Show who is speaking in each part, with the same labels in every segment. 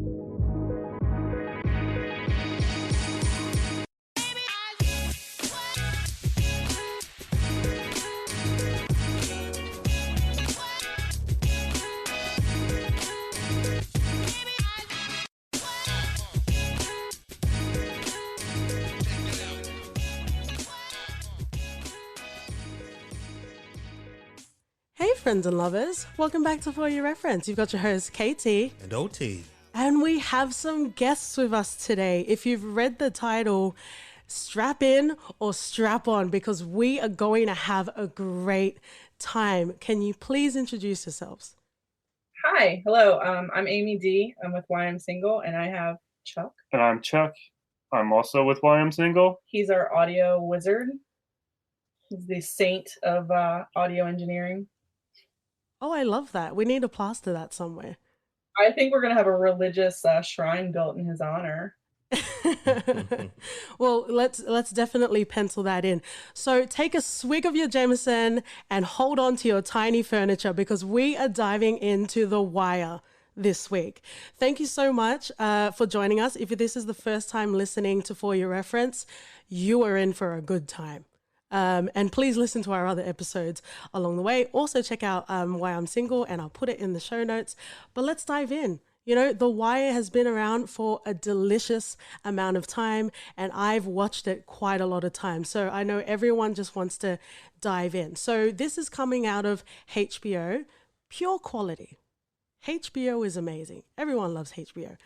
Speaker 1: Hey, friends and lovers. Welcome back to For Your Reference. You've got your host, KT.
Speaker 2: And OT.
Speaker 1: And we have some guests with us today. If you've read the title, strap in or strap on because we are going to have a great time. Can you please introduce yourselves?
Speaker 3: Hi, hello. I'm Amy D. I'm with Why I'm Single, and I have Chuck.
Speaker 4: And I'm Chuck. I'm also with Why I'm Single.
Speaker 3: He's our audio wizard. He's the saint of audio engineering.
Speaker 1: Oh, I love that. We need to plaster that somewhere.
Speaker 3: I think we're going to have a religious shrine built in his honor.
Speaker 1: Well, let's definitely pencil that in. So take a swig of your Jameson and hold on to your tiny furniture because we are diving into The Wire this week. Thank you so much for joining us. If this is the first time listening to For Your Reference, you are in for a good time. And please listen to our other episodes along the way. Also check out Why I'm Single, and I'll put it in the show notes. But let's dive in. You know, The Wire has been around for a delicious amount of time, and I've watched it quite a lot of times. So I know everyone just wants to dive in. So this is coming out of HBO, pure quality. HBO is amazing. Everyone loves HBO.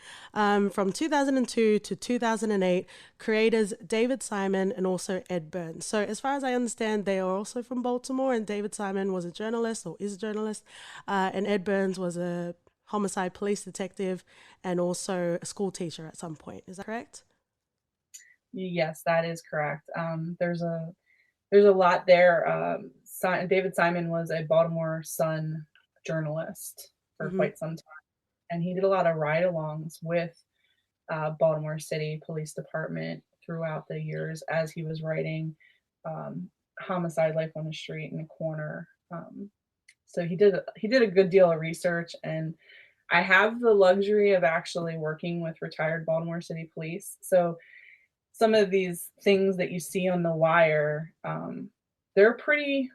Speaker 1: From 2002 to 2008, creators David Simon and also Ed Burns. So as far as I understand, they are also from Baltimore, and David Simon was a journalist or is a journalist, and Ed Burns was a homicide police detective and also a school teacher at some point. Is that correct?
Speaker 3: Yes, that is correct. There's a lot there. David Simon was a Baltimore Sun journalist for quite some time, and he did a lot of ride-alongs with Baltimore City Police Department throughout the years as he was writing Homicide: Life on the Street and the Corner. So he did a good deal of research, and I have the luxury of actually working with retired Baltimore City Police. So some of these things that you see on The Wire, they're pretty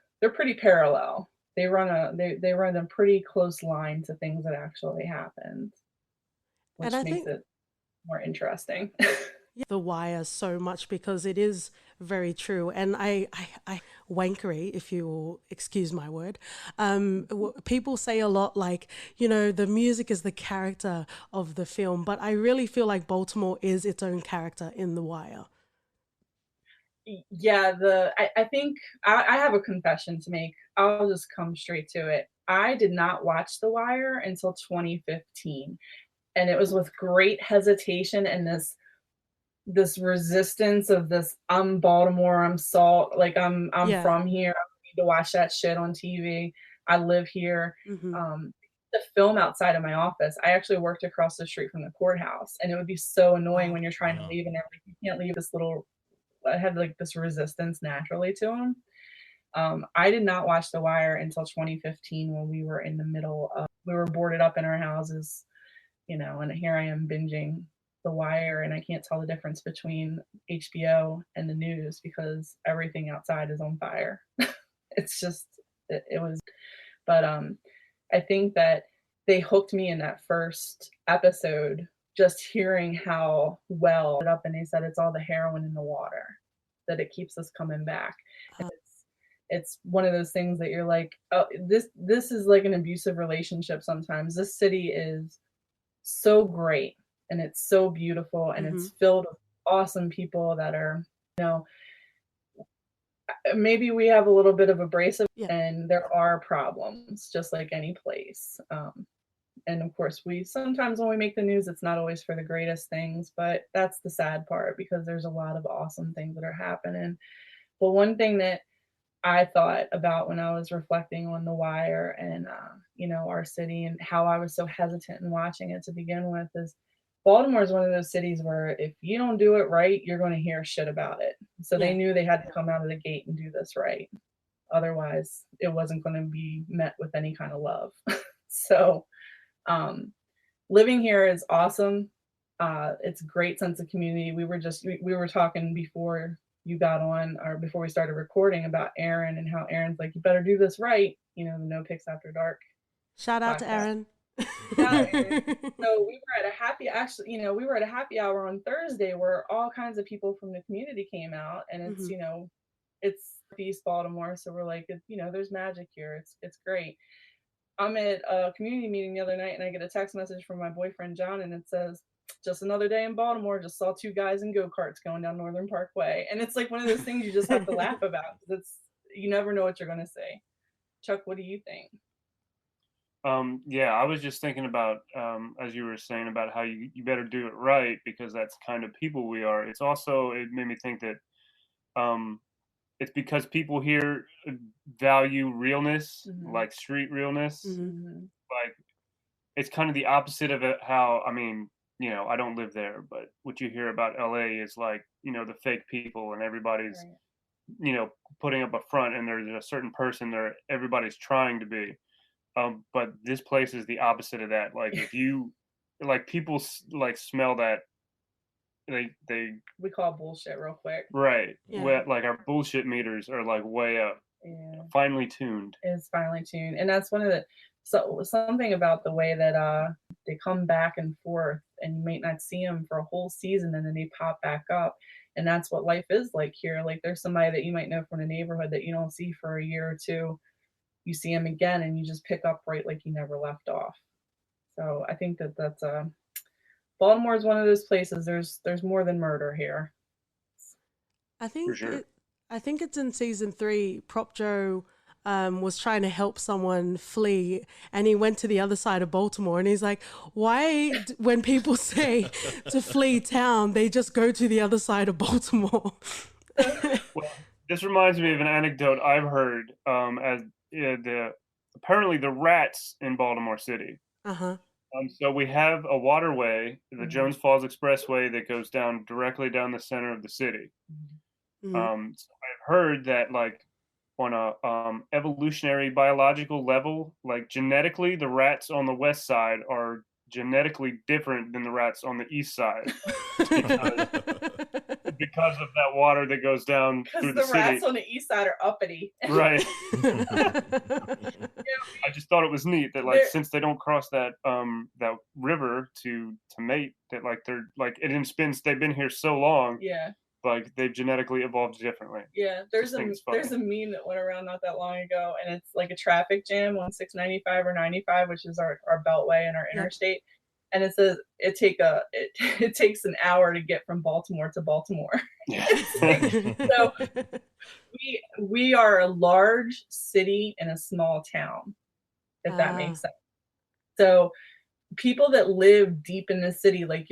Speaker 3: parallel. They run a pretty close line to things that actually happened, which makes it more interesting.
Speaker 1: The Wire so much because it is very true, and I wankery, if you will excuse my word. People say a lot like, you know, the music is the character of the film, but I really feel like Baltimore is its own character in The Wire.
Speaker 3: Yeah, I think I have a confession to make. I'll just come straight to it. I did not watch The Wire until 2015, and it was with great hesitation and this resistance of this, I'm Baltimore, I'm salt, like I'm from here, I need to watch that shit on TV. I live here. The film outside of my office, I actually worked across the street from the courthouse, and it would be so annoying when you're trying to leave and everything. You can't leave this little, I had like this resistance naturally to him. I did not watch The Wire until 2015 when we were in the middle of, we were boarded up in our houses, you know, and here I am binging The Wire, and I can't tell the difference between HBO and the news because everything outside is on fire. It's just, it was, but I think that they hooked me in that first episode, just hearing how well it up, and they said it's all the heroin in the water that it keeps us coming back. And it's one of those things that you're like, oh, this is like an abusive relationship sometimes. This city is so great, and it's so beautiful, and it's filled with awesome people that are, you know, maybe we have a little bit of abrasive, and there are problems just like any place. And of course, we sometimes when we make the news, it's not always for the greatest things, but that's the sad part because there's a lot of awesome things that are happening. But one thing that I thought about when I was reflecting on The Wire and, you know, our city and how I was so hesitant in watching it to begin with is Baltimore is one of those cities where if you don't do it right, you're going to hear shit about it. So they knew they had to come out of the gate and do this right. Otherwise, it wasn't going to be met with any kind of love. So living here is awesome. It's a great sense of community. We were talking before you got on, or before we started recording, about Aaron and how Aaron's like, you better do this right. You know, the No Picks After Dark
Speaker 1: Shout out to
Speaker 3: podcast.
Speaker 1: Aaron.
Speaker 3: Yeah, Aaron. So we were at a happy hour on Thursday where all kinds of people from the community came out, and it's, it's East Baltimore, so we're like, there's magic here. It's great. I'm at a community meeting the other night, and I get a text message from my boyfriend John, and it says, "Just another day in Baltimore. Just saw two guys in go-karts going down Northern Parkway." And it's like one of those things you just have to laugh about, because you never know what you're going to say. Chuck, what do you think?
Speaker 4: Yeah, I was just thinking about, as you were saying, about how you better do it right, because that's the kind of people we are. It's also, it made me think that it's because people here value realness, like street realness. Like, it's kind of the opposite of how, I mean, I don't live there, but what you hear about LA is like, the fake people, and everybody's, putting up a front, and there's a certain person there everybody's trying to be. But this place is the opposite of that. Like, if you, like, people like smell that,
Speaker 3: we call bullshit real quick.
Speaker 4: Right. Yeah. Like, our bullshit meters are like way up. Yeah. Finely tuned.
Speaker 3: It's finely tuned. And that's something about the way that they come back and forth, and you might not see them for a whole season, and then they pop back up. And that's what life is like here. Like, there's somebody that you might know from the neighborhood that you don't see for a year or two. You see them again, and you just pick up right like you never left off. So I think that's Baltimore is one of those places. There's more than murder here.
Speaker 1: I think I think it's in season 3. Prop Joe was trying to help someone flee, and he went to the other side of Baltimore, and he's like, why when people say to flee town, they just go to the other side of Baltimore?
Speaker 4: Well, this reminds me of an anecdote I've heard, as apparently the rats in Baltimore City. So we have a waterway, the Jones Falls Expressway, that goes down directly down the center of the city. So I've heard that, like, on a evolutionary biological level, like, genetically, the rats on the west side are genetically different than the rats on the east side, because of that water that goes down through the city.
Speaker 3: Because the rats on the east side are uppity.
Speaker 4: Right. I just thought it was neat that, like, since they don't cross that that river to mate, that, like, they're like, they've been here so long.
Speaker 3: Yeah.
Speaker 4: Like, they've genetically evolved differently.
Speaker 3: Yeah, there's a meme that went around not that long ago, and it's like a traffic jam on 695 or 95, which is our beltway and our interstate. And it says it takes an hour to get from Baltimore to Baltimore.
Speaker 4: Yeah.
Speaker 3: So we are a large city in a small town, if that makes sense. So people that live deep in the city, like,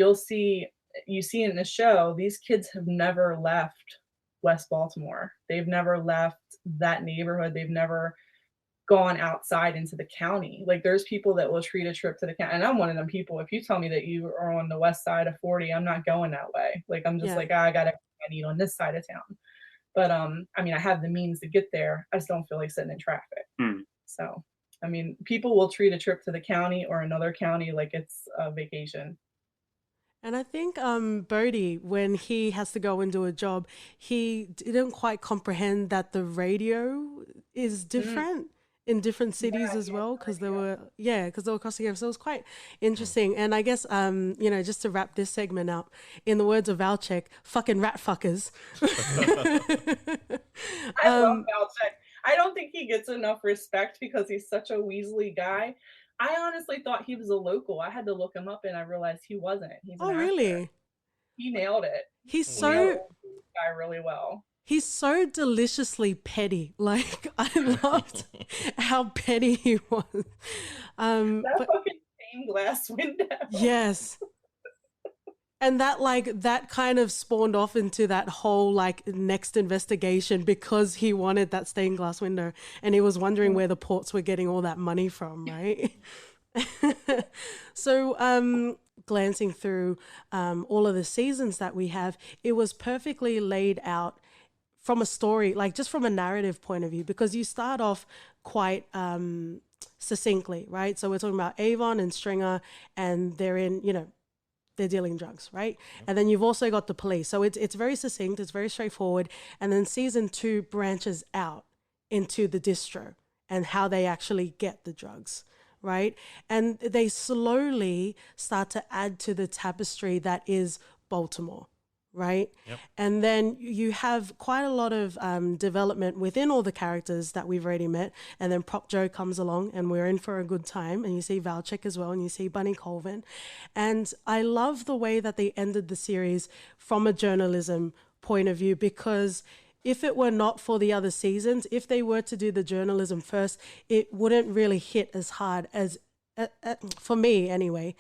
Speaker 3: you see in the show, these kids have never left West Baltimore. They've never left that neighborhood. They've never gone outside into the county. Like, there's people that will treat a trip to the county, and I'm one of them people. If you tell me that you are on the west side of 40, I'm not going that way. Like, I'm just I got everything I need on this side of town. But I mean, I have the means to get there. I just don't feel like sitting in traffic. So, I mean, people will treat a trip to the county or another county like it's a vacation.
Speaker 1: And I think Bodie, when he has to go and do a job, he didn't quite comprehend that the radio is different in different cities as well, because they were crossing over. So it was quite interesting. And I guess, just to wrap this segment up, in the words of Valchek, fucking rat fuckers.
Speaker 3: I love Valchek. I don't think he gets enough respect because he's such a Weasley guy. I honestly thought he was a local. I had to look him up, and I realized he wasn't. He's an actor.
Speaker 1: Really?
Speaker 3: He nailed it.
Speaker 1: He nailed
Speaker 3: the guy really well.
Speaker 1: He's so deliciously petty. Like, I loved how petty he was.
Speaker 3: Fucking stained glass window.
Speaker 1: Yes. And that kind of spawned off into that whole, like, next investigation, because he wanted that stained glass window, and he was wondering where the ports were getting all that money from, right? So, glancing through all of the seasons that we have, it was perfectly laid out from a story, like, just from a narrative point of view, because you start off quite succinctly, right? So we're talking about Avon and Stringer, and they're in, they're dealing drugs, right? And then you've also got the police. So it's very succinct, it's very straightforward. And then season 2 branches out into the distro and how they actually get the drugs, right? And they slowly start to add to the tapestry that is Baltimore, right?
Speaker 2: Yep.
Speaker 1: And then you have quite a lot of development within all the characters that we've already met. And then Prop Joe comes along and we're in for a good time. And you see Valchek as well, and you see Bunny Colvin. And I love the way that they ended the series from a journalism point of view, because if it were not for the other seasons, if they were to do the journalism first, it wouldn't really hit as hard as for me anyway,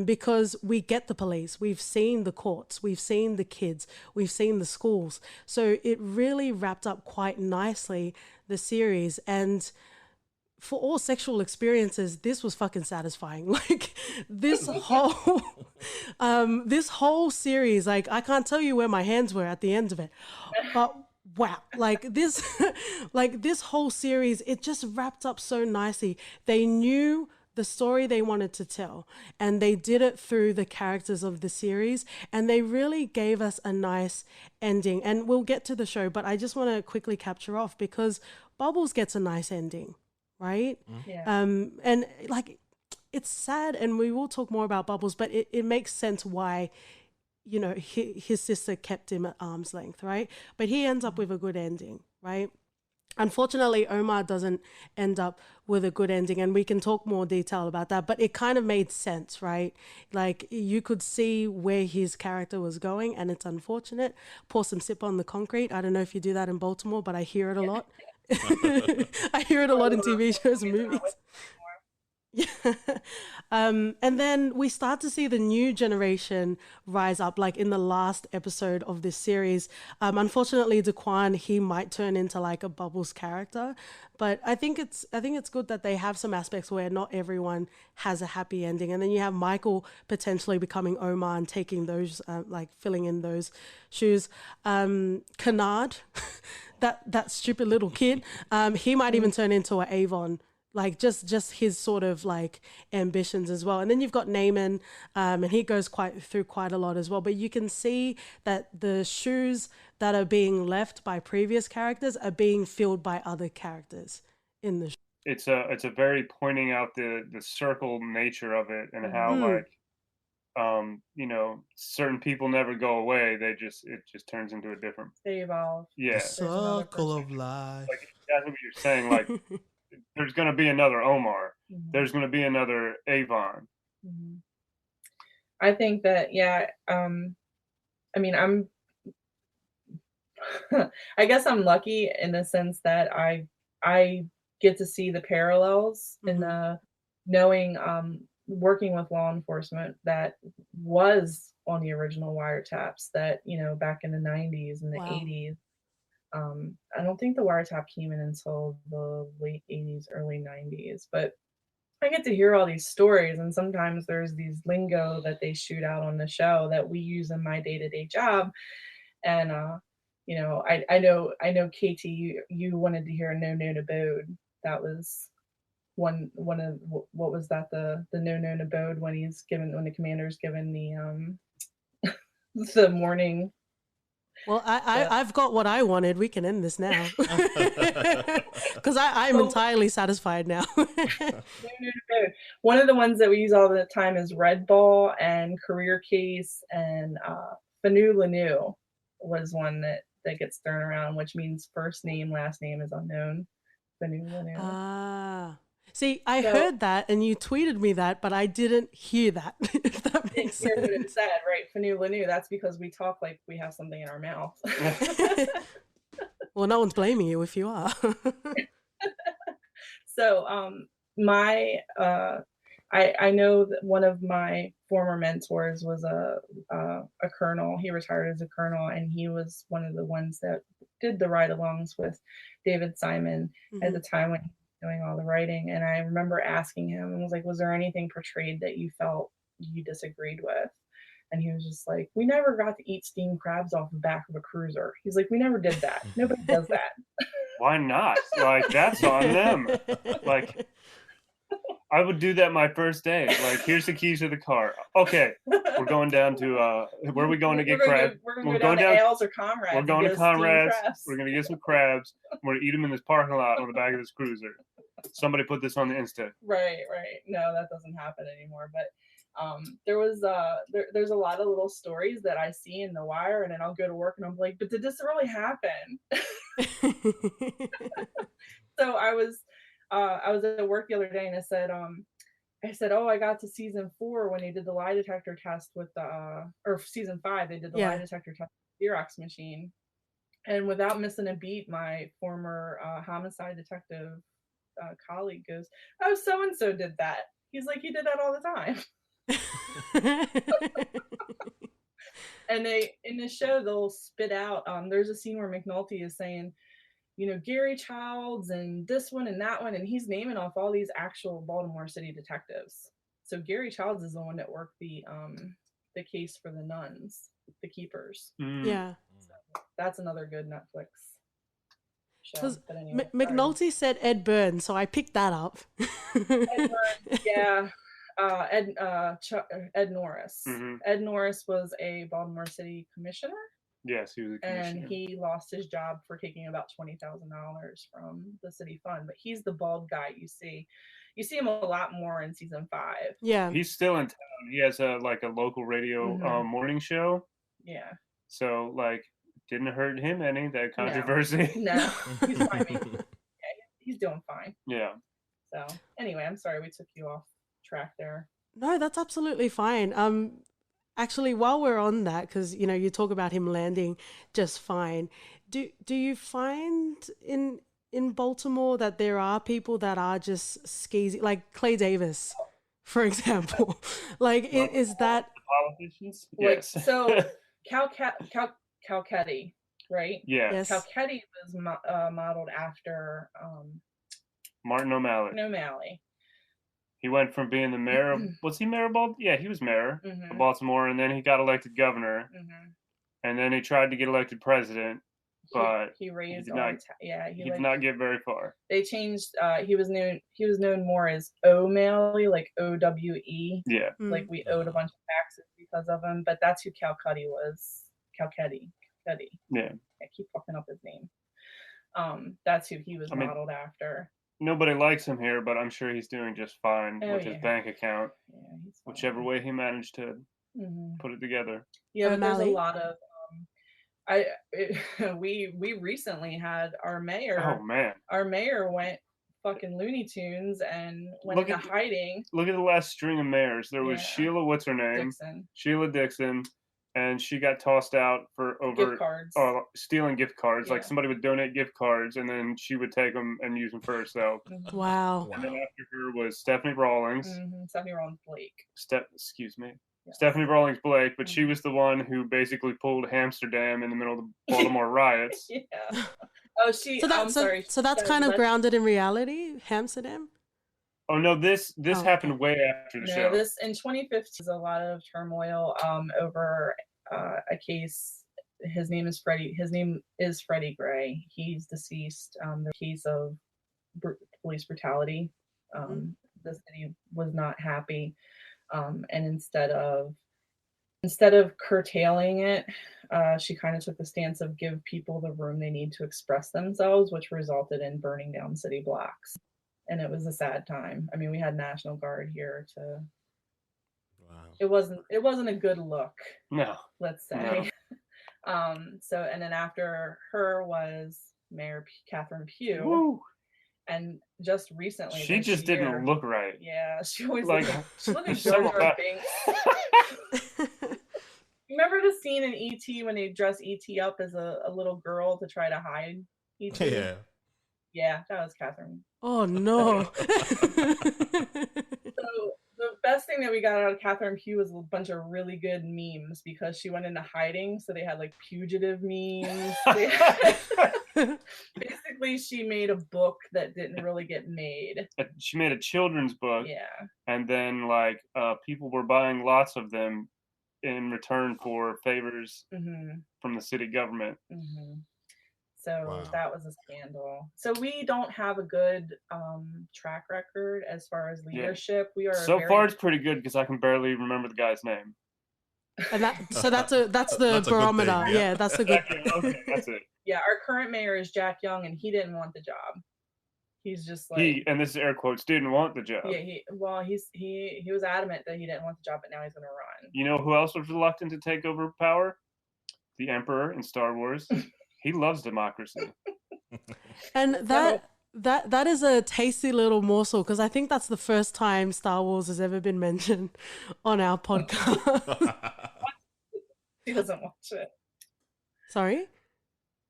Speaker 1: because we get the police, we've seen the courts, we've seen the kids, we've seen the schools. So it really wrapped up quite nicely, the series. And for all sexual experiences, this was fucking satisfying. Like this whole series, like I can't tell you where my hands were at the end of it, but wow, like this like this whole series, it just wrapped up so nicely. They knew the story they wanted to tell, and they did it through the characters of the series, and they really gave us a nice ending. And we'll get to the show, but I just want to quickly capture off, because Bubbles gets a nice ending, right?
Speaker 3: Yeah.
Speaker 1: And like, it's sad, and we will talk more about Bubbles, but it makes sense why, his sister kept him at arm's length, right? But he ends up with a good ending, right? Unfortunately, Omar doesn't end up with a good ending, and we can talk more detail about that, but it kind of made sense, right? Like, you could see where his character was going, and it's unfortunate. Pour some sip on the concrete. I don't know if you do that in Baltimore, but I hear it a lot. I hear it a lot in TV shows and movies. Yeah. And then we start to see the new generation rise up, like in the last episode of this series. Unfortunately, Daquan, he might turn into like a Bubbles character, but I think it's good that they have some aspects where not everyone has a happy ending. And then you have Michael potentially becoming Omar and taking those, like filling in those shoes. Kennard, that stupid little kid, he might even turn into an Avon, like just his sort of like ambitions as well. And then you've got Naaman, and he goes through quite a lot as well. But you can see that the shoes that are being left by previous characters are being filled by other characters in the show.
Speaker 4: It's a very pointing out the circle nature of it, and how like certain people never go away. It just turns into a different.
Speaker 3: They evolve.
Speaker 4: Yeah.
Speaker 2: The circle of life.
Speaker 4: Like exactly what you're saying. Like there's going to be another Omar.
Speaker 3: Mm-hmm.
Speaker 4: There's going to be another Avon.
Speaker 3: Mm-hmm. I think that, yeah. I mean, I guess I'm lucky in the sense that I get to see the parallels in the knowing, working with law enforcement that was on the original wiretaps that, back in the 90s and the 80s. I don't think the wiretap came in until the late 80s, early 90s, but I get to hear all these stories, and sometimes there's these lingo that they shoot out on the show that we use in my day-to-day job. And I know KT, you wanted to hear no known abode. That was one of, what was that, the no known abode, when the commander's given the the morning.
Speaker 1: Well, I've got what I wanted. We can end this now, because I'm entirely satisfied now.
Speaker 3: One of the ones that we use all the time is Red Ball and Career Case, and Fanu Lanu was one that gets thrown around, which means first name, last name is unknown. Fanu Lanu.
Speaker 1: Ah. See, I heard that, and you tweeted me that, but I didn't hear that. If that makes sense.
Speaker 3: Here's what it said, right? Fanu Lanu. That's because we talk like we have something in our mouth.
Speaker 1: Well, no one's blaming you if you are.
Speaker 3: So, I know that one of my former mentors was a colonel. He retired as a colonel, and he was one of the ones that did the ride-alongs with David Simon at the time when he was doing all the writing. And I remember asking him, and was like, was there anything portrayed that you felt you disagreed with? And he was just like, we never got to eat steamed crabs off the back of a cruiser. He's like, we never did that. Nobody does that.
Speaker 4: Why not? Like, that's on them. Like, I would do that my first day. Like, here's the keys to the car. Okay, we're going down to where are we going to get crabs?
Speaker 3: We're going to go down to Ales or Comrades.
Speaker 4: We're going to Comrades.
Speaker 3: Crabs.
Speaker 4: We're going to get some crabs. We're going to eat them in this parking lot on the back of this cruiser. Somebody put this on the Insta.
Speaker 3: Right. No, that doesn't happen anymore. But there's a lot of little stories that I see in The Wire, and then I'll go to work and I'm like, but did this really happen? So I was at work the other day, and I said, oh, I got to season 4 when they did the lie detector test with or season 5, they did the lie detector test with the Xerox machine. And without missing a beat, my former homicide detective colleague goes, oh, so-and-so did that. He's like, he did that all the time. And in the show, they'll spit out, there's a scene where McNulty is saying, Gary Childs and this one and that one, and he's naming off all these actual Baltimore City detectives. So Gary Childs is the one that worked the case for the nuns, the keepers.
Speaker 1: Yeah.
Speaker 3: So that's another good Netflix show. But anyway,
Speaker 1: McNulty said Ed Burns, so I picked that up.
Speaker 3: Ed Burns, yeah. Ed Norris.
Speaker 4: Mm-hmm.
Speaker 3: Ed Norris was a Baltimore City commissioner.
Speaker 4: Yes, he was a commissioner.
Speaker 3: And he lost his job for taking about $20,000 from the city fund. But he's the bald guy you see. You see him a lot more in season 5.
Speaker 1: Yeah.
Speaker 4: He's still in town. He has a local radio morning show.
Speaker 3: Yeah.
Speaker 4: So didn't hurt him any, that controversy.
Speaker 3: No. He's fine. Yeah, he's doing fine.
Speaker 4: Yeah.
Speaker 3: So anyway, I'm sorry we took you off track there.
Speaker 1: No, that's absolutely fine. Actually, while we're on that, because you talk about him landing just fine, do you find in Baltimore that there are people that are just skeezy, like Clay Davis, for example? Is that
Speaker 4: politicians? Yes.
Speaker 3: So Calcetti, right?
Speaker 4: Yeah.
Speaker 1: Yes.
Speaker 3: Calcetti was modeled after
Speaker 4: Martin
Speaker 3: O'Malley.
Speaker 4: He went from being the mayor of, was he mayor of Baltimore? Yeah, he was mayor of Baltimore, and then he got elected governor, and then he tried to get elected president, but
Speaker 3: he raised
Speaker 4: he did not get very far.
Speaker 3: They changed. He was known more as O'Malley, like OWE.
Speaker 4: Yeah,
Speaker 3: like we owed a bunch of taxes because of him, but that's who Calcetti was. Calcetti.
Speaker 4: Yeah,
Speaker 3: I keep fucking up his name. That's who he was modeled after.
Speaker 4: Nobody likes him here, but I'm sure he's doing just fine with his bank account.
Speaker 3: Yeah, he's fine.
Speaker 4: Whichever way he managed to put it together.
Speaker 3: Yeah, but there's a lot of we recently had our mayor.
Speaker 4: Oh man.
Speaker 3: Our mayor went fucking Looney Tunes and went into hiding.
Speaker 4: Look at the last string of mayors. There was Sheila, what's her name? Sheila Dixon. And she got tossed out for
Speaker 3: gift cards.
Speaker 4: Stealing gift cards. Like somebody would donate gift cards, and then she would take them and use them for herself.
Speaker 1: Wow.
Speaker 4: And then after her was Stephanie Rawlings.
Speaker 3: Stephanie Rawlings Blake.
Speaker 4: Excuse me. Yeah. Stephanie Rawlings Blake, but she was the one who basically pulled Amsterdam in the middle of the Baltimore riots.
Speaker 3: Yeah. Oh, I'm sorry.
Speaker 1: So that's kind of grounded in reality, Amsterdam?
Speaker 4: Oh no, this happened way after the show.
Speaker 3: This in 2015 was a lot of turmoil over a case. His name is Freddie Gray. He's deceased. The case of police brutality. The city was not happy, and instead of curtailing it, she kind of took the stance of give people the room they need to express themselves, which resulted in burning down city blocks. And it was a sad time. I mean, we had National Guard here to. Wow. It wasn't a good look.
Speaker 4: No.
Speaker 3: Let's say. No. So, and then after her was Mayor Catherine Pugh.
Speaker 4: Woo.
Speaker 3: And just recently,
Speaker 4: she just didn't look right.
Speaker 3: Yeah, she always
Speaker 4: she
Speaker 3: looked like Jar Jar Binks. Remember the scene in E.T. when they dress E.T. up as a little girl to try to hide E.T.?
Speaker 2: Yeah.
Speaker 3: Yeah, that was Catherine.
Speaker 1: Oh, no.
Speaker 3: So the best thing that we got out of Catherine Pugh was a bunch of really good memes because she went into hiding. So they had fugitive memes. Basically, she made a book that didn't really get made.
Speaker 4: She made a children's book.
Speaker 3: Yeah.
Speaker 4: And then people were buying lots of them in return for favors from the city government.
Speaker 3: Mm-hmm. So that was a scandal. So we don't have a good track record as far as leadership. We are
Speaker 4: so far it's pretty good because I can barely remember the guy's name.
Speaker 1: And that's the barometer.
Speaker 2: Thing,
Speaker 1: yeah, that's a good.
Speaker 4: Okay, that's it.
Speaker 3: Yeah, our current mayor is Jack Young, and he didn't want the job. He's just like
Speaker 4: and this is air quotes, didn't want the job.
Speaker 3: Yeah, he was adamant that he didn't want the job, but now he's gonna run.
Speaker 4: You know who else was reluctant to take over power? The Emperor in Star Wars. He loves democracy.
Speaker 1: And that is a tasty little morsel, because I think that's the first time Star Wars has ever been mentioned on our podcast.
Speaker 3: He doesn't watch it.
Speaker 1: Sorry?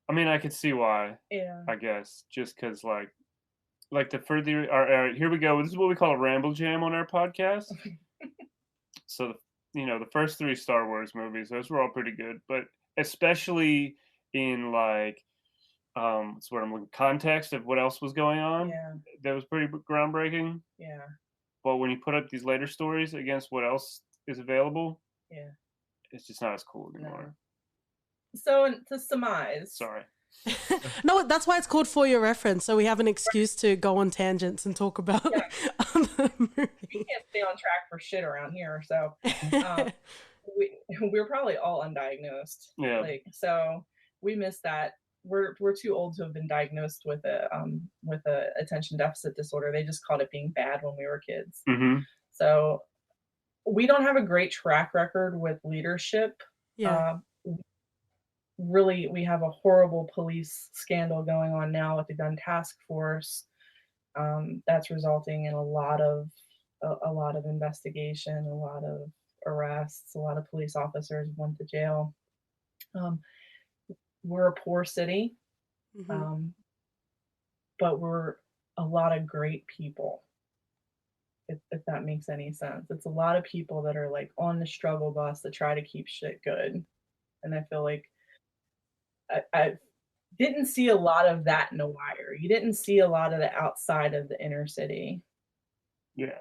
Speaker 4: I mean, I could see why.
Speaker 3: Yeah.
Speaker 4: I guess just because, like the further. Here we go. This is what we call a ramble jam on our podcast. So the first 3 Star Wars movies, those were all pretty good, but especially in context of what else was going on.
Speaker 3: Yeah.
Speaker 4: That was pretty groundbreaking.
Speaker 3: Yeah.
Speaker 4: But when you put up these later stories against what else is available,
Speaker 3: yeah,
Speaker 4: it's just not as cool anymore.
Speaker 3: No. So to surmise.
Speaker 4: Sorry.
Speaker 1: No, that's why it's called For Your Reference, so we have an excuse to go on tangents and talk about other movies.
Speaker 3: We can't stay on track for shit around here, so we're probably all undiagnosed.
Speaker 4: Yeah.
Speaker 3: So we missed that. We're too old to have been diagnosed with a attention deficit disorder. They just called it being bad when we were kids.
Speaker 4: Mm-hmm.
Speaker 3: So we don't have a great track record with leadership.
Speaker 1: Yeah.
Speaker 3: Really, we have a horrible police scandal going on now with the gun task force. That's resulting in a lot of investigation, a lot of arrests, a lot of police officers went to jail. We're a poor city, but we're a lot of great people. If that makes any sense, it's a lot of people that are like on the struggle bus to try to keep shit good, and I feel like I didn't see a lot of that in The Wire. You didn't see a lot of the outside of the inner city.
Speaker 4: Yeah.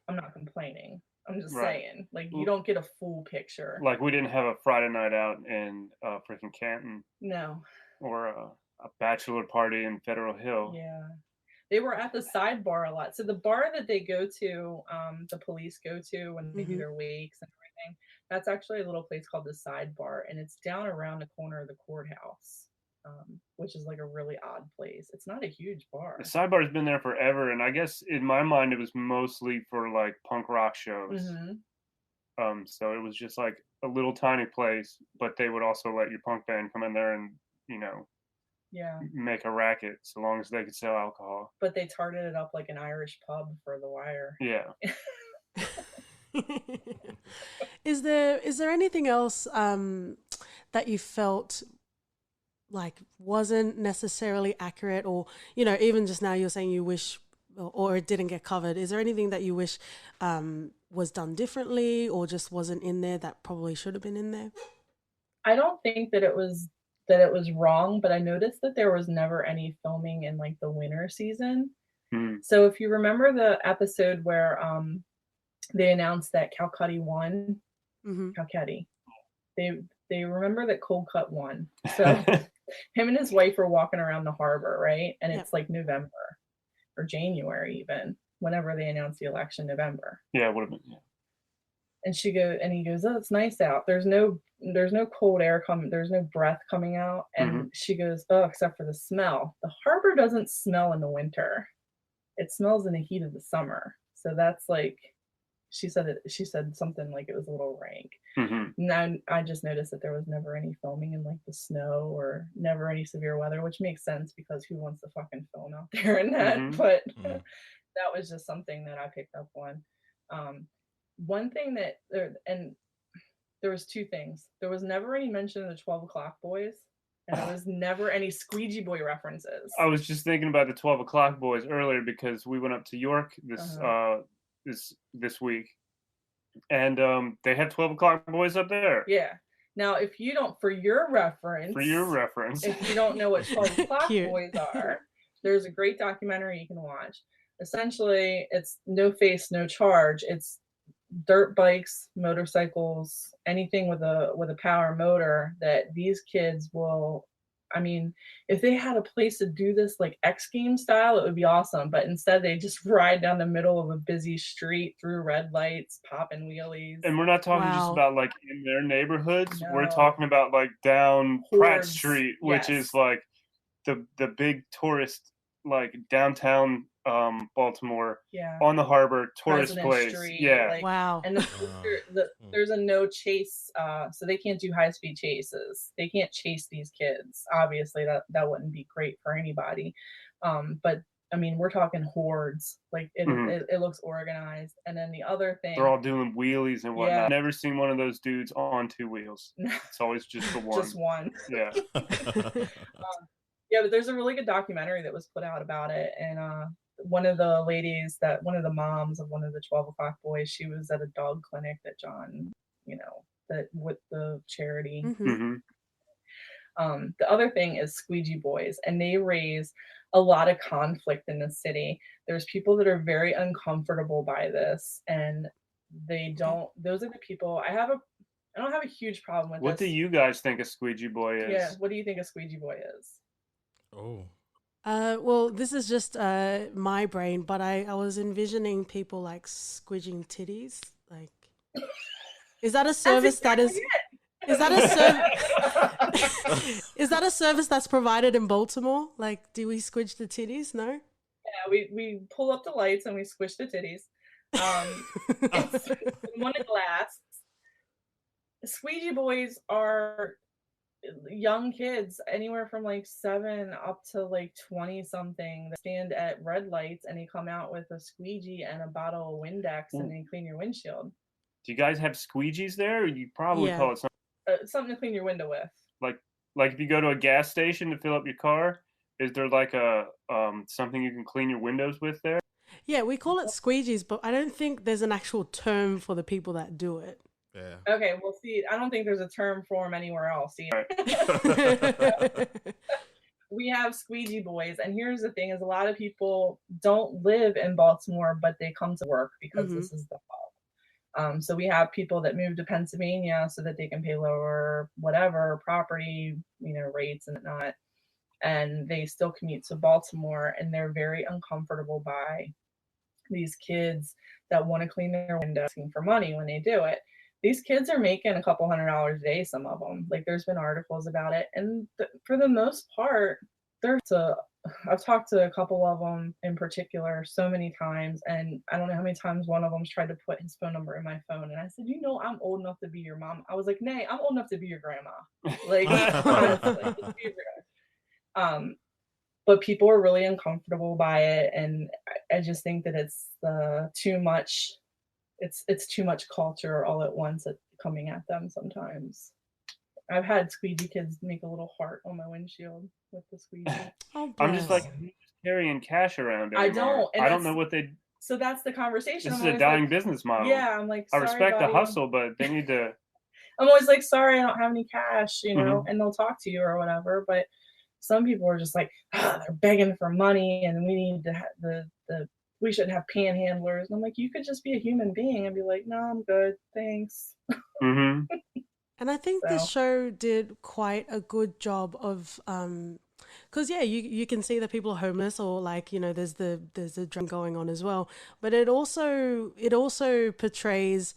Speaker 3: I'm not complaining. I'm just saying, you don't get a full picture.
Speaker 4: Like, we didn't have a Friday night out in freaking Canton.
Speaker 3: No.
Speaker 4: Or a bachelor party in Federal Hill.
Speaker 3: Yeah. They were at the sidebar a lot. So the bar that they go to, the police go to when they do their wakes and everything, that's actually a little place called the Sidebar, and it's down around the corner of the courthouse, which is like a really odd place. It's not a huge bar.
Speaker 4: The Sidebar has been there forever, and I guess in my mind it was mostly for like punk rock shows. So it was just like a little tiny place, but they would also let your punk band come in there and make a racket, so long as they could sell alcohol.
Speaker 3: But they tarted it up like an Irish pub for The Wire.
Speaker 4: Yeah.
Speaker 1: Is there anything else that you felt like wasn't necessarily accurate, or even just now you're saying you wish or it didn't get covered? Is there anything that you wish was done differently or just wasn't in there that probably should have been in there?
Speaker 3: I don't think that it was wrong, but I noticed that there was never any filming in like the winter season. So if you remember the episode where they announced that Calcutta won, Calcutta, they remember that Cold Cut won. So him and his wife are walking around the harbor, right? And it's like November or January, even whenever they announced the election, November.
Speaker 4: Yeah, it would have been. Yeah.
Speaker 3: And he goes, "Oh, it's nice out. There's no cold air coming. There's no breath coming out." And she goes, "Oh, except for the smell. The harbor doesn't smell in the winter. It smells in the heat of the summer." So that's like, she said something like it was a little rank. Now I just noticed that there was never any filming in like the snow or never any severe weather, which makes sense because who wants to fucking film out there in that? But that was just something that I picked up on. One thing that there was 2 things. There was never any mention of the 12 O'Clock Boys, and there was never any Squeegee Boy references.
Speaker 4: I was just thinking about the 12 O'Clock Boys earlier because we went up to York this week, and they had 12 O'Clock Boys up there.
Speaker 3: Yeah. Now, if you don't, for your reference, if you don't know what 12 O'Clock Boys are, there's a great documentary you can watch. Essentially, it's no face, no charge. It's dirt bikes, motorcycles, anything with a power motor that these kids will I mean, if they had a place to do this like X Games style, it would be awesome. But instead, they just ride down the middle of a busy street through red lights, popping wheelies.
Speaker 4: And we're not talking just
Speaker 1: Wow.
Speaker 4: about like in their neighborhoods. We're
Speaker 3: No.
Speaker 4: talking about like down Pratt
Speaker 3: Hordes,
Speaker 4: Street, which
Speaker 3: yes.
Speaker 4: is like the big tourist, like downtown Baltimore,
Speaker 3: Yeah.
Speaker 4: on the harbor, tourist
Speaker 3: President
Speaker 4: place.
Speaker 3: Street,
Speaker 4: Yeah.
Speaker 3: like,
Speaker 1: Wow.
Speaker 3: and there's a no chase, so they can't do high speed chases. They can't chase these kids. Obviously, that wouldn't be great for anybody. But I mean, we're talking hordes. Like it looks organized. And then the other thing,
Speaker 4: They're all doing wheelies and whatnot.
Speaker 3: Yeah.
Speaker 4: I've never seen one of those dudes on two wheels. It's always just the one.
Speaker 3: just one.
Speaker 4: Yeah.
Speaker 3: Yeah, but there's a really good documentary that was put out about it, and one of the moms of one of the 12 o'clock boys, she was at a dog clinic that John, that with the charity.
Speaker 1: Mm-hmm.
Speaker 3: The other thing is squeegee boys, and they raise a lot of conflict in the city. There's people that are very uncomfortable by this, and those are the people. I don't have a huge problem with
Speaker 4: What
Speaker 3: this.
Speaker 4: do you guys think a squeegee boy is?
Speaker 3: Yeah, what do you think a squeegee boy is?
Speaker 2: Oh.
Speaker 1: Well, this is just my brain, but I was envisioning people like squidging titties. Like, is that a service is that a service? Is that a service that's provided in Baltimore? Like, do we squidge the titties? No.
Speaker 3: Yeah, we pull up the lights and we squish the titties. It's one of glass. Squeegee boys are young kids, anywhere from like 7 up to like 20 something, that stand at red lights and they come out with a squeegee and a bottle of Windex and they clean your windshield.
Speaker 4: Do you guys have squeegees there? Or you probably call it
Speaker 3: something to clean your window with.
Speaker 4: Like if you go to a gas station to fill up your car, is there like a something you can clean your windows with there?
Speaker 1: Yeah, we call it squeegees, but I don't think there's an actual term for the people that do it.
Speaker 2: Yeah.
Speaker 3: Okay, well, see, I don't think there's a term for them anywhere else either. We have squeegee boys, and here's the thing: is a lot of people don't live in Baltimore, but they come to work because this is the hub. So we have people that move to Pennsylvania so that they can pay lower whatever property, rates and whatnot, and they still commute to Baltimore, and they're very uncomfortable by these kids that want to clean their windows, asking for money when they do it. These kids are making a couple $100 a day, some of them. Like, there's been articles about it. And for the most part, I've talked to a couple of them in particular so many times. And I don't know how many times one of them's tried to put his phone number in my phone. And I said, I'm old enough to be your mom. I was like, nay, I'm old enough to be your grandma. Like, honestly, just be your grandma. But people are really uncomfortable by it. And I just think that it's too much. It's too much culture all at once coming at them sometimes. I've had squeegee kids make a little heart on my windshield with the squeegee.
Speaker 1: Oh,
Speaker 4: I'm just like, who's carrying cash around anymore?
Speaker 3: I
Speaker 4: don't know what they.
Speaker 3: So that's the conversation.
Speaker 4: This is a dying business model.
Speaker 3: Yeah, I'm like, sorry,
Speaker 4: I respect
Speaker 3: buddy.
Speaker 4: the hustle, but they need to.
Speaker 3: I'm always like, sorry, I don't have any cash, and they'll talk to you or whatever. But some people are just like, they're begging for money, and we need to have we shouldn't have panhandlers. And I'm like, you could just be a human being and be like, no, I'm good, thanks.
Speaker 1: And I think this show did quite a good job of, because you can see that people are homeless, or like, there's a drug going on as well. But it also portrays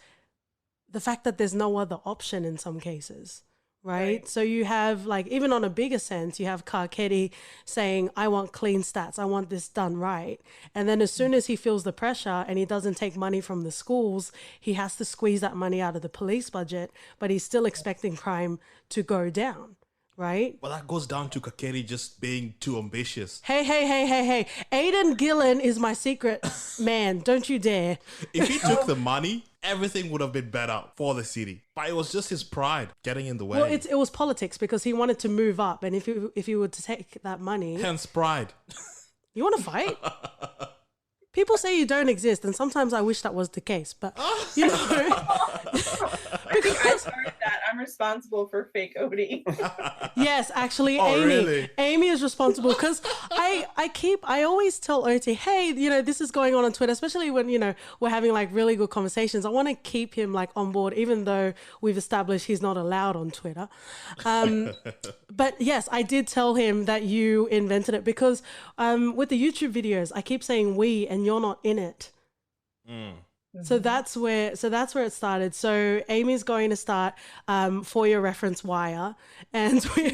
Speaker 1: the fact that there's no other option in some cases. Right? So you have, like, even on a bigger sense, you have Carcetti saying, I want clean stats. I want this done right. And then as soon as he feels the pressure and he doesn't take money from the schools, he has to squeeze that money out of the police budget, but he's still expecting crime to go down. Right?
Speaker 2: Well, that goes down to Carcetti just being too ambitious.
Speaker 1: Hey. Aidan Gillen is my secret man. Don't you dare.
Speaker 2: If he took the money, everything would have been better for the city. But it was just his pride getting in the way.
Speaker 1: Well, it was politics because he wanted to move up. And if he were to take that money...
Speaker 2: Hence pride.
Speaker 1: You want to fight? People say you don't exist, and sometimes I wish that was the case. But,
Speaker 3: I think I started that. I'm responsible for fake Odie.
Speaker 1: Yes, actually,
Speaker 2: Oh,
Speaker 1: Amy.
Speaker 2: really?
Speaker 1: Amy is responsible because I always tell OT, hey, this is going on Twitter, especially when, we're having like really good conversations. I want to keep him like on board, even though we've established he's not allowed on Twitter. But yes, I did tell him that you invented it because with the YouTube videos, I keep saying we and you're not in it. So that's where it started. So Amy's going to start for your reference wire, and we're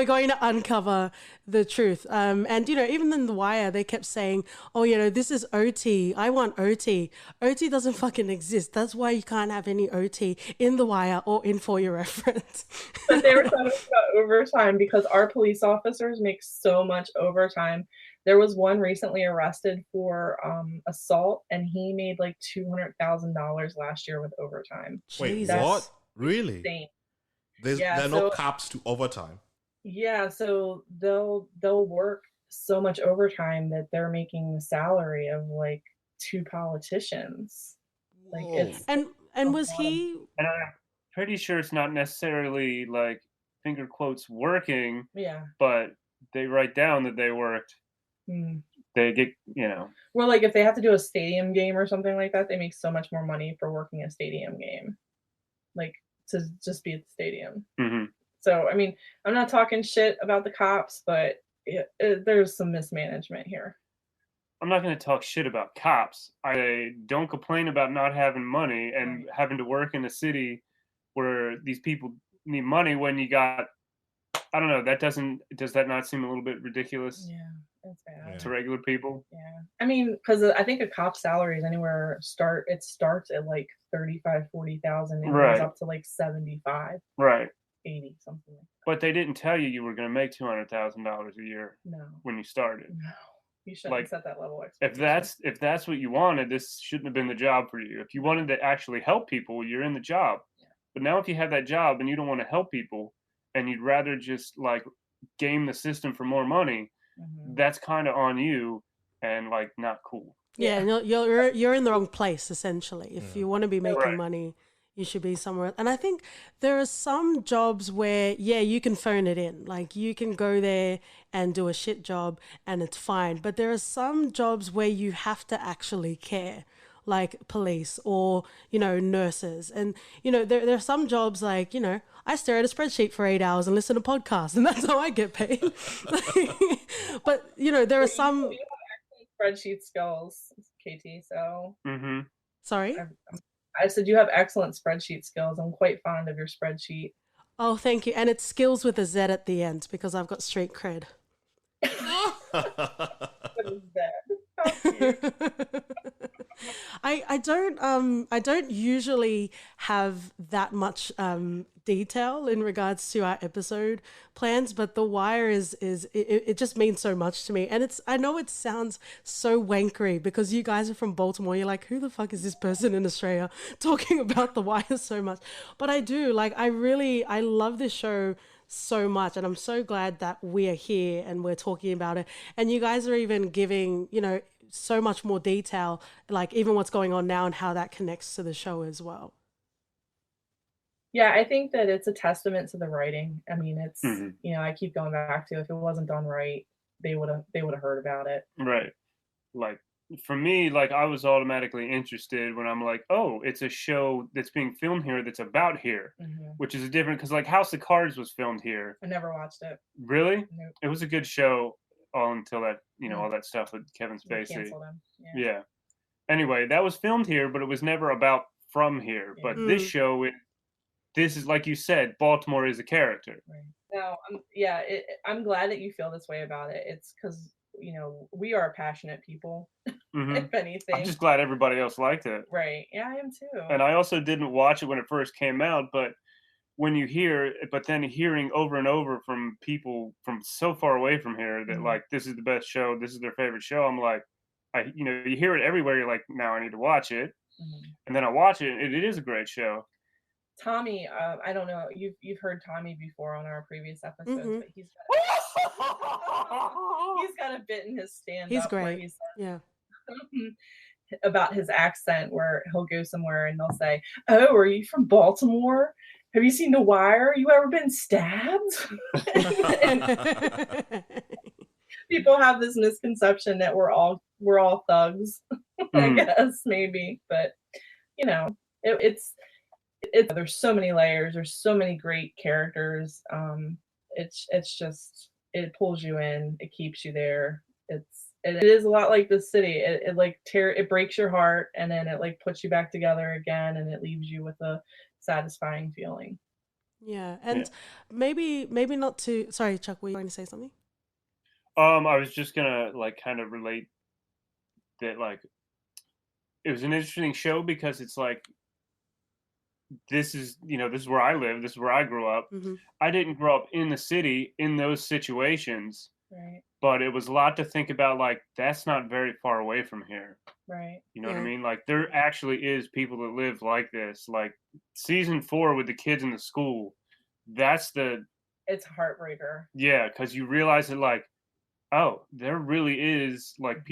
Speaker 1: going to uncover the truth. And even in the wire, they kept saying, "Oh, this is OT. I want OT. OT doesn't fucking exist. That's why you can't have any OT in the wire or in for your reference."
Speaker 3: But they were talking about overtime because our police officers make so much overtime. There was one recently arrested for assault, and he made like $200,000 last year with overtime.
Speaker 2: Wait,
Speaker 1: Jesus.
Speaker 2: what? Really?
Speaker 3: Insane.
Speaker 2: There are no caps to overtime.
Speaker 3: Yeah, so they'll work so much overtime that they're making the salary of like 2 politicians. Like it's
Speaker 1: and was he?
Speaker 4: And I'm pretty sure it's not necessarily like finger quotes working.
Speaker 3: Yeah.
Speaker 4: But they write down that they worked. They get,
Speaker 3: Well, like if they have to do a stadium game or something like that, they make so much more money for working a stadium game, like to just be at the stadium. So, I mean, I'm not talking shit about the cops, but there's some mismanagement here.
Speaker 4: I'm not going to talk shit about cops. I don't complain about not having money and having to work in a city where these people need money when you got, I don't know, does that not seem a little bit ridiculous?
Speaker 3: Yeah. That's bad.
Speaker 4: To regular people.
Speaker 3: Yeah. I mean, because I think a cop's salary is it starts at like 35, 40,000 and goes up to like 75.
Speaker 4: Right.
Speaker 3: 80, something like that.
Speaker 4: But they didn't tell you were going to make $200,000 a year when you started.
Speaker 3: No. You shouldn't have set that level of
Speaker 4: expectation. If that's what you wanted, this shouldn't have been the job for you. If you wanted to actually help people, you're in the job. Yeah. But now if you have that job and you don't want to help people and you'd rather just like game the system for more money, that's kind of on you and like not cool.
Speaker 1: Yeah, you're in the wrong place essentially. If you want to be making money, you should be somewhere. And I think there are some jobs where you can phone it in. Like you can go there and do a shit job and it's fine. But there are some jobs where you have to actually care, like police or nurses. And there are some jobs like I stare at a spreadsheet for 8 hours and listen to podcasts, and that's how I get paid. But there are some.
Speaker 3: You have excellent spreadsheet skills, KT. So.
Speaker 1: Sorry.
Speaker 3: I said you have excellent spreadsheet skills. I'm quite fond of your spreadsheet.
Speaker 1: Oh, thank you. And it's skills with a Z at the end because I've got street cred.
Speaker 3: What is that?
Speaker 1: I don't usually have that much detail in regards to our episode plans, but The Wire it just means so much to me. And I know it sounds so wankery because you guys are from Baltimore. You're like, who the fuck is this person in Australia talking about The Wire so much? But I do, like, I love this show so much, and I'm so glad that we are here and we're talking about it. And you guys are even giving, so much more detail, like even what's going on now and how that connects to the show as well.
Speaker 3: Yeah, I think that it's a testament to the writing. I mean, it's I keep going back to, if it wasn't done right, they would have heard about it.
Speaker 4: Right. Like for me, like I was automatically interested when I'm like, oh, it's a show that's being filmed here that's about here, which is a different, because like House of Cards was filmed here.
Speaker 3: I never watched it.
Speaker 4: Really?
Speaker 3: Nope.
Speaker 4: It was a good show all until that, all that stuff with Kevin Spacey.
Speaker 3: Canceled him.
Speaker 4: Yeah. Anyway, that was filmed here, but it was never about from here. Yeah. But this show, this is, like you said, Baltimore is a character.
Speaker 3: Right. No, I'm glad that you feel this way about it. It's because, we are passionate people, if anything.
Speaker 4: I'm just glad everybody else liked it.
Speaker 3: Right. Yeah, I am too.
Speaker 4: And I also didn't watch it when it first came out, but when you then hearing over and over from people from so far away from here that like, this is the best show, this is their favorite show, I'm like, you hear it everywhere, you're like, now I need to watch it. And then I watch it, and it is a great show.
Speaker 3: Tommy, I don't know, you've heard Tommy before on our previous episodes, but he's got a bit in his stand-up.
Speaker 1: He's great.
Speaker 3: About his accent, where he'll go somewhere and they'll say, oh, are you from Baltimore? have you seen The Wire? You ever been stabbed? And people have this misconception that we're all thugs, I guess, maybe. But you know, it's there's so many layers, there's so many great characters. It's just, it pulls you in, it keeps you there. It is a lot like the city. It like it breaks your heart, and then it like puts you back together again, and it leaves you with a satisfying feeling.
Speaker 1: Yeah, and maybe not to. Sorry, Chuck, were you going to say something?
Speaker 4: I was just gonna like kind of relate that like it was an interesting show because it's like this is this is where I live, this is where I grew up.
Speaker 1: Mm-hmm.
Speaker 4: I didn't grow up in the city in those situations,
Speaker 3: Right.
Speaker 4: but it was a lot to think about. Like that's not very far away from here.
Speaker 3: Right.
Speaker 4: You know what I mean? Like there actually is people that live like this. Like season 4 with the kids in the school, it's
Speaker 3: a heartbreaker.
Speaker 4: Yeah, because you realize that like, oh, there really is like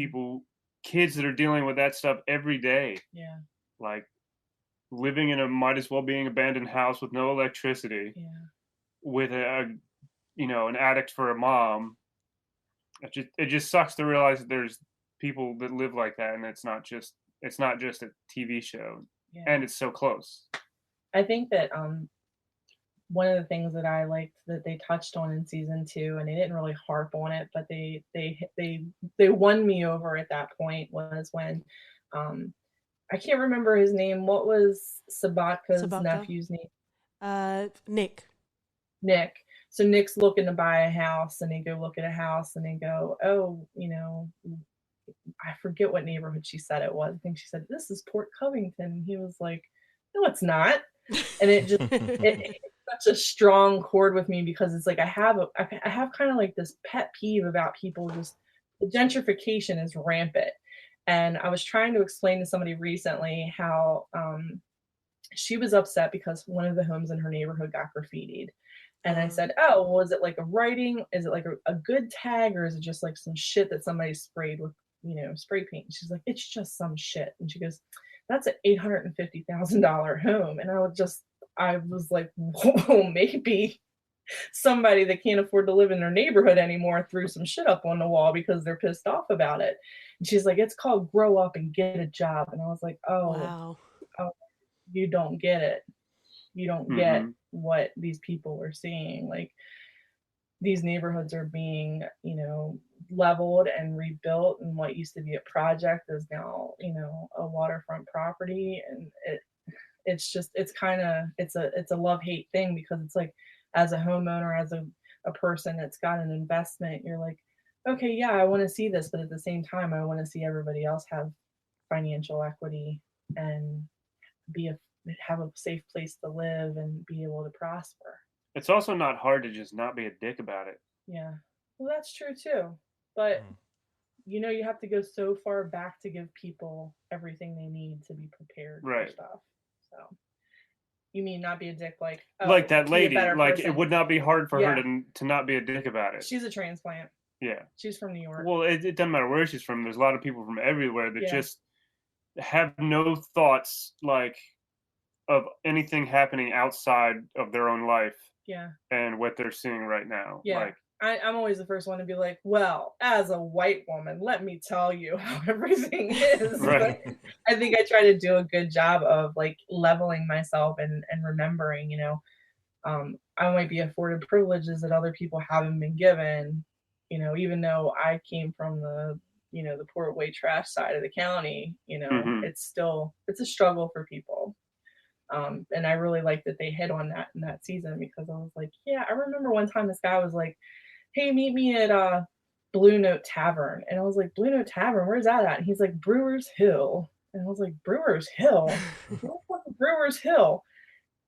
Speaker 4: kids that are dealing with that stuff every day.
Speaker 3: Yeah.
Speaker 4: Like living in a might as well being abandoned house with no electricity.
Speaker 3: Yeah.
Speaker 4: With an addict for a mom. It just sucks to realize that there's people that live like that, and it's not just a TV show, and it's so close.
Speaker 3: I think that one of the things that I liked that they touched on in season 2, and they didn't really harp on it, but they won me over at that point, was when I can't remember his name. What was Sabatka's nephew's name? Nick. So Nick's looking to buy a house, and they go look at a house, and they go, oh, I forget what neighborhood she said it was. I think she said, this is Port Covington. And he was like, no, it's not. And it just, it's such a strong chord with me, because it's like, I have kind of like this pet peeve about people the gentrification is rampant. And I was trying to explain to somebody recently how she was upset because one of the homes in her neighborhood got graffitied. And I said, oh, well, is it like a writing? Is it like a good tag, or is it just like some shit that somebody sprayed with, spray paint? And she's like, it's just some shit. And she goes, that's an $850,000 home. And I was like, whoa, maybe somebody that can't afford to live in their neighborhood anymore threw some shit up on the wall because they're pissed off about it. And she's like, it's called grow up and get a job. And I was like, oh, you don't get it. You don't get what these people are seeing. Like, these neighborhoods are being, leveled and rebuilt, and what used to be a project is now, a waterfront property. And it's a love-hate thing, because it's like, as a homeowner, as a person that's got an investment, you're like, okay, yeah, I want to see this, but at the same time, I want to see everybody else have financial equity and have a safe place to live and be able to prosper.
Speaker 4: It's also not hard to just not be a dick about it.
Speaker 3: Yeah. Well, that's true too. But you have to go so far back to give people everything they need to be prepared for stuff. So you mean not be a dick, like
Speaker 4: that lady, like person. It would not be hard for her to not be a dick about it.
Speaker 3: She's a transplant.
Speaker 4: Yeah.
Speaker 3: She's from New York.
Speaker 4: Well, it doesn't matter where she's from. There's a lot of people from everywhere that just have no thoughts like of anything happening outside of their own life.
Speaker 3: Yeah.
Speaker 4: And what they're seeing right now.
Speaker 3: Yeah.
Speaker 4: Like,
Speaker 3: I'm always the first one to be like, well, as a white woman, let me tell you how everything is.
Speaker 4: Right.
Speaker 3: But I think I try to do a good job of like leveling myself and remembering, I might be afforded privileges that other people haven't been given, even though I came from the Port Way trash side of the county, it's a struggle for people. And I really like that they hit on that in that season, because I was like, yeah, I remember one time this guy was like, hey, meet me at Blue Note Tavern. And I was like, Blue Note Tavern, where's that at? And he's like, Brewers Hill. And I was like, Brewers Hill? What the Brewers Hill?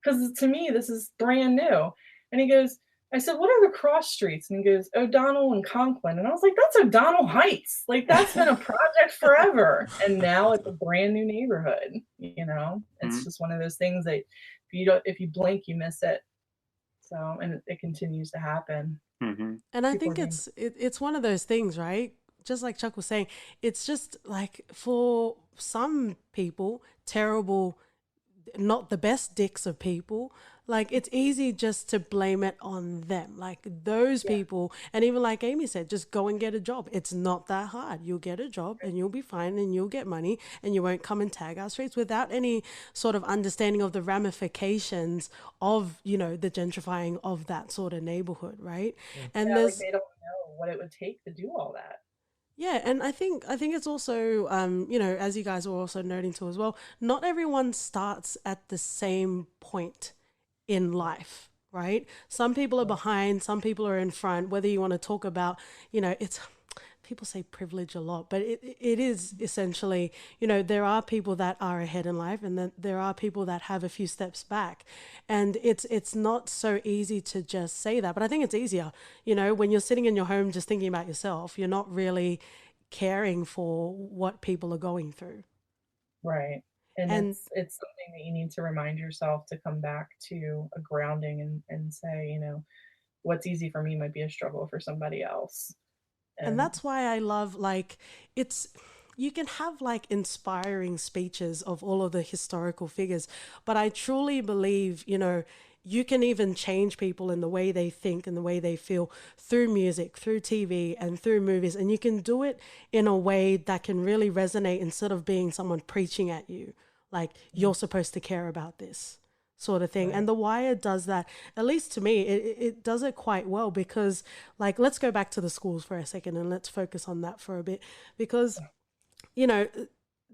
Speaker 3: Because to me, this is brand new. And he goes, I said, what are the cross streets? And he goes, O'Donnell and Conklin. And I was like, that's O'Donnell Heights. Like, that's been a project forever. And now it's a brand new neighborhood, It's just one of those things that if you blink, you miss it. So, and it continues to happen.
Speaker 1: Mm-hmm. And I think it's one of those things, right? Just like Chuck was saying, it's just like, for some people, terrible, not the best dicks of people, Like, it's easy just to blame it on them. Like, those people, and even like Amy said, just go and get a job. It's not that hard. You'll get a job and you'll be fine and you'll get money and you won't come and tag our streets without any sort of understanding of the ramifications of, you know, the gentrifying of that sort of neighborhood, right? And
Speaker 3: Yeah, like
Speaker 1: there's,
Speaker 3: they don't know what it would take to do all that.
Speaker 1: yeah, and I think it's also, you know, as you guys are also noting too as well, not everyone starts at the same point in life, right? Some people are behind, some people are in front. Whether you want to talk about, you know, it's people say privilege a lot, but it is essentially, you know, there are people that are ahead in life, and then there are people that have a few steps back, and it's not so easy to just say that. But I think it's easier, you know, when you're sitting in your home just thinking about yourself. You're not really caring for what people are going through.
Speaker 3: Right. And
Speaker 1: And
Speaker 3: it's something that you need to remind yourself to come back to a grounding and say, you know, what's easy for me might be a struggle for somebody else.
Speaker 1: And
Speaker 3: And
Speaker 1: that's why I love, like, it's, you can have like inspiring speeches of all of the historical figures, but I truly believe, you know, you can even change people in the way they think and the way they feel through music, through TV, and through movies. And you can do it in a way that can really resonate instead of being someone preaching at you, like, you're supposed to care about this sort of thing.
Speaker 3: right.
Speaker 1: And The Wire does that, at least to me, it does it quite well because, like, let's go back to the schools for a second and let's focus on that for a bit because, you know,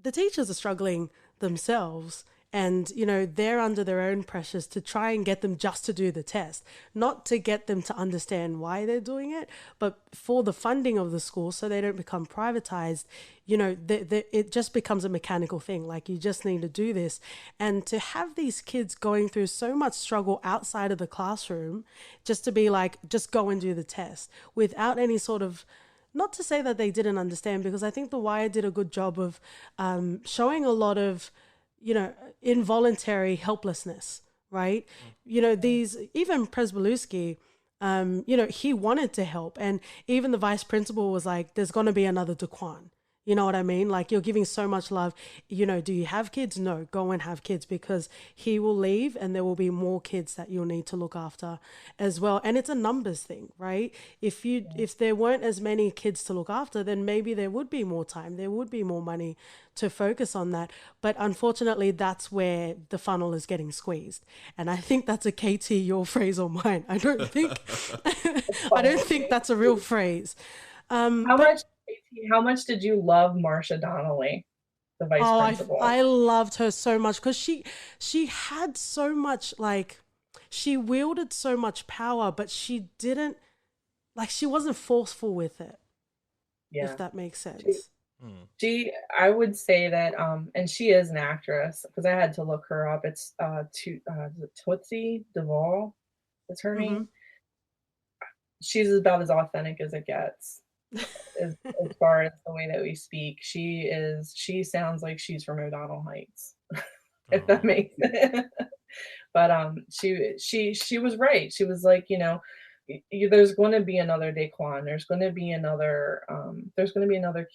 Speaker 1: the teachers are struggling themselves, and, you know, they're under their own pressures to try and get them just to do the test, not to get them to understand why they're doing it, but for the funding of the school so they don't become privatized. You know, it just becomes a mechanical thing. Like, you just need to do this. And to have these kids going through so much struggle outside of the classroom just to be like, just go and do the test without any sort of, not to say that they didn't understand, because I think The Wire did a good job of showing a lot of, you know, involuntary helplessness, right? You know, these, even Presbolewski, you know, he wanted to help. And even the vice principal was like, there's going to be another Daquan. You know what I mean? Like, you're giving so much love. You know, do you have kids? No, go and have kids, because he will leave and there will be more kids that you'll need to look after as well. And it's a numbers thing, right? If there weren't as many kids to look after, then maybe there would be more time. There would be more money to focus on that. But unfortunately, that's where the funnel is getting squeezed. And I think that's a KT, your phrase or mine. I don't think I don't think that's a real phrase.
Speaker 3: How much how much did you love Marcia Donnelly, the vice
Speaker 1: Oh,
Speaker 3: principal?
Speaker 1: I loved her so much because she had so much, like, she wielded so much power, but she didn't, like, she wasn't forceful with it,
Speaker 3: Yeah.
Speaker 1: if that makes
Speaker 3: She,
Speaker 1: sense.
Speaker 3: she I would say that and she is an actress because I had to look her up. It's is it Tootsie Duvall, that's her
Speaker 1: Mm-hmm.
Speaker 3: name. She's about as authentic as it gets. As far as the way that we speak, she sounds like she's from O'Donnell Heights, if that makes sense. But she was right. She was like, you know, there's going to be another Daquan. There's going to be another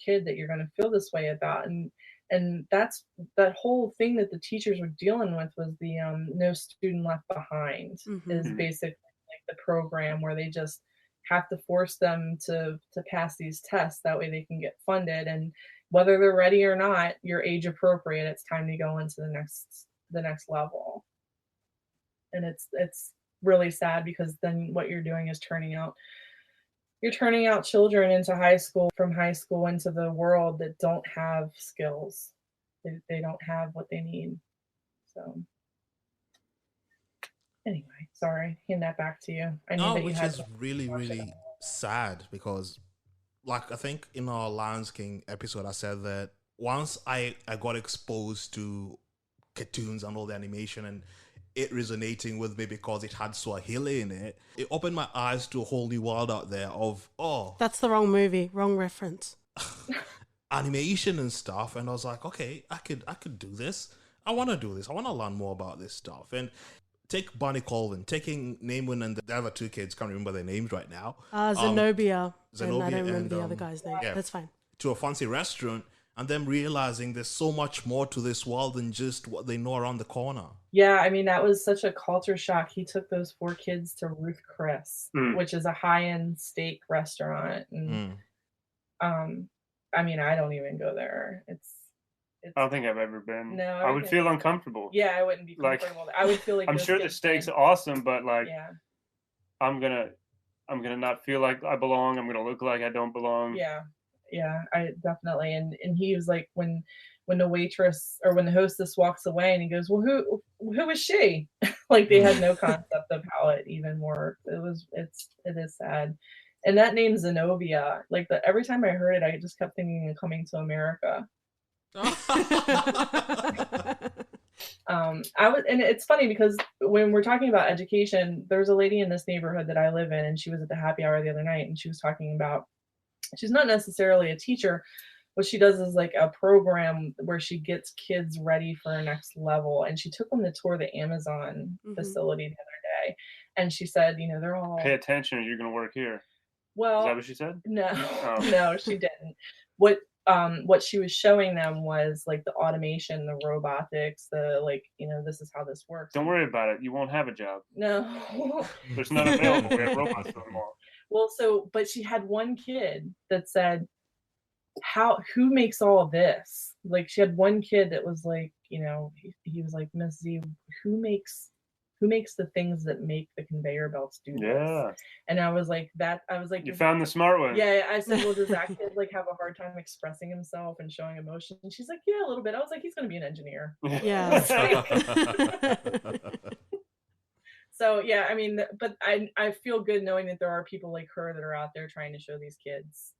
Speaker 3: kid that you're going to feel this way about, and that's that whole thing that the teachers were dealing with was the no student left behind
Speaker 1: Mm-hmm.
Speaker 3: is basically like the program where they just have to force them to pass these tests, that way they can get funded, and whether they're ready or not, you're age appropriate, it's time to go into the next level. And it's really sad because then what you're doing is you're turning out children into high school, from high school into the world, that don't have skills. They don't have what they need. So anyway, sorry, hand that back to you. I knew
Speaker 2: No,
Speaker 3: that you
Speaker 2: which
Speaker 3: had
Speaker 2: is really, really sad because, like, I think in our Lions King episode, I said that once I got exposed to cartoons and all the animation and it resonating with me because it had Swahili in it, it opened my eyes to a whole new world out there of,
Speaker 1: That's the wrong movie, wrong reference.
Speaker 2: animation and stuff. And I was like, okay, I could do this. I want to do this. I want to learn more about this stuff. And take Barney Colvin, taking Namewin and the other two kids, can't remember their names right now.
Speaker 1: Zenobia. And I
Speaker 2: Zenobia
Speaker 1: don't remember
Speaker 2: and,
Speaker 1: the other guy's name.
Speaker 2: yeah.
Speaker 1: That's fine.
Speaker 2: To a fancy restaurant, and them realizing there's so much more to this world than just what they know around the corner.
Speaker 3: Yeah, I mean, that was such a culture shock. He took those 4 kids to Ruth Chris, which is a high-end steak restaurant, and I mean, I don't even go there. It's
Speaker 4: I don't think I've ever been.
Speaker 3: No,
Speaker 4: I would feel uncomfortable.
Speaker 3: Yeah, I wouldn't be comfortable. I would feel like
Speaker 4: I'm sure the steak's awesome, but like,
Speaker 3: yeah,
Speaker 4: I'm gonna not feel like I belong. I'm gonna look like I don't belong.
Speaker 3: Yeah, I definitely. And he was like, when the waitress or when the hostess walks away, and he goes, "Well, who is she?" Like they had no concept of how it even worked. It is sad. And that name Zenobia, like every time I heard it, I just kept thinking of Coming to America. And it's funny because when we're talking about education, there's a lady in this neighborhood that I live in, and she was at the happy hour the other night, and she was talking about, she's not necessarily a teacher. What she does is like a program where she gets kids ready for a next level. And she took them to tour the Amazon facility the other day. And she said, they're all...
Speaker 4: Pay attention or you're going to work here.
Speaker 3: Well...
Speaker 4: Is that what she said?
Speaker 3: No, no, she didn't. What she was showing them was like the automation, the robotics, this is how this works.
Speaker 4: Don't worry about it. You won't have a job.
Speaker 3: No.
Speaker 4: There's none available. We have robots anymore.
Speaker 3: Well, but she had one kid that said, who makes all of this? Like she had one kid that was like, he was like, Miss Z, who makes the things that make the conveyor belts do this?
Speaker 4: Yeah.
Speaker 3: And I was like,
Speaker 4: you found the smart one.
Speaker 3: Yeah. I said, well, does that kid like have a hard time expressing himself and showing emotion? And she's like, yeah, a little bit. I was like, he's going to be an engineer.
Speaker 1: Yeah.
Speaker 3: So yeah, I mean, but I feel good knowing that there are people like her that are out there trying to show these kids,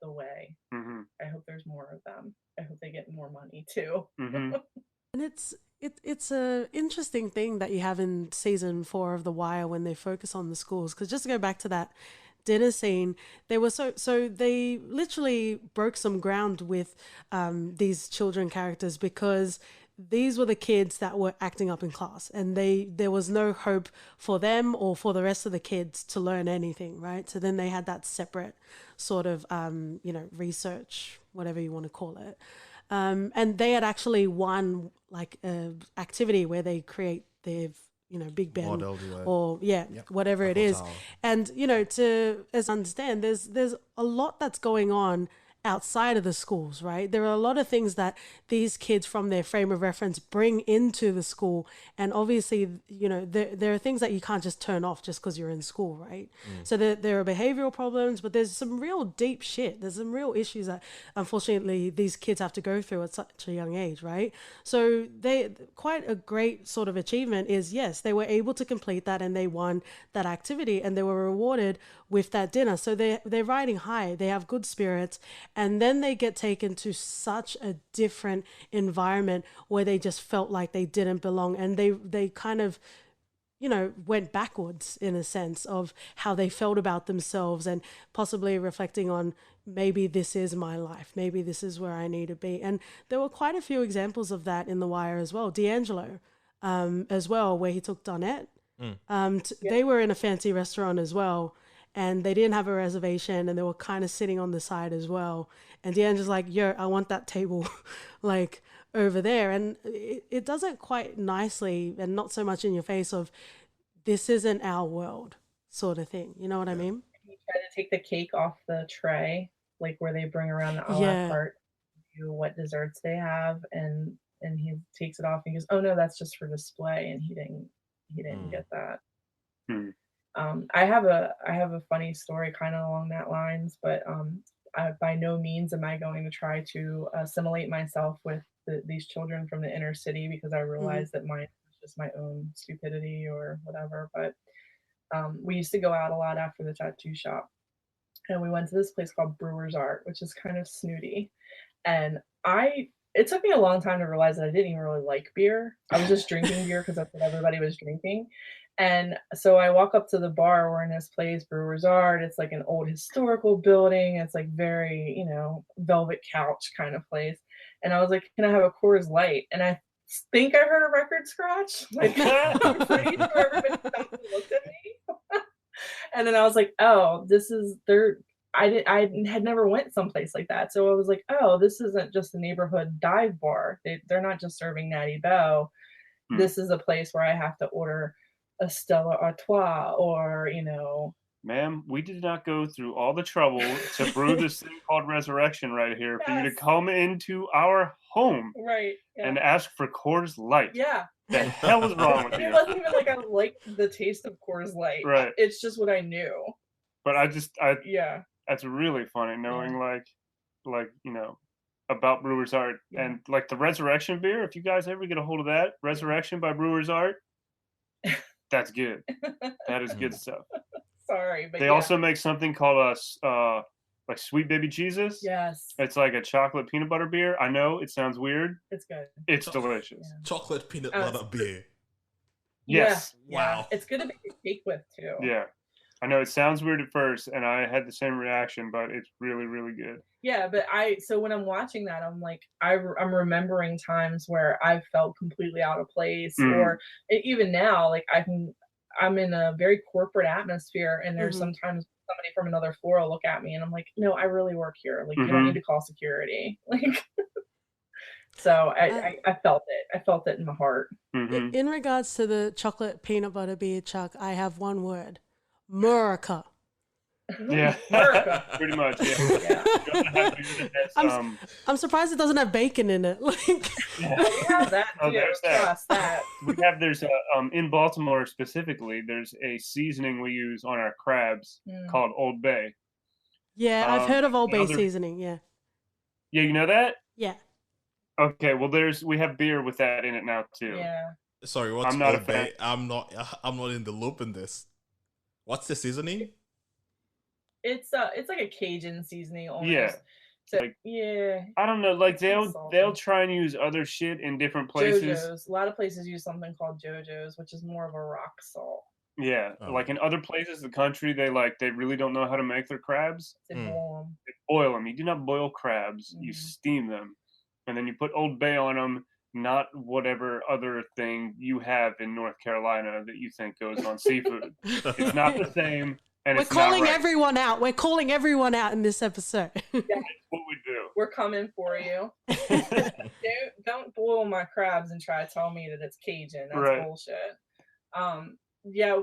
Speaker 3: the way. I hope there's more of them. I hope they get more money too.
Speaker 1: And it's a interesting thing that you have in season 4 of The Wire when they focus on the schools, because just to go back to that dinner scene, they were so they literally broke some ground with these children characters, because these were the kids that were acting up in class, and there was no hope for them or for the rest of the kids to learn anything, right? So then they had that separate sort of research, whatever you want to call it, and they had actually won like a activity where they create their Big Ben or whatever it is. And as I understand, there's a lot that's going on outside of the schools, right? There are a lot of things that these kids from their frame of reference bring into the school. And obviously, there are things that you can't just turn off just because you're in school, right? So there are behavioral problems, but there's some real deep shit. There's some real issues that unfortunately these kids have to go through at such a young age, right? So quite a great sort of achievement is, yes, they were able to complete that and they won that activity and they were rewarded with that dinner. So they're riding high, they have good spirits, and then they get taken to such a different environment where they just felt like they didn't belong, and they kind of went backwards in a sense of how they felt about themselves, and possibly reflecting on, maybe this is my life, maybe this is where I need to be. And there were quite a few examples of that in The Wire as well. D'Angelo as well, where he took Donette. They were in a fancy restaurant as well, and they didn't have a reservation, and they were kind of sitting on the side as well. And D'Angelo's like, yo, I want that table like over there. And it does it quite nicely, and not so much in your face of, this isn't our world sort of thing. You know what I mean?
Speaker 3: He tried to take the cake off the tray, like where they bring around the a la carte, what desserts they have. And he takes it off and he goes, oh no, that's just for display. And he didn't get that. I have a funny story kind of along that lines, but by no means am I going to try to assimilate myself with these children from the inner city, because I realize that mine is just my own stupidity or whatever. But we used to go out a lot after the tattoo shop, and we went to this place called Brewer's Art, which is kind of snooty. And it took me a long time to realize that I didn't even really like beer. I was just drinking beer because that's what everybody was drinking. And so I walk up to the bar. We're in this place, Brewer's Art. It's like an old historical building. It's like very, velvet couch kind of place. And I was like, can I have a Coors Light? And I think I heard a record scratch. Like, I'm pretty sure everybody stopped and looked at me. And then I was like, oh, I had never went someplace like that. So I was like, oh, this isn't just a neighborhood dive bar. They're not just serving Natty Boh. This is a place where I have to order a Stella Artois or,
Speaker 4: Ma'am, we did not go through all the trouble to brew this thing called Resurrection right here for you to come into our home
Speaker 3: right
Speaker 4: and ask for Coors Light.
Speaker 3: Yeah.
Speaker 4: The hell is wrong with
Speaker 3: And
Speaker 4: you?
Speaker 3: it wasn't even like I liked the taste of Coors Light.
Speaker 4: Right.
Speaker 3: It's just what I knew.
Speaker 4: But
Speaker 3: yeah.
Speaker 4: That's really funny knowing like about Brewer's Art and like the Resurrection beer. If you guys ever get a hold of that, Resurrection by Brewer's Art, that's good. That is good stuff.
Speaker 3: Sorry, but
Speaker 4: they also make something called like Sweet Baby Jesus.
Speaker 3: Yes.
Speaker 4: It's like a chocolate peanut butter beer. I know it sounds weird.
Speaker 3: It's good.
Speaker 4: It's delicious.
Speaker 2: Yeah. Chocolate peanut butter beer.
Speaker 4: Yes.
Speaker 3: Yeah. Wow. It's good to make a cake with too.
Speaker 4: Yeah. I know it sounds weird at first, and I had the same reaction, but it's really, really good.
Speaker 3: Yeah, but so when I'm watching that, I'm like, I'm remembering times where I've felt completely out of place, or even now, like I'm in a very corporate atmosphere, and there's sometimes somebody from another floor will look at me, and I'm like, no, I really work here. Like, you don't need to call security. Like, so I felt it. I felt it in my heart.
Speaker 1: In regards to the chocolate peanut butter beer, Chuck, I have one word. America.
Speaker 4: Yeah, America. Pretty much. Yeah.
Speaker 1: I'm surprised it doesn't have bacon in it. Like,
Speaker 3: we have that.
Speaker 4: There's that. There's in Baltimore specifically. There's a seasoning we use on our crabs called Old Bay.
Speaker 1: Yeah, I've heard of Old Bay seasoning. Yeah.
Speaker 4: Yeah, you know that?
Speaker 1: Yeah.
Speaker 4: Okay, well, we have beer with that in it now too.
Speaker 3: Yeah.
Speaker 2: Sorry, what's Old Bay? I'm not in the loop in this. What's the seasoning?
Speaker 3: It's like a Cajun seasoning almost.
Speaker 4: Yeah.
Speaker 3: So, like,
Speaker 4: I don't know, like they'll try and use other shit in different places.
Speaker 3: JoJo's. A lot of places use something called JoJo's, which is more of a rock salt.
Speaker 4: Yeah, like in other places of the country, they really don't know how to make their crabs.
Speaker 3: They boil them.
Speaker 4: They boil them. You do not boil crabs. You steam them, and then you put Old Bay on them. Not whatever other thing you have in North Carolina that you think goes on seafood. It's not the same. And
Speaker 1: we're calling everyone out. We're calling everyone out in this episode.
Speaker 3: Yeah.
Speaker 4: That's what we do.
Speaker 3: We're coming for you. Don't boil my crabs and try to tell me that it's Cajun. That's bullshit. Yeah,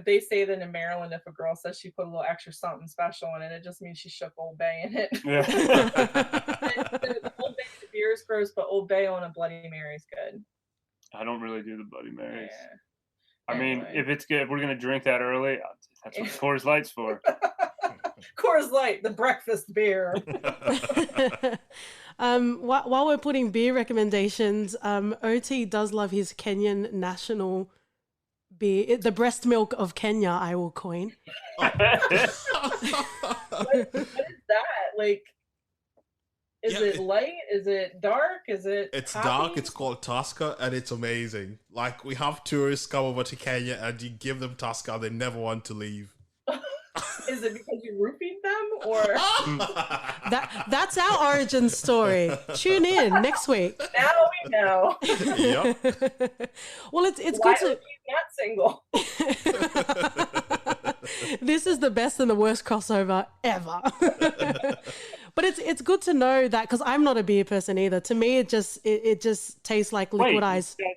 Speaker 3: they say that in Maryland, if a girl says she put a little extra something special in it, it just means she shook Old Bay in it.
Speaker 4: Yeah.
Speaker 3: the Old Bay, the beer is gross, but Old Bay on a Bloody Mary is good.
Speaker 4: I don't really do the Bloody Marys.
Speaker 3: Yeah.
Speaker 4: I mean, if it's good, if we're gonna drip that early, that's what Coors Light's for.
Speaker 3: Coors Light, the breakfast beer.
Speaker 1: While we're putting beer recommendations, OT does love his Kenyan national beer, the breast milk of Kenya, I will coin.
Speaker 3: What is that? Like, is it light? Is it dark?
Speaker 2: It's dark. It's called Tusker, and it's amazing. Like, we have tourists come over to Kenya, and you give them Tusker, they never want to leave.
Speaker 3: Is it because you roofied them, or
Speaker 1: that's our origin story? Tune in next week.
Speaker 3: Now we know.
Speaker 2: Yep.
Speaker 1: Well, it's
Speaker 3: Why
Speaker 1: good to.
Speaker 3: He's not single.
Speaker 1: This is the best and the worst crossover ever. But it's good to know that, because I'm not a beer person either. To me, it just tastes like liquidized.
Speaker 4: You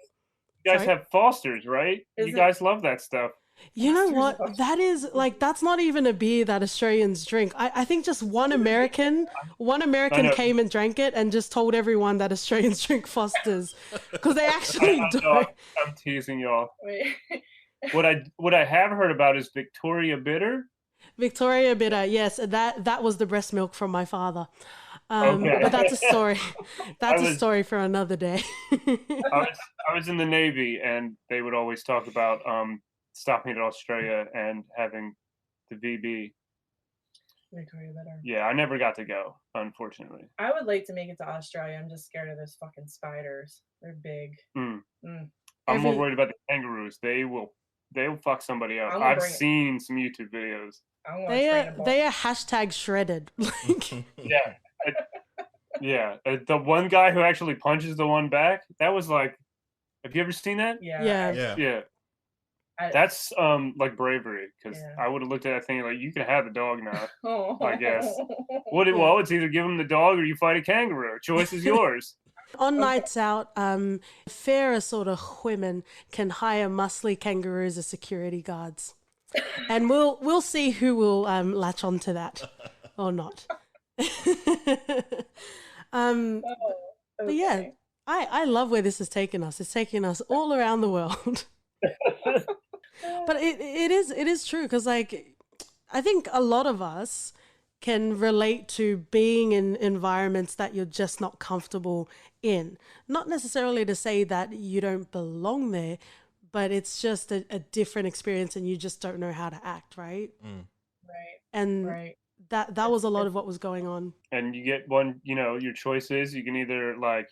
Speaker 4: guys have Foster's, right? You guys love that stuff.
Speaker 1: You know what? That is that's not even a beer that Australians drink. I think just one American came and drank it and just told everyone that Australians drink Foster's, because they actually don't.
Speaker 4: I'm teasing y'all.
Speaker 3: Wait.
Speaker 4: What I have heard about is Victoria Bitter.
Speaker 1: Victoria Bitter, yes, that was the breast milk from my father. But that's a story. That's a story for another day.
Speaker 4: I was in the Navy, and they would always talk about stopping at Australia and having the VB.
Speaker 3: Victoria Bitter.
Speaker 4: Yeah, I never got to go, unfortunately.
Speaker 3: I would like to make it to Australia. I'm just scared of those fucking spiders. They're big.
Speaker 4: I'm more worried about the kangaroos. They'll fuck somebody up. I've seen some YouTube videos.
Speaker 1: They are hashtag shredded.
Speaker 4: Yeah. The one guy who actually punches the one back, that was like, have you ever seen that?
Speaker 3: Yeah.
Speaker 4: Yeah. That's like bravery, because I would have looked at that thing like, you can have the dog now. I guess. Well, it's either give him the dog or you fight a kangaroo. Choice is yours.
Speaker 1: On nights out, fairer sort of women can hire muscly kangaroos as security guards, and we'll see who will latch on to that or not. But yeah, I love where this has taken us. It's taken us all around the world. But it is true, because like I think a lot of us can relate to being in environments that you're just not comfortable in. Not necessarily to say that you don't belong there, but it's just a different experience and you just don't know how to act, right?
Speaker 3: Right.
Speaker 1: And that was a lot of what was going on.
Speaker 4: And you get one, your choice is you can either like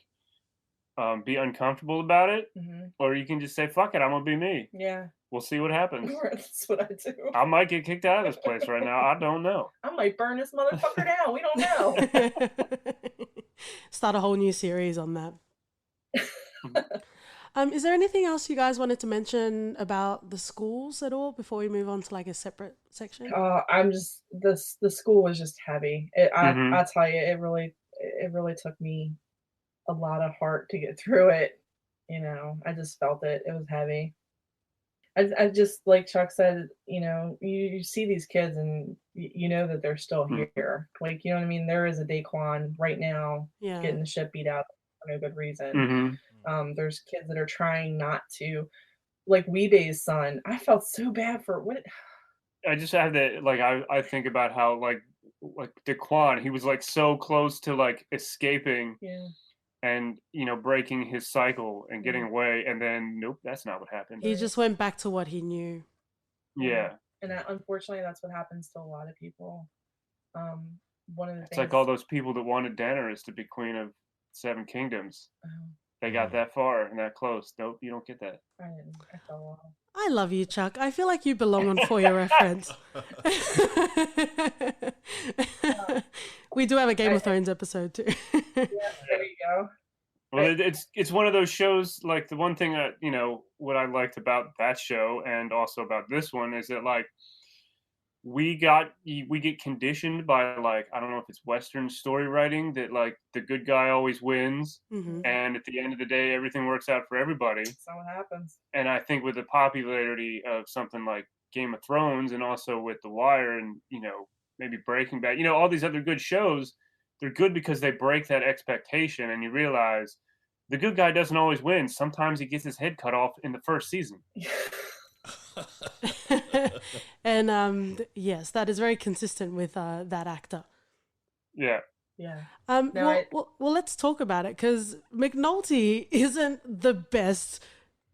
Speaker 4: be uncomfortable about it, or you can just say, fuck it, I'm gonna be me.
Speaker 3: Yeah.
Speaker 4: We'll see what happens.
Speaker 3: That's what I do.
Speaker 4: I might get kicked out of this place right now. I don't know.
Speaker 3: I might burn this motherfucker down. We don't know.
Speaker 1: Start a whole new series on that. Is there anything else you guys wanted to mention about the schools at all before we move on to like a separate section?
Speaker 3: I'm just the school was just heavy. I tell you, it really took me a lot of heart to get through it. I just felt it. It was heavy. I just, like Chuck said, you see these kids and you know that they're still here. Like, you know what I mean? There is a Daquan right now getting the shit beat out for no good reason. There's kids that are trying not to, like Weebay's son. I felt so bad for what.
Speaker 4: I just have that, like, I think about how like Daquan, he was like so close to like escaping.
Speaker 3: Yeah.
Speaker 4: And breaking his cycle and getting away, and then nope, that's not what happened.
Speaker 1: He just went back to what he knew.
Speaker 4: Yeah.
Speaker 3: And unfortunately, that's what happens to a lot of people. One of the
Speaker 4: it's
Speaker 3: things,
Speaker 4: like all those people that wanted Daenerys to be queen of 7 kingdoms. They got that far and that close. Nope, you don't get that.
Speaker 3: I didn't. I fell off.
Speaker 1: I love you, Chuck. I feel like you belong on For Your Reference. We do have a Game of Thrones episode too.
Speaker 3: Yeah, there you go.
Speaker 4: Well, it's one of those shows. Like the one thing that what I liked about that show and also about this one is that like we get conditioned by like, I don't know if it's Western story writing, that like the good guy always wins, and at the end of the day everything works out for everybody.
Speaker 3: That's not what happens.
Speaker 4: And I think with the popularity of something like Game of Thrones and also with The Wire and maybe Breaking Bad, all these other good shows, they're good because they break that expectation and you realize the good guy doesn't always win. Sometimes he gets his head cut off in the first season.
Speaker 1: And yes, that is very consistent with that actor.
Speaker 4: Yeah.
Speaker 3: Yeah.
Speaker 1: Well, let's talk about it, because McNulty isn't the best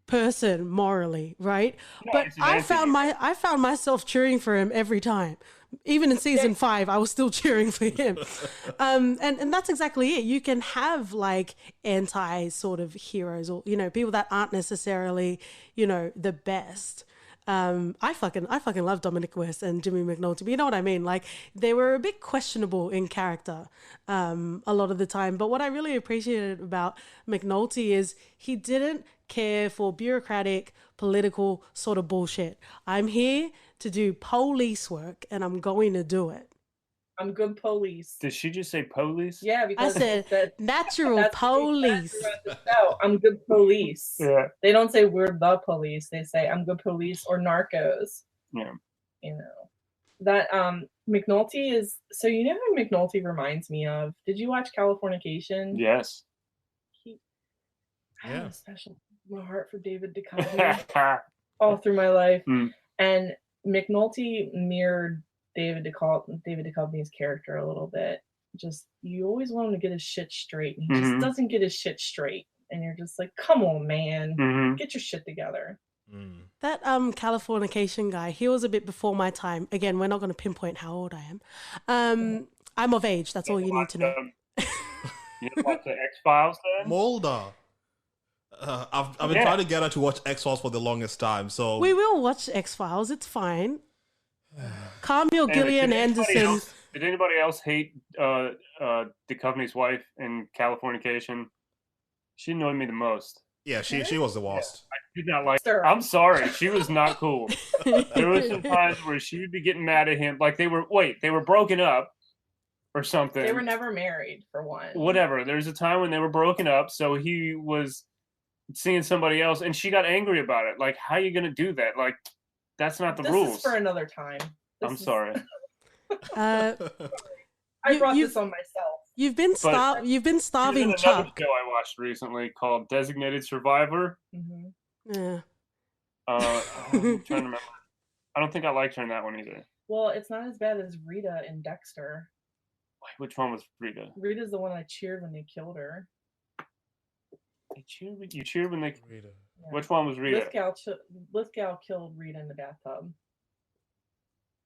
Speaker 1: person morally, right?
Speaker 4: No,
Speaker 1: but I found myself cheering for him every time. Even in season 5, I was still cheering for him. And that's exactly it. You can have like anti sort of heroes, or people that aren't necessarily the best. I fucking love Dominic West and Jimmy McNulty, but you know what I mean? Like, they were a bit questionable in character a lot of the time. But what I really appreciated about McNulty is he didn't care for bureaucratic, political sort of bullshit. I'm here to do police work and I'm going to do it.
Speaker 3: I'm good police.
Speaker 4: Did she just say police?
Speaker 3: Yeah, because
Speaker 1: I said natural police.
Speaker 3: No, I'm good police.
Speaker 4: Yeah.
Speaker 3: They don't say we're the police. They say I'm good police or narcos.
Speaker 4: Yeah.
Speaker 3: That McNulty is, so who McNulty reminds me of? Did you watch Californication?
Speaker 4: Yes.
Speaker 3: I have a special heart for David Duchovny all through my life. And McNulty mirrored David Duchovny's character a little bit. Just, you always want him to get his shit straight, and he just doesn't get his shit straight. And you're just like, come on, man, get your shit together.
Speaker 1: That Californication guy, he was a bit before my time. Again, we're not going to pinpoint how old I am. I'm of age. That's all you need to know.
Speaker 4: You watch the X-Files then?
Speaker 2: Mulder. I've been trying to get her to watch X-Files for the longest time. So
Speaker 1: we will watch X-Files. It's fine. Carmel Gillian Anderson.
Speaker 4: Did anybody else hate Duchovny's wife in Californication? She annoyed me the most.
Speaker 2: Yeah, she was the worst.
Speaker 4: I did not like
Speaker 3: Sir.
Speaker 4: her. I'm sorry. She was not cool. There were some times where she would be getting mad at him. Like they were broken up or something.
Speaker 3: They were never married, for one.
Speaker 4: Whatever. There's a time when they were broken up, so he was seeing somebody else, and she got angry about it. Like, how are you going to do that? Like, that's not the rules.
Speaker 3: This is for another time.
Speaker 4: I'm sorry.
Speaker 3: I brought this on myself.
Speaker 1: You've been starving
Speaker 4: Another
Speaker 1: Chuck.
Speaker 4: show I watched recently called Designated Survivor.
Speaker 3: Mm-hmm.
Speaker 1: Yeah.
Speaker 4: I'm trying to remember. I don't think I liked her in that one either.
Speaker 3: Well, it's not as bad as Rita in Dexter.
Speaker 4: Which one was Rita?
Speaker 3: Rita's the one I cheered when they killed her.
Speaker 4: You cheered when they...
Speaker 2: Rita.
Speaker 3: Yeah.
Speaker 4: Which one was Rita?
Speaker 3: Lithgow killed Rita in the bathtub.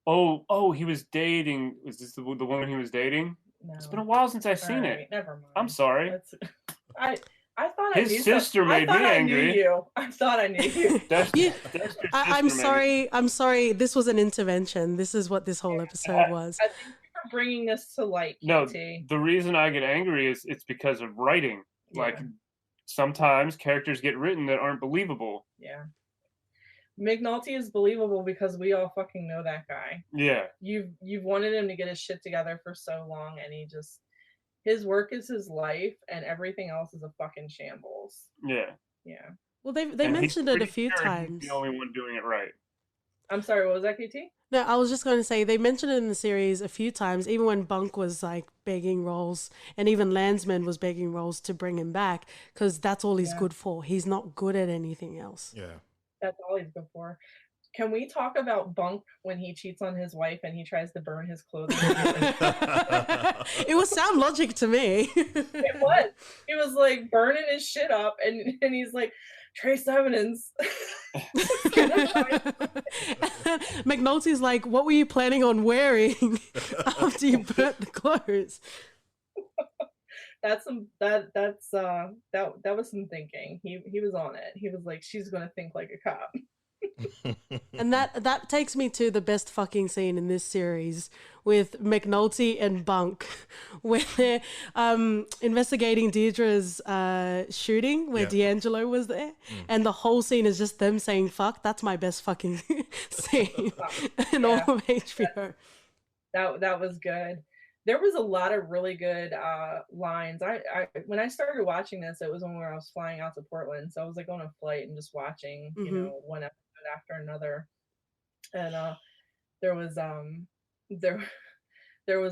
Speaker 4: Oh, he was dating... Was this the woman he was dating?
Speaker 3: No.
Speaker 4: It's been a while since I've seen it.
Speaker 3: Never mind.
Speaker 4: I'm sorry.
Speaker 3: I thought
Speaker 4: his sister made me angry.
Speaker 3: I thought I knew you.
Speaker 1: I'm sorry. This was an intervention. This is what this whole episode was.
Speaker 3: I think you're bringing this to light,
Speaker 4: No,
Speaker 3: KT.
Speaker 4: the reason I get angry is it's because of writing.
Speaker 3: Yeah.
Speaker 4: Like sometimes characters get written that aren't believable.
Speaker 3: Yeah. McNulty is believable because we all fucking know that guy.
Speaker 4: Yeah.
Speaker 3: You've wanted him to get his shit together for so long, and his work is his life, and everything else is a fucking shambles.
Speaker 4: Yeah.
Speaker 3: Yeah.
Speaker 1: Well, they mentioned it a few
Speaker 4: sure
Speaker 1: times.
Speaker 4: He's the only one doing it right.
Speaker 3: I'm sorry, what was that, KT?
Speaker 1: No, I was just going to say they mentioned it in the series a few times, even when Bunk was like begging roles, and even Landsman was begging roles to bring him back because that's all he's good for. He's not good at anything else.
Speaker 2: Yeah.
Speaker 3: That's all he's good for. Can we talk about Bunk when he cheats on his wife and he tries to burn his clothing?
Speaker 1: It was sound logic to me.
Speaker 3: It was. He was like burning his shit up, and he's like, trace evidence.
Speaker 1: McNulty's like, what were you planning on wearing after you burnt the clothes?
Speaker 3: That was some thinking. He was on it. He was like, she's gonna think like a cop.
Speaker 1: And that takes me to the best fucking scene in this series with McNulty and Bunk, where they're investigating Deirdre's shooting, where D'Angelo was there, and the whole scene is just them saying "fuck." That's my best fucking scene in all of HBO.
Speaker 3: That was good. There was a lot of really good lines. I when I started watching this, it was when I was flying out to Portland, so I was like on a flight and just watching, one episode after another. And there was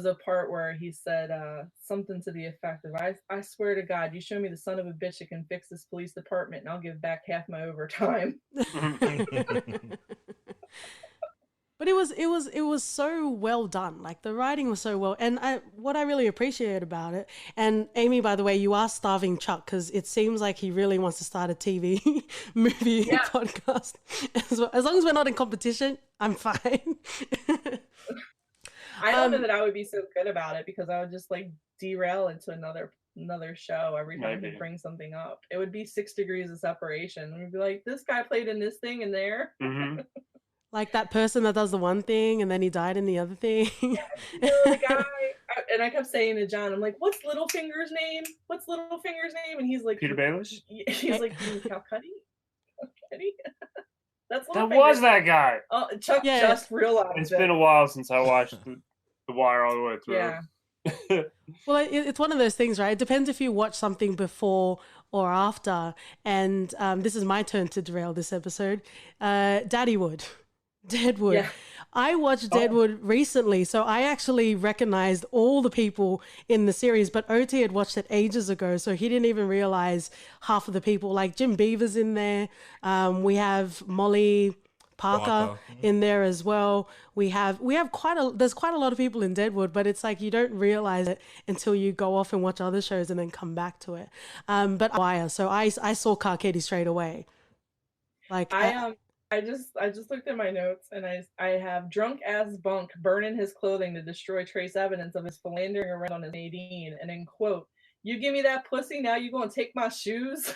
Speaker 3: a part where he said something to the effect of, "I swear to God, you show me the son of a bitch that can fix this police department, and I'll give back half my overtime."
Speaker 1: But it was so well done. Like the writing was so well, and what I really appreciate about it. And Amy, by the way, you are starving Chuck because it seems like he really wants to start a TV movie podcast. As long as we're not in competition, I'm fine.
Speaker 3: I don't know that I would be so good about it because I would just like derail into another show every time he brings something up. It would be 6 degrees of separation. We'd be like, this guy played in this thing in there.
Speaker 4: Mm-hmm.
Speaker 1: Like that person that does the one thing and then he died in the other thing.
Speaker 3: The guy, and I kept saying to John, I'm like, what's Littlefinger's name? And he's like,
Speaker 4: Peter Baelish?
Speaker 3: He's like, Calcutta? That's
Speaker 4: that was that guy.
Speaker 3: Oh, Chuck just realized
Speaker 4: it's been a while since I watched The Wire all the way through.
Speaker 3: Yeah.
Speaker 1: Well, it's one of those things, right? It depends if you watch something before or after. And this is my turn to derail this episode. Deadwood. Yeah. I watched Deadwood recently, so I actually recognized all the people in the series, but OT had watched it ages ago, so he didn't even realize half of the people. Like Jim Beaver's in there. We have Molly Parker in there as well. We have there's quite a lot of people in Deadwood, but it's like you don't realize it until you go off and watch other shows and then come back to it. But Wire, so I saw Carcetti straight away. Like
Speaker 3: I just looked at my notes and I have drunk ass Bunk burning his clothing to destroy trace evidence of his philandering around on his Nadine, and then quote, "You give me that pussy, now you gonna take my shoes?"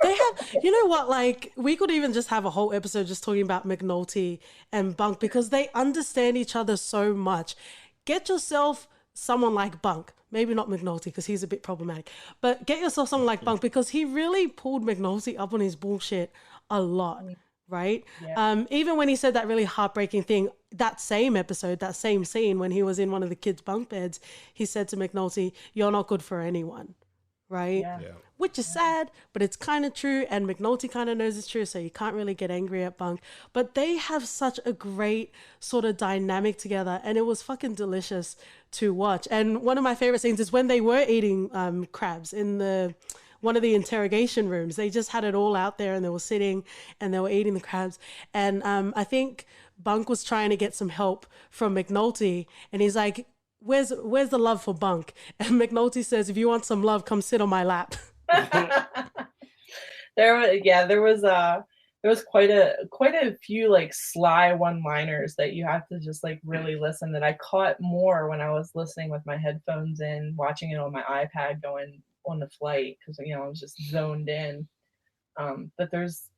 Speaker 1: They have, you know what, like we could even just have a whole episode just talking about McNulty and Bunk because they understand each other so much. Get yourself someone like Bunk. Maybe not McNulty because he's a bit problematic, but get yourself someone like Bunk because he really pulled McNulty up on his bullshit a lot, right?
Speaker 3: Yeah.
Speaker 1: Even when he said that really heartbreaking thing, that same episode, that same scene when he was in one of the kids' bunk beds, he said to McNulty, "You're not good for anyone." Right?
Speaker 3: Yeah.
Speaker 2: Yeah.
Speaker 1: Which is sad, but it's kind of true. And McNulty kind of knows it's true, so you can't really get angry at Bunk. But they have such a great sort of dynamic together, and it was fucking delicious to watch. And one of my favorite scenes is when they were eating crabs in the one of the interrogation rooms. They just had it all out there, and they were sitting and they were eating the crabs. And I think Bunk was trying to get some help from McNulty, and he's like, where's the love for Bunk? And McNulty says, if you want some love, come sit on my lap.
Speaker 3: There was quite a few like sly one-liners that you have to just like really listen, that I caught more when I was listening with my headphones in, watching it on my iPad going on the flight, because I was just zoned in. But there's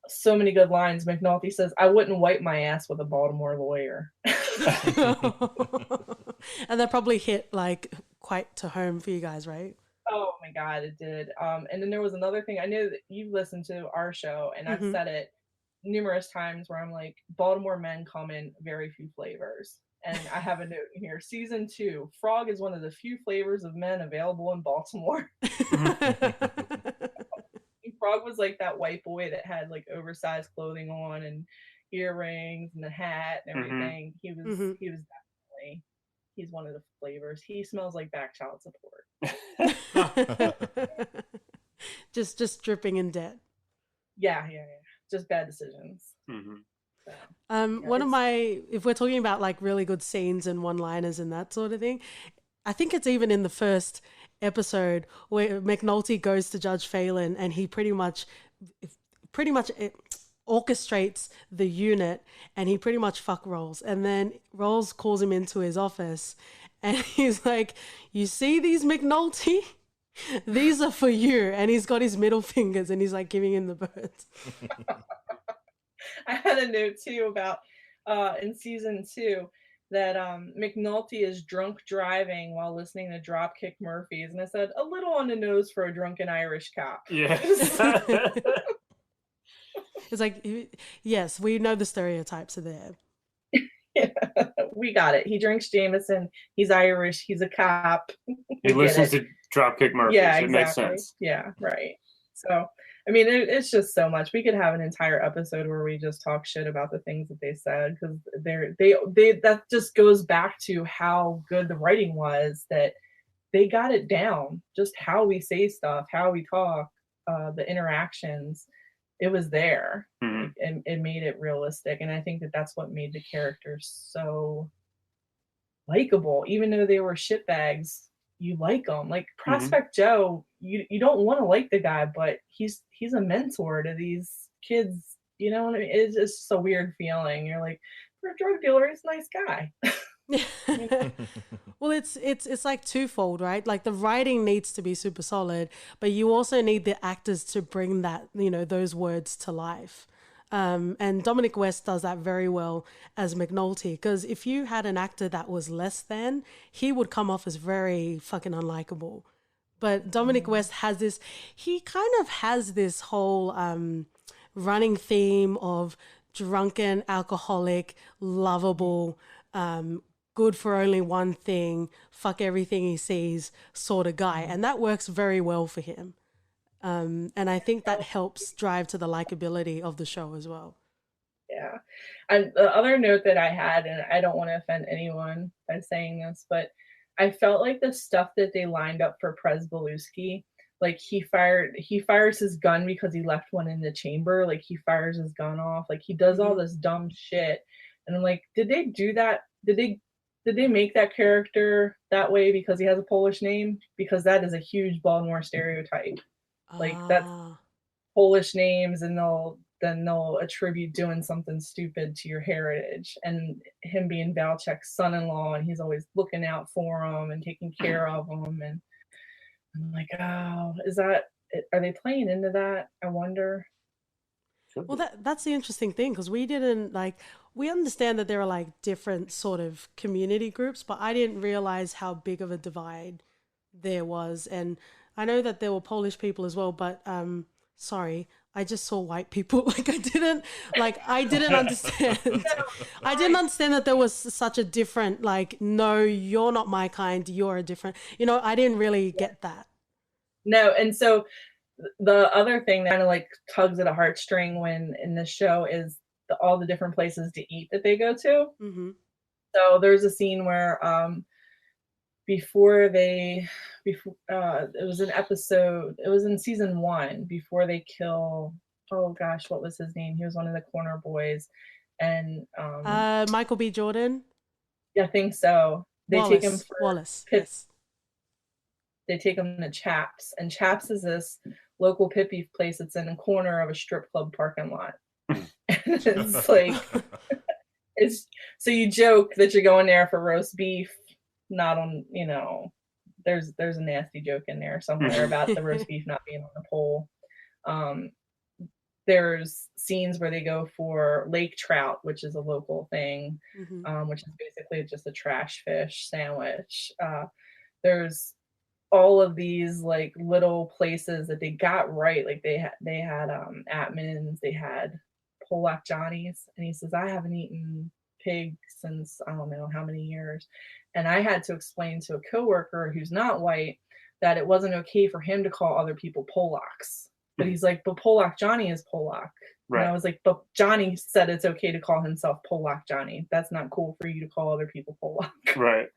Speaker 3: so many good lines. McNulty says, "I wouldn't wipe my ass with a Baltimore lawyer."
Speaker 1: And that probably hit like quite to home for you guys, right?
Speaker 3: Oh my God, it did. And then there was another thing. I know that you've listened to our show, and I've said it numerous times where I'm like, Baltimore men come in very few flavors. And I have a note in here. Season 2, Frog is one of the few flavors of men available in Baltimore. Frog was like that white boy that had like oversized clothing on and earrings and the hat and everything. He was definitely, he's one of the flavors. He smells like back child support.
Speaker 1: just dripping in debt.
Speaker 3: Yeah. Just bad decisions. So,
Speaker 1: one of my, if we're talking about like really good scenes and one-liners and that sort of thing, I think it's even in the first episode where McNulty goes to Judge Phelan and he pretty much orchestrates the unit, and he pretty much fuck Rolls. And then Rolls calls him into his office and he's like, "You see these, McNulty? These are for you." And he's got his middle fingers and he's like giving him the birds.
Speaker 3: I had a note too about in season 2 that McNulty is drunk driving while listening to Dropkick Murphys, and I said, a little on the nose for a drunken Irish cop.
Speaker 4: Yes.
Speaker 1: It's like, yes, we know the stereotypes are there.
Speaker 3: Yeah, we got it. He drinks Jameson. He's Irish. He's a cop.
Speaker 4: He listens to Dropkick Murphys.
Speaker 3: Yeah, exactly.
Speaker 4: It makes sense.
Speaker 3: Yeah, right. So, I mean, it's just so much. We could have an entire episode where we just talk shit about the things that they said, because they that just goes back to how good the writing was, that they got it down, just how we say stuff, how we talk, the interactions. It was there, and it made it realistic. And I think that that's what made the characters so likable, even though they were shitbags. You like them, like Prospect Joe. You don't want to like the guy, but he's a mentor to these kids. You know what I mean? It's just a weird feeling. You're like, for a drug dealer, he's a nice guy.
Speaker 1: Well, it's like twofold, right? Like the writing needs to be super solid, but you also need the actors to bring that, those words to life. And Dominic West does that very well as McNulty, because if you had an actor that was less than, he would come off as very fucking unlikable. But Dominic West has this, he kind of has this whole running theme of drunken, alcoholic, lovable, good for only one thing, fuck everything he sees sort of guy. And that works very well for him. And I think that helps drive to the likability of the show as well.
Speaker 3: Yeah. And the other note that I had, and I don't want to offend anyone by saying this, but I felt like the stuff that they lined up for Presbeluski, like he fires his gun because he left one in the chamber. Like he fires his gun off. Like he does all this dumb shit. And I'm like, did they do that? Did they make that character that way because he has a Polish name? Because that is a huge Baltimore stereotype. Like that's Polish names, and they'll attribute doing something stupid to your heritage. And him being Valchek's son-in-law, and he's always looking out for him and taking care of him. And I'm like, oh, are they playing into that? I wonder.
Speaker 1: Well, that's the interesting thing, because we didn't like, we understand that there are like different sort of community groups, but I didn't realize how big of a divide there was. And I know that there were Polish people as well, but sorry, I just saw white people. I didn't understand. I didn't understand that there was such a different, like, no, you're not my kind, you're a different, I didn't really get that.
Speaker 3: No, and so the other thing that kind of like tugs at a heartstring when in this show is all the different places to eat that they go to.
Speaker 1: Mm-hmm.
Speaker 3: So there's a scene where before it was an episode, it was in season 1 before they kill, oh gosh, what was his name? He was one of the corner boys, and
Speaker 1: Michael B. Jordan.
Speaker 3: I think so. They
Speaker 1: Wallace,
Speaker 3: take him for
Speaker 1: Wallace. Yes.
Speaker 3: They take him to Chaps, and Chaps is this local pit beef place that's in a corner of a strip club parking lot. It's like, so you joke that you're going there for roast beef, not on, there's a nasty joke in there somewhere about the roast beef not being on the pole. There's scenes where they go for lake trout, which is a local thing, which is basically just a trash fish sandwich. There's all of these like little places that they got right. Like they had Atman's, they had Polak Johnny's, and he says, I haven't eaten pig since I don't know how many years. And I had to explain to a coworker who's not white that it wasn't okay for him to call other people Polacks. But he's like, but Polak Johnny is Polak. Right. And I was like, but Johnny said it's okay to call himself Polak Johnny. That's not cool for you to call other people Polak.
Speaker 4: Right.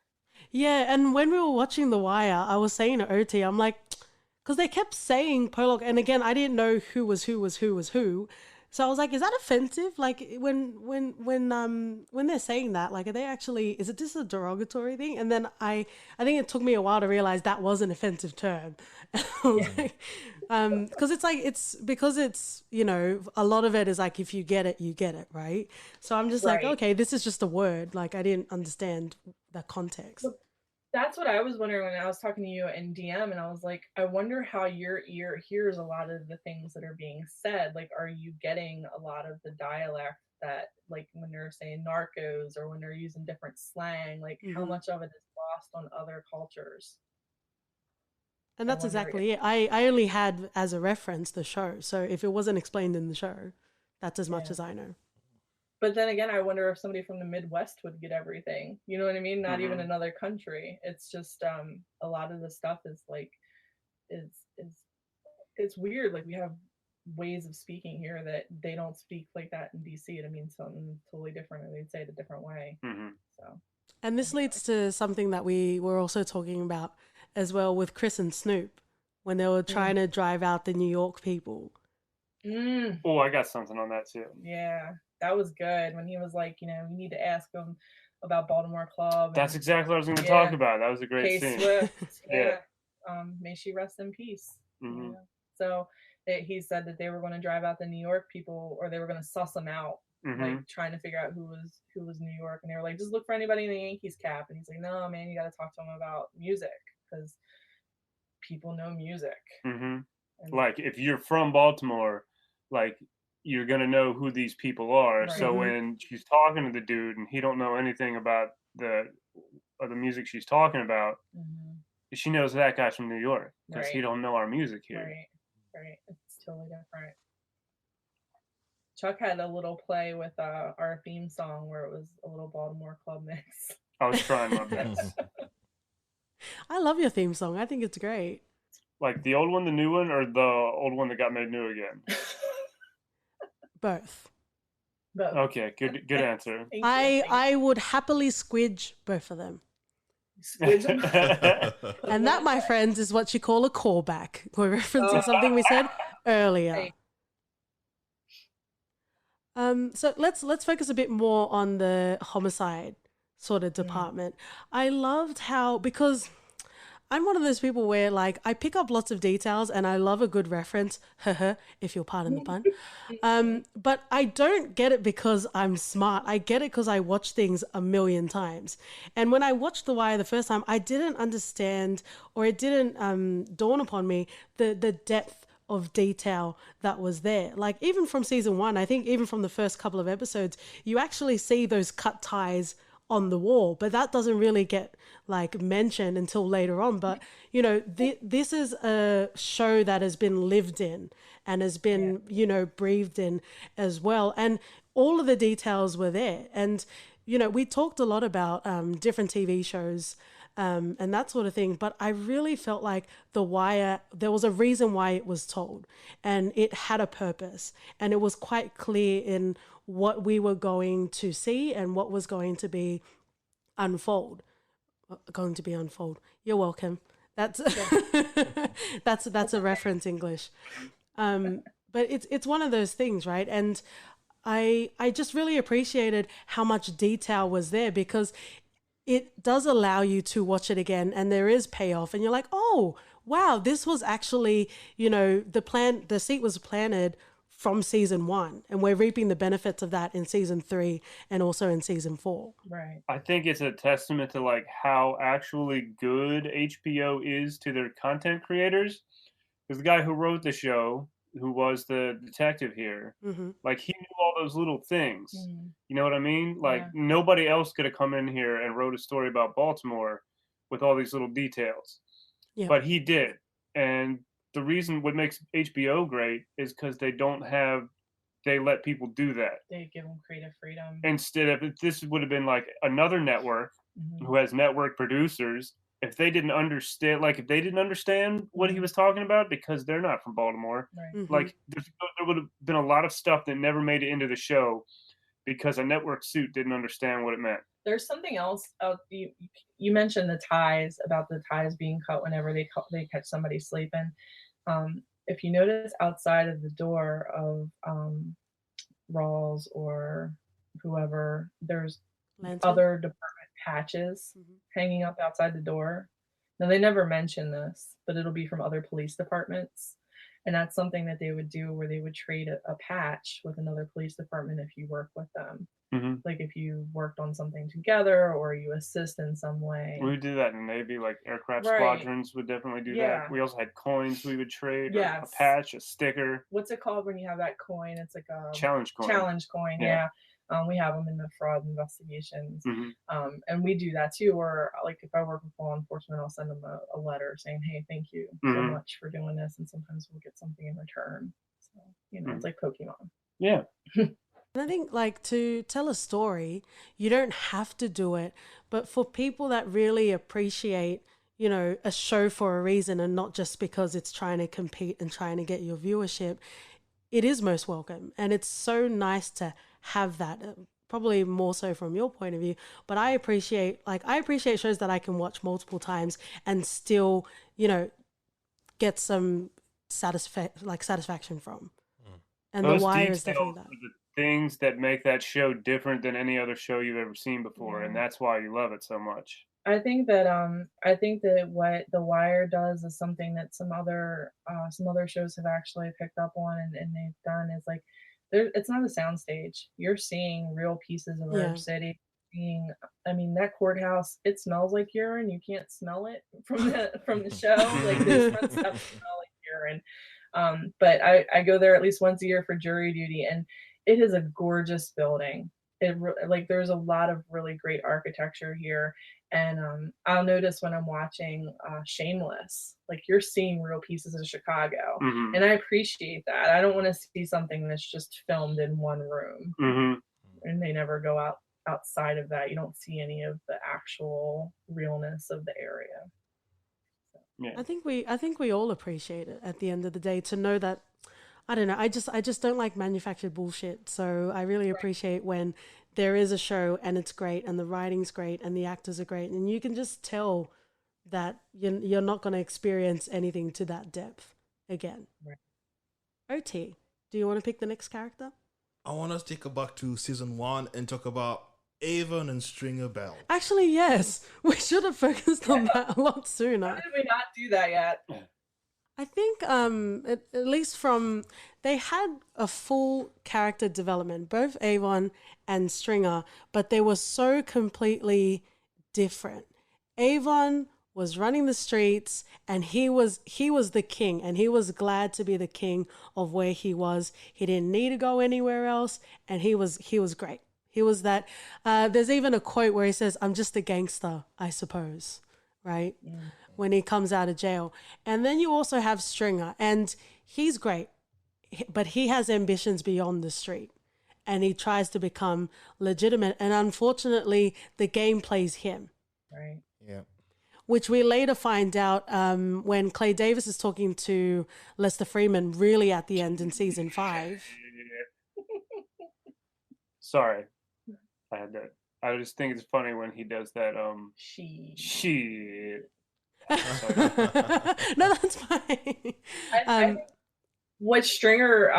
Speaker 1: Yeah, and when we were watching The Wire, I was saying to OT, I'm like, because they kept saying Polak, and again, I didn't know who was who. So I was like, is that offensive? Like when they're saying that, like, are they actually, is it just a derogatory thing? And then I think it took me a while to realize that was an offensive term. Because it's a lot of it is like, if you get it, you get it, right? So I'm just like, okay, this is just a word. Like, I didn't understand the context.
Speaker 3: That's what I was wondering when I was talking to you in DM, and I was like, I wonder how your ear hears a lot of the things that are being said. Like, are you getting a lot of the dialect that, like, when they're saying narcos or when they're using different slang, like how much of it is lost on other cultures?
Speaker 1: And that's exactly it. I only had as a reference the show. So if it wasn't explained in the show, that's as much as I know.
Speaker 3: But then again, I wonder if somebody from the Midwest would get everything. You know what I mean? Not even another country. It's just a lot of the stuff is like, it's weird. Like, we have ways of speaking here that they don't speak like that in DC. It means something totally different, and they'd say it a different way. So,
Speaker 1: and this leads to something that we were also talking about as well with Chris and Snoop when they were trying to drive out the New York people.
Speaker 4: Oh, I got something on that too.
Speaker 3: Yeah, that was good when he was like, you need to ask him about Baltimore Club.
Speaker 4: That's exactly what I was going to talk about. That was a great scene.
Speaker 3: Swift, may she rest in peace. So he said that they were going to drive out the New York people, or they were going to suss them out, like trying to figure out who was New York, and they were like, just look for anybody in the Yankees cap, and he's like, no man, you got to talk to them about music, because people know music.
Speaker 4: Like, if you're from Baltimore, like, you're gonna know who these people are. Right. So when she's talking to the dude and he don't know anything about the music she's talking about, she knows that guy's from New York because he don't know our music here.
Speaker 3: Right. It's totally different. Chuck had a little play with our theme song where it was a little Baltimore Club mix.
Speaker 4: I was trying my best.
Speaker 1: I love your theme song. I think it's great.
Speaker 4: Like the old one, the new one, or the old one that got made new again?
Speaker 1: Both.
Speaker 4: Okay, good answer.
Speaker 1: I would happily squidge both of them.
Speaker 3: Squidge them?
Speaker 1: And that, my friends, is what you call a callback. We're referencing something we said earlier. So let's focus a bit more on the homicide sort of department. I loved how, because I'm one of those people where, like, I pick up lots of details and I love a good reference, if you'll pardon the pun. But I don't get it because I'm smart. I get it because I watch things a million times. And when I watched The Wire the first time, I didn't understand, or it didn't dawn upon me the depth of detail that was there. Like even from season 1, I think even from the first couple of episodes, you actually see those cut ties on the wall, but that doesn't really get like mentioned until later on. But you know, this is a show that has been lived in and has been, you know, breathed in as well, and all of the details were there. And you know, we talked a lot about different TV shows and that sort of thing, but I really felt like The Wire, there was a reason why it was told, and it had a purpose, and it was quite clear in what we were going to see and what was going to be unfold. You're welcome. That's that's a reference English. But it's one of those things, right? And I just really appreciated how much detail was there, because it does allow you to watch it again, and there is payoff, and you're like, oh wow, this was actually, you know, the seed was planted from season 1, and we're reaping the benefits of that in season 3 and also in season 4.
Speaker 3: Right.
Speaker 4: I think it's a testament to like how actually good HBO is to their content creators. Because the guy who wrote the show, who was the detective here, like he knew all those little things. You know what I mean? Like nobody else could have come in here and wrote a story about Baltimore with all these little details.
Speaker 1: Yeah.
Speaker 4: But he did. And the reason what makes HBO great is because they let people do that.
Speaker 3: They give them creative freedom.
Speaker 4: Instead of, this would have been like another network who has network producers. If they didn't understand what he was talking about, because they're not from Baltimore, like there would have been a lot of stuff that never made it into the show because a network suit didn't understand what it meant.
Speaker 3: There's something else. You mentioned the ties, about the ties being cut whenever they catch somebody sleeping. If you notice outside of the door of Rawls or whoever, there's other department patches hanging up outside the door. Now, they never mention this, but it'll be from other police departments. And that's something that they would do, where they would trade a patch with another police department if you work with them. Like if you worked on something together or you assist in some way.
Speaker 4: We would do that in the Navy, like aircraft squadrons would definitely do that. We also had coins we would trade, or a patch, a sticker.
Speaker 3: What's it called when you have that coin? It's like a
Speaker 4: challenge coin.
Speaker 3: Challenge coin, yeah. We have them in the fraud investigations. And we do that too. Or like if I work with law enforcement, I'll send them a letter saying, hey, thank you so much for doing this. And sometimes we'll get something in return. So, you know, it's like Pokemon.
Speaker 4: Yeah.
Speaker 1: And I think, like, to tell a story, you don't have to do it, but for people that really appreciate, you know, a show for a reason and not just because it's trying to compete and trying to get your viewership, it is most welcome. And it's so nice to have that, probably more so from your point of view. But I appreciate shows that I can watch multiple times and still, you know, get some satisfaction from. And
Speaker 4: those
Speaker 1: The Wire is definitely that.
Speaker 4: Things that make that show different than any other show you've ever seen before, and that's why you love it so much.
Speaker 3: I think that what The Wire does is something that some other shows have actually picked up on and they've done, is like, it's not a soundstage. You're seeing real pieces of our city. That courthouse, it smells like urine. You can't smell it from the show. Like those front steps smell like urine. But I go there at least once a year for jury duty, and it is a gorgeous building. There's a lot of really great architecture here, and I'll notice when I'm watching Shameless, like you're seeing real pieces of Chicago, and I appreciate that. I don't want to see something that's just filmed in one room, and they never go outside of that. You don't see any of the actual realness of the area.
Speaker 1: Yeah. I think we all appreciate it at the end of the day, to know that, I don't know, I just don't like manufactured bullshit. So I really appreciate when there is a show and it's great and the writing's great and the actors are great, and you can just tell that you're not going to experience anything to that depth again. Right. OT, do you want to pick the next character?
Speaker 2: I want us to take it back to season 1 and talk about Avon and Stringer Bell.
Speaker 1: Actually, yes. We should have focused on that a lot sooner.
Speaker 3: How did we not do that yet?
Speaker 1: I think at least they had a full character development, both Avon and Stringer, but they were so completely different. Avon was running the streets, and he was the king, and he was glad to be the king of where he was. He didn't need to go anywhere else, and he was great. He was that. There's even a quote where he says, "I'm just a gangster, I suppose," right? When he comes out of jail. And then you also have Stringer, and he's great, but he has ambitions beyond the street, and he tries to become legitimate. And unfortunately, the game plays him.
Speaker 3: Right.
Speaker 2: Yeah.
Speaker 1: Which we later find out when Clay Davis is talking to Lester Freeman, really at the end in season 5.
Speaker 4: Sorry, I had that. I just think it's funny when he does that. Shit.
Speaker 1: No, that's fine.
Speaker 3: I think what Stringer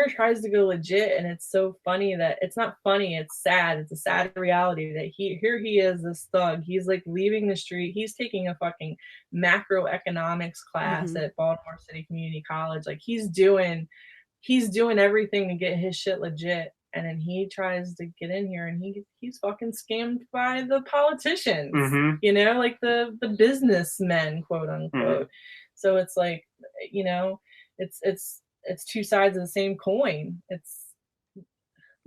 Speaker 3: tries to go legit, and it's so funny that it's not funny, it's sad. It's a sad reality that he is, this thug. He's like leaving the street. He's taking a fucking macroeconomics class at Baltimore City Community College. Like he's doing everything to get his shit legit. And then he tries to get in here, and he's fucking scammed by the politicians, you know, like the businessmen, quote unquote. So it's like, you know, it's two sides of the same coin. It's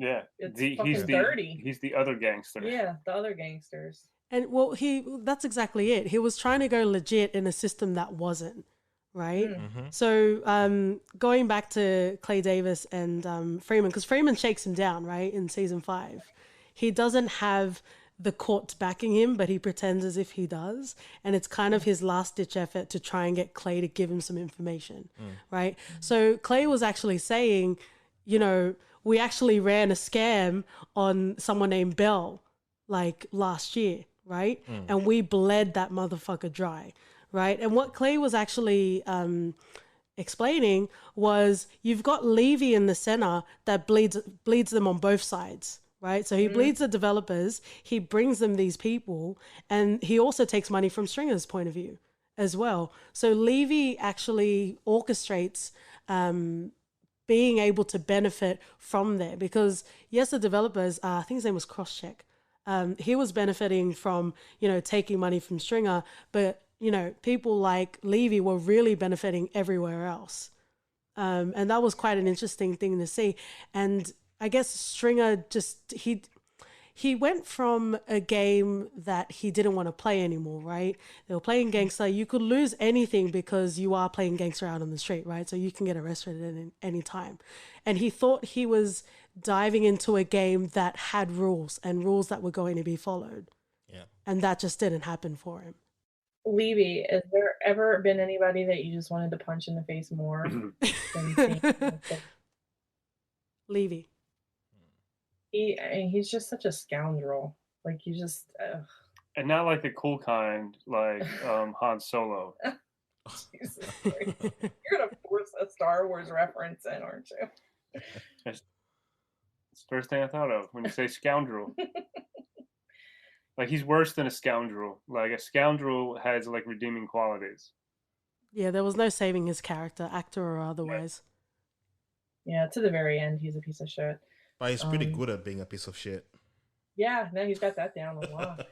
Speaker 3: fucking dirty.
Speaker 4: He's the other gangster.
Speaker 3: Yeah, the other gangsters.
Speaker 1: And well, that's exactly it. He was trying to go legit in a system that wasn't, right? So going back to Clay Davis and Freeman, because Freeman shakes him down, right, in season 5. He doesn't have the courts backing him, but he pretends as if he does. And it's kind of his last-ditch effort to try and get Clay to give him some information, right? So Clay was actually saying, you know, we actually ran a scam on someone named Bell, like, last year, right? And we bled that motherfucker dry, right? And what Clay was actually explaining was you've got Levy in the center that bleeds them on both sides, right? So he bleeds the developers, he brings them these people, and he also takes money from Stringer's point of view as well. So Levy actually orchestrates being able to benefit from there because, yes, the developers, I think his name was Crosscheck, he was benefiting from, you know, taking money from Stringer, but, you know, people like Levy were really benefiting everywhere else. And that was quite an interesting thing to see. And I guess Stringer just, he went from a game that he didn't want to play anymore, right? They were playing gangster. You could lose anything because you are playing gangster out on the street, right? So you can get arrested at any time. And he thought he was diving into a game that had rules and rules that were going to be followed.
Speaker 2: Yeah.
Speaker 1: And that just didn't happen for him.
Speaker 3: Levy, has there ever been anybody that you just wanted to punch in the face more than
Speaker 1: Levy?
Speaker 3: He's just such a scoundrel. Like you just
Speaker 4: and not like the cool kind, like Han Solo.
Speaker 3: Jesus Christ. You're gonna force a Star Wars reference in, aren't you?
Speaker 4: It's the first thing I thought of when you say scoundrel. Like he's worse than a scoundrel. Like a scoundrel has like redeeming qualities.
Speaker 1: Yeah, there was no saving his character, actor or otherwise.
Speaker 3: Yeah, to the very end, he's a piece of shit.
Speaker 2: But he's pretty good at being a piece of shit.
Speaker 3: Yeah, no, he's got that down a lot.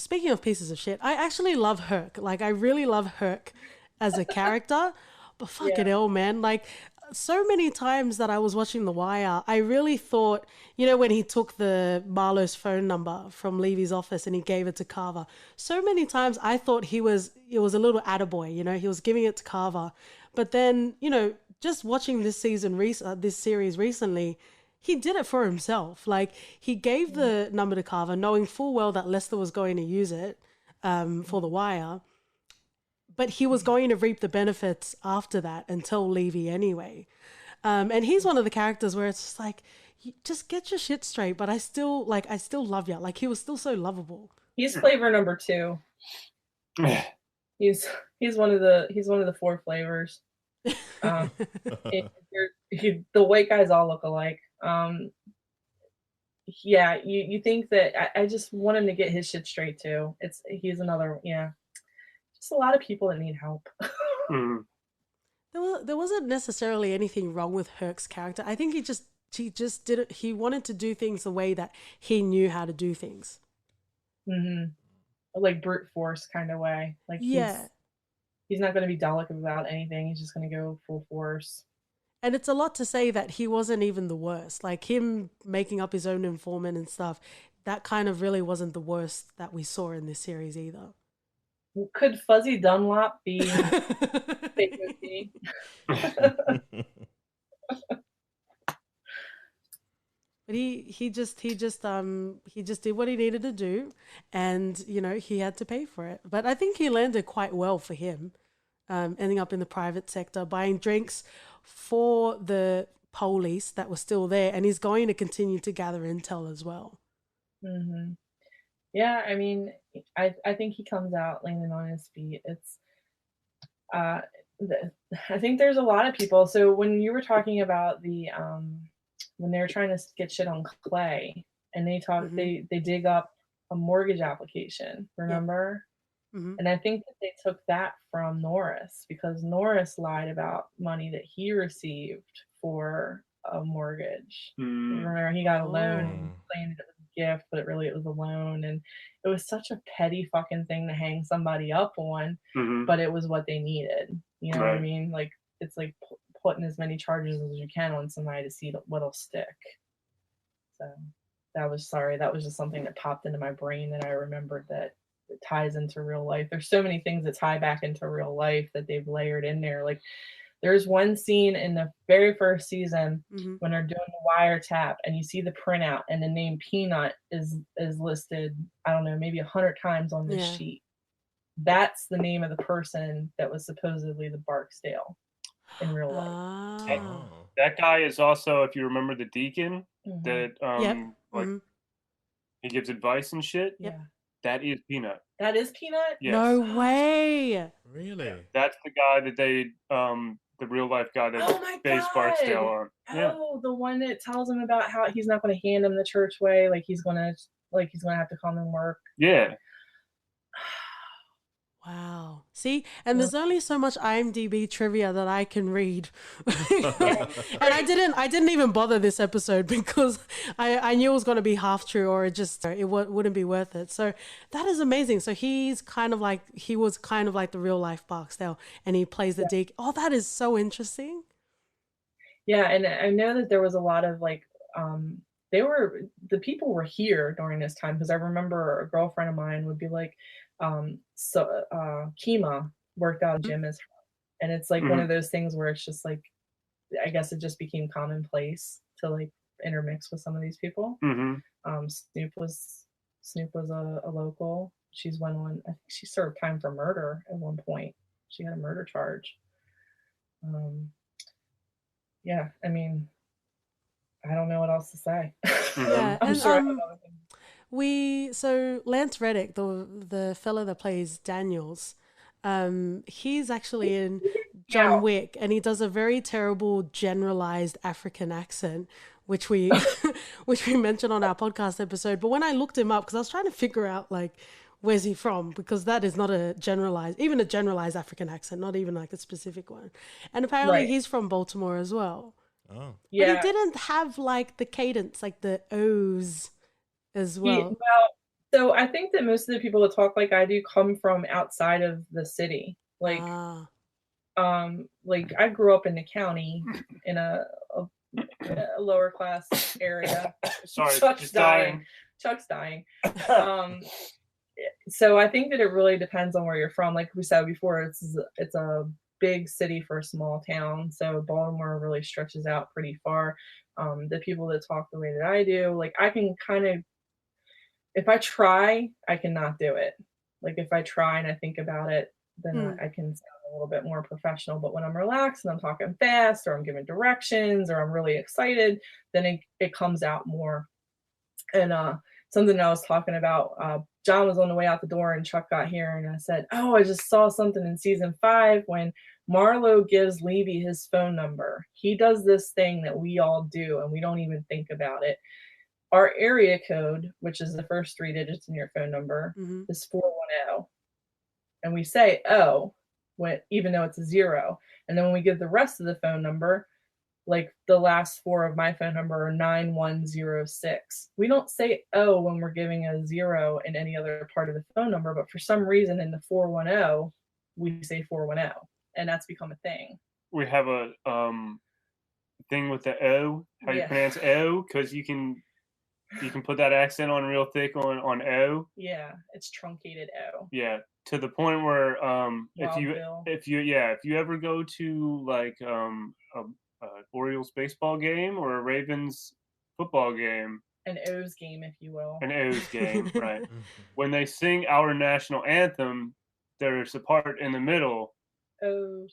Speaker 1: Speaking of pieces of shit, I actually love Herc. Like, I really love Herc as a character. But fucking hell, man. Like, so many times that I was watching The Wire, I really thought, you know, when he took the Marlowe's phone number from Levy's office and he gave it to Carver, so many times I thought it was a little attaboy, you know, he was giving it to Carver. But then, you know, just watching this series recently, he did it for himself. Like, he gave the number to Carver, knowing full well that Lester was going to use it for The Wire. But he was going to reap the benefits after that and tell Levy anyway. And he's one of the characters where it's just like, just get your shit straight. But I still love you. Like, he was still so lovable.
Speaker 3: He's flavor number 2. he's one of the 4 flavors. The white guys all look alike. Yeah, you think that I just want him to get his shit straight too. He's another, just a lot of people that need help.
Speaker 1: There wasn't necessarily anything wrong with Herc's character. I think he just did it. He wanted to do things the way that he knew how to do things.
Speaker 3: like brute force kind of way. Like
Speaker 1: Yeah.
Speaker 3: he's not going to be delicate about anything. He's just going to go full force.
Speaker 1: And it's a lot to say that he wasn't even the worst. Like him making up his own informant and stuff, that kind of really wasn't the worst that we saw in this series either.
Speaker 3: Could Fuzzy Dunlop be fake OT?
Speaker 1: But he just did what he needed to do, and he had to pay for it. But I think he landed quite well for him, ending up in the private sector, buying drinks for the police that were still there, and he's going to continue to gather intel as well.
Speaker 3: Mm-hmm. Yeah, I mean, I think he comes out landing on his feet. It's I think there's a lot of people. So when you were talking about the when they were trying to get shit on Clay, and they dig up a mortgage application, remember?
Speaker 1: Yeah. Mm-hmm.
Speaker 3: And I think that they took that from Norris, because Norris lied about money that he received for a mortgage. Remember, he got a loan and claimed it was a gift, but it was a loan, and it was such a petty fucking thing to hang somebody up on, but it was what they needed. You know what I mean? Like, it's like putting as many charges as you can on somebody to see what'll stick. So that was just something that popped into my brain that I remembered that it ties into real life. There's so many things that tie back into real life that they've layered in there. Like, there's one scene in the very first season when they're doing the wiretap, and you see the printout, and the name Peanut is listed, I don't know, maybe 100 times on this sheet. That's the name of the person that was supposedly the Barksdale in real life.
Speaker 4: That guy is also, if you remember, the deacon that he gives advice and shit.
Speaker 3: Yeah.
Speaker 4: That is Peanut.
Speaker 3: That is Peanut?
Speaker 1: Yes. No way.
Speaker 2: Really?
Speaker 4: Yeah. That's the guy that they the real life guy that based Barksdale on.
Speaker 3: Oh, the one that tells him about how he's not going to hand him the church way, like he's going to have to come and work.
Speaker 4: Yeah.
Speaker 1: Wow. See, and there's only so much IMDb trivia that I can read. And I didn't even bother this episode because I knew it was going to be half true, or it wouldn't be worth it. So that is amazing. So he was kind of like the real life Barksdale, and he plays the Deke. Oh, that is so interesting.
Speaker 3: Yeah, and I know that there was a lot of like the people were here during this time, because I remember a girlfriend of mine would be like, Kima worked out at gym as her, and it's like one of those things where it's just like, I guess it just became commonplace to like intermix with some of these people. Snoop was a local. She's went on, I think she served time for murder at one point. She had a murder charge. Yeah, I mean, I don't know what else to say.
Speaker 1: Yeah,
Speaker 3: I'm
Speaker 1: and
Speaker 3: sure I have other things.
Speaker 1: So Lance Reddick, the fellow that plays Daniels, he's actually in John Wick, and he does a very terrible generalized African accent, which we mentioned on our podcast episode. But when I looked him up, because I was trying to figure out like, where's he from, because that is not a generalized African accent, not even like a specific one. And apparently he's from Baltimore as well.
Speaker 2: Oh.
Speaker 1: Yeah. But he didn't have like the cadence, like the O's as well.
Speaker 3: So I think that most of the people that talk like I do come from outside of the city. Like, like I grew up in the county in a lower class area.
Speaker 4: Sorry,
Speaker 3: Chuck's dying. So I think that it really depends on where you're from. Like we said before, it's a big city for a small town. So Baltimore really stretches out pretty far. The people that talk the way that I do, like I can kind of, if I try, I cannot do it. Like if I try and I think about it, then I can sound a little bit more professional. But when I'm relaxed and I'm talking fast, or I'm giving directions, or I'm really excited, then it comes out more. And something I was talking about, John was on the way out the door and Chuck got here, and I said, oh, I just saw something in season 5 when Marlo gives Levy his phone number. He does this thing that we all do and we don't even think about it. Our area code, which is the first 3 digits in your phone number, is 410. And we say, oh, even though it's a 0. And then when we give the rest of the phone number, like the last four of my phone number are 9106. We don't say O when we're giving a 0 in any other part of the phone number, but for some reason in the 410, we say 410, and that's become a thing.
Speaker 4: We have a thing with the O, how you pronounce O, because you can put that accent on real thick on O.
Speaker 3: Yeah, it's truncated O.
Speaker 4: Yeah, to the point where if you ever go to like a Orioles baseball game or a Ravens football game,
Speaker 3: an O's game, if you will,
Speaker 4: an O's game, right? When they sing our national anthem, there's a part in the middle.
Speaker 3: Oh,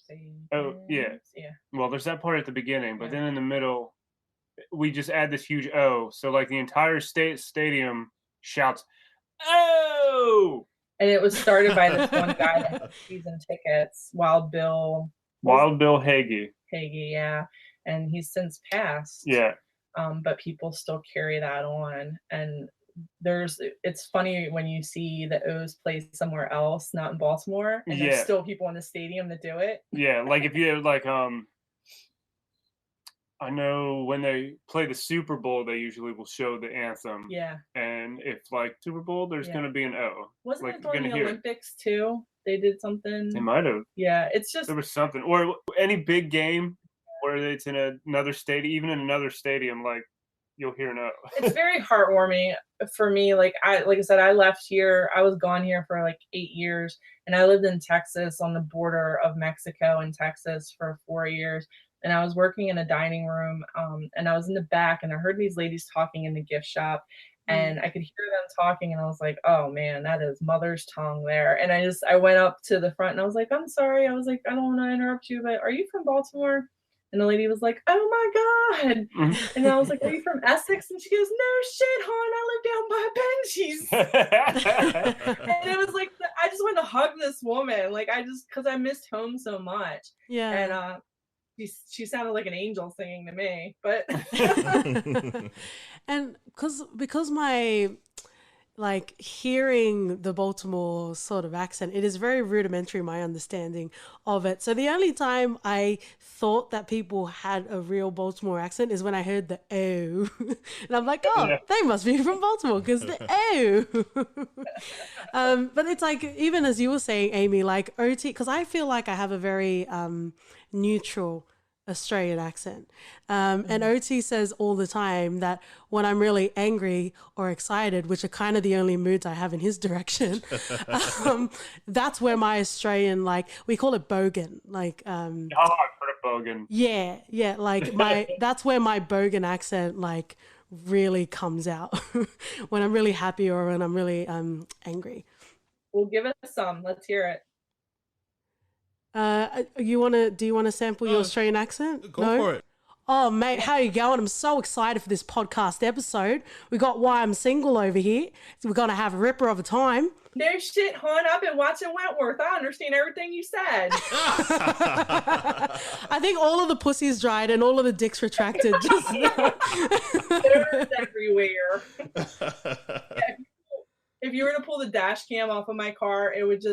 Speaker 4: yeah. Well, there's that part at the beginning, but then in the middle, we just add this huge O. So like the entire stadium shouts, "Oh!"
Speaker 3: And it was started by this one guy that had season tickets, Wild Bill
Speaker 4: Hagee.
Speaker 3: Yeah, and he's since passed.
Speaker 4: Yeah.
Speaker 3: But people still carry that on, and it's funny when you see the O's play somewhere else, not in Baltimore, and there's still people in the stadium that do it.
Speaker 4: Yeah, like if you like I know when they play the Super Bowl, they usually will show the anthem.
Speaker 3: Yeah.
Speaker 4: And if like Super Bowl, there's going to be an O.
Speaker 3: Wasn't it during the Olympics too? They did something.
Speaker 4: They might have.
Speaker 3: Yeah, it's just
Speaker 4: there was something, or any big game where it's in another stadium, even in another stadium, like you'll hear an O.
Speaker 3: It's very heartwarming for me. Like I said, I left here. I was gone here for like 8 years, and I lived in Texas on the border of Mexico and Texas for 4 years. And I was working in a dining room, and I was in the back, and I heard these ladies talking in the gift shop, and I could hear them talking, and I was like, oh man, that is mother's tongue there. And I went up to the front, and I was like, I'm sorry. I was like, I don't want to interrupt you, but are you from Baltimore? And the lady was like, oh my God. And I was like, are you from Essex? And she goes, no shit, hon, I live down by Benji's. And it was like, I just wanted to hug this woman. Like because I missed home so much.
Speaker 1: Yeah.
Speaker 3: And, she sounded like an angel singing to me, but
Speaker 1: and because my like hearing the Baltimore sort of accent, it is very rudimentary, my understanding of it. So the only time I thought that people had a real Baltimore accent is when I heard the O. And I'm like, oh, they must be from Baltimore because the O. But it's like, even as you were saying, Amy, like OT, because I feel like I have a very neutral Australian accent. And OT says all the time that when I'm really angry or excited, which are kind of the only moods I have in his direction, that's where my Australian, like, we call it bogan. Like,
Speaker 4: I've heard of bogan.
Speaker 1: Yeah. Like that's where my bogan accent, like, really comes out when I'm really happy or when I'm really angry.
Speaker 3: Well, give us some. Let's hear it.
Speaker 1: Do you want to sample your Australian accent?
Speaker 2: Go for it.
Speaker 1: Oh, mate, how you going? I'm so excited for this podcast episode. We got Why I'm Single over here. So we're going to have a ripper of a time.
Speaker 3: No shit, hon. I've been watching Wentworth. I understand everything you said.
Speaker 1: I think all of the pussies dried and all of the dicks retracted just now.
Speaker 3: There's everywhere. If you were to pull the dash cam off of my car, it would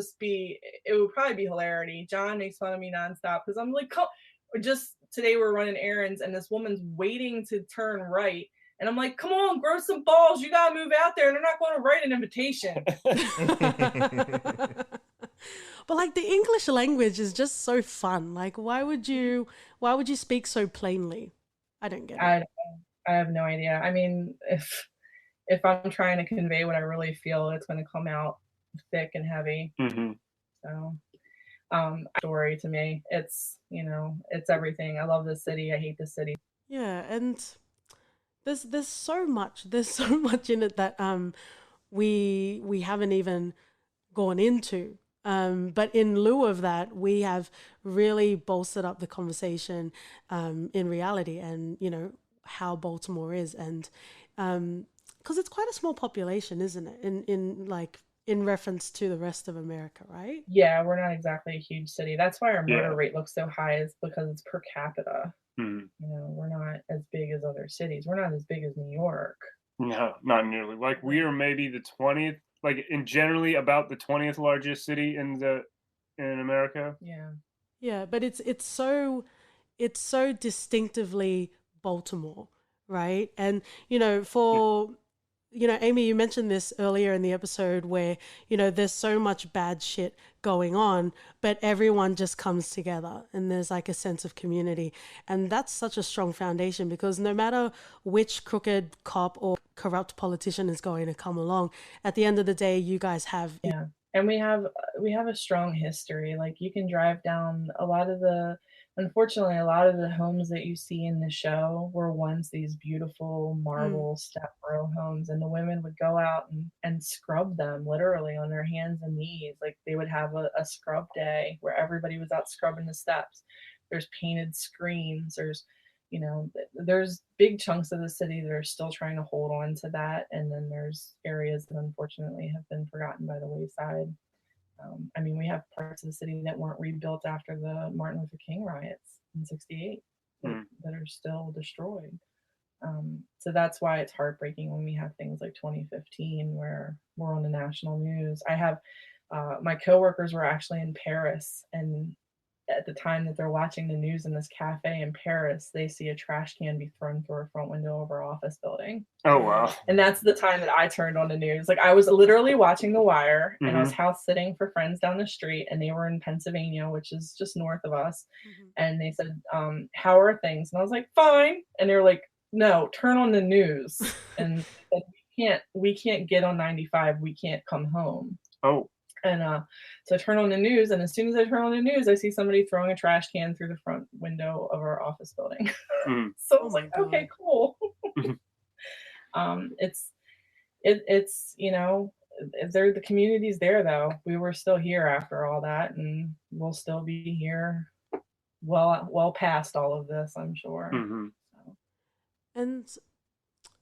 Speaker 3: probably be hilarity. John makes fun of me nonstop because I'm like, just today we're running errands and this woman's waiting to turn right. And I'm like, come on, grow some balls. You got to move out there. And they're not going to write an invitation.
Speaker 1: But like the English language is just so fun. Like, why would you speak so plainly? I don't get it.
Speaker 3: I have no idea. I mean, if I'm trying to convey what I really feel, it's going to come out thick and heavy.
Speaker 4: Mm-hmm.
Speaker 3: So, story to me, it's everything. I love this city. I hate this city.
Speaker 1: Yeah. And there's so much in it that, we haven't even gone into. But in lieu of that, we have really bolstered up the conversation, in reality and, how Baltimore is. And, because it's quite a small population, isn't it? In reference to the rest of America, right?
Speaker 3: Yeah, we're not exactly a huge city. That's why our murder rate looks so high, is because it's per capita.
Speaker 4: Mm-hmm.
Speaker 3: We're not as big as other cities. We're not as big as New York.
Speaker 4: No, not nearly. Like we are maybe the 20th, like in generally about the 20th largest city in America.
Speaker 3: Yeah.
Speaker 1: Yeah, but it's so it's so distinctively Baltimore, right? And, you know, for, you know, Amy, you mentioned this earlier in the episode where, you know, there's so much bad shit going on, but everyone just comes together and there's like a sense of community. And that's such a strong foundation because no matter which crooked cop or corrupt politician is going to come along, at the end of the day, you guys have.
Speaker 3: Yeah. And we have a strong history. Like you can drive down a lot of the unfortunately a lot of the homes that you see in the show were once these beautiful
Speaker 1: Mm,
Speaker 3: marble step row homes, and the women would go out and scrub them literally on their hands and knees. Like they would have a scrub day where everybody was out scrubbing the steps. There's painted screens, there's big chunks of the city that are still trying to hold on to that, and then there's areas that unfortunately have been forgotten by the wayside. I mean, we have parts of the city that weren't rebuilt after the Martin Luther King riots in '68 that are still destroyed. So that's why it's heartbreaking when we have things like 2015 where we're on the national news. I have my coworkers were actually in Paris, and at the time that they're watching the news in this cafe in Paris, they see a trash can be thrown through a front window of our office building.
Speaker 4: Oh wow.
Speaker 3: And that's the time that I turned on the news. Like I was literally watching The Wire, and I was house sitting for friends down the street, and they were in Pennsylvania, which is just north of us. And they said, how are things? And I was like, fine. And they were like, no, turn on the news. And they said, we can't get on 95. We can't come home.
Speaker 4: Oh.
Speaker 3: And so I turn on the news, and as soon as I turn on the news, I see somebody throwing a trash can through the front window of our office building. So I was like, okay, cool. It's the community's there though. We were still here after all that, and we'll still be here well past all of this, I'm sure. So.
Speaker 1: And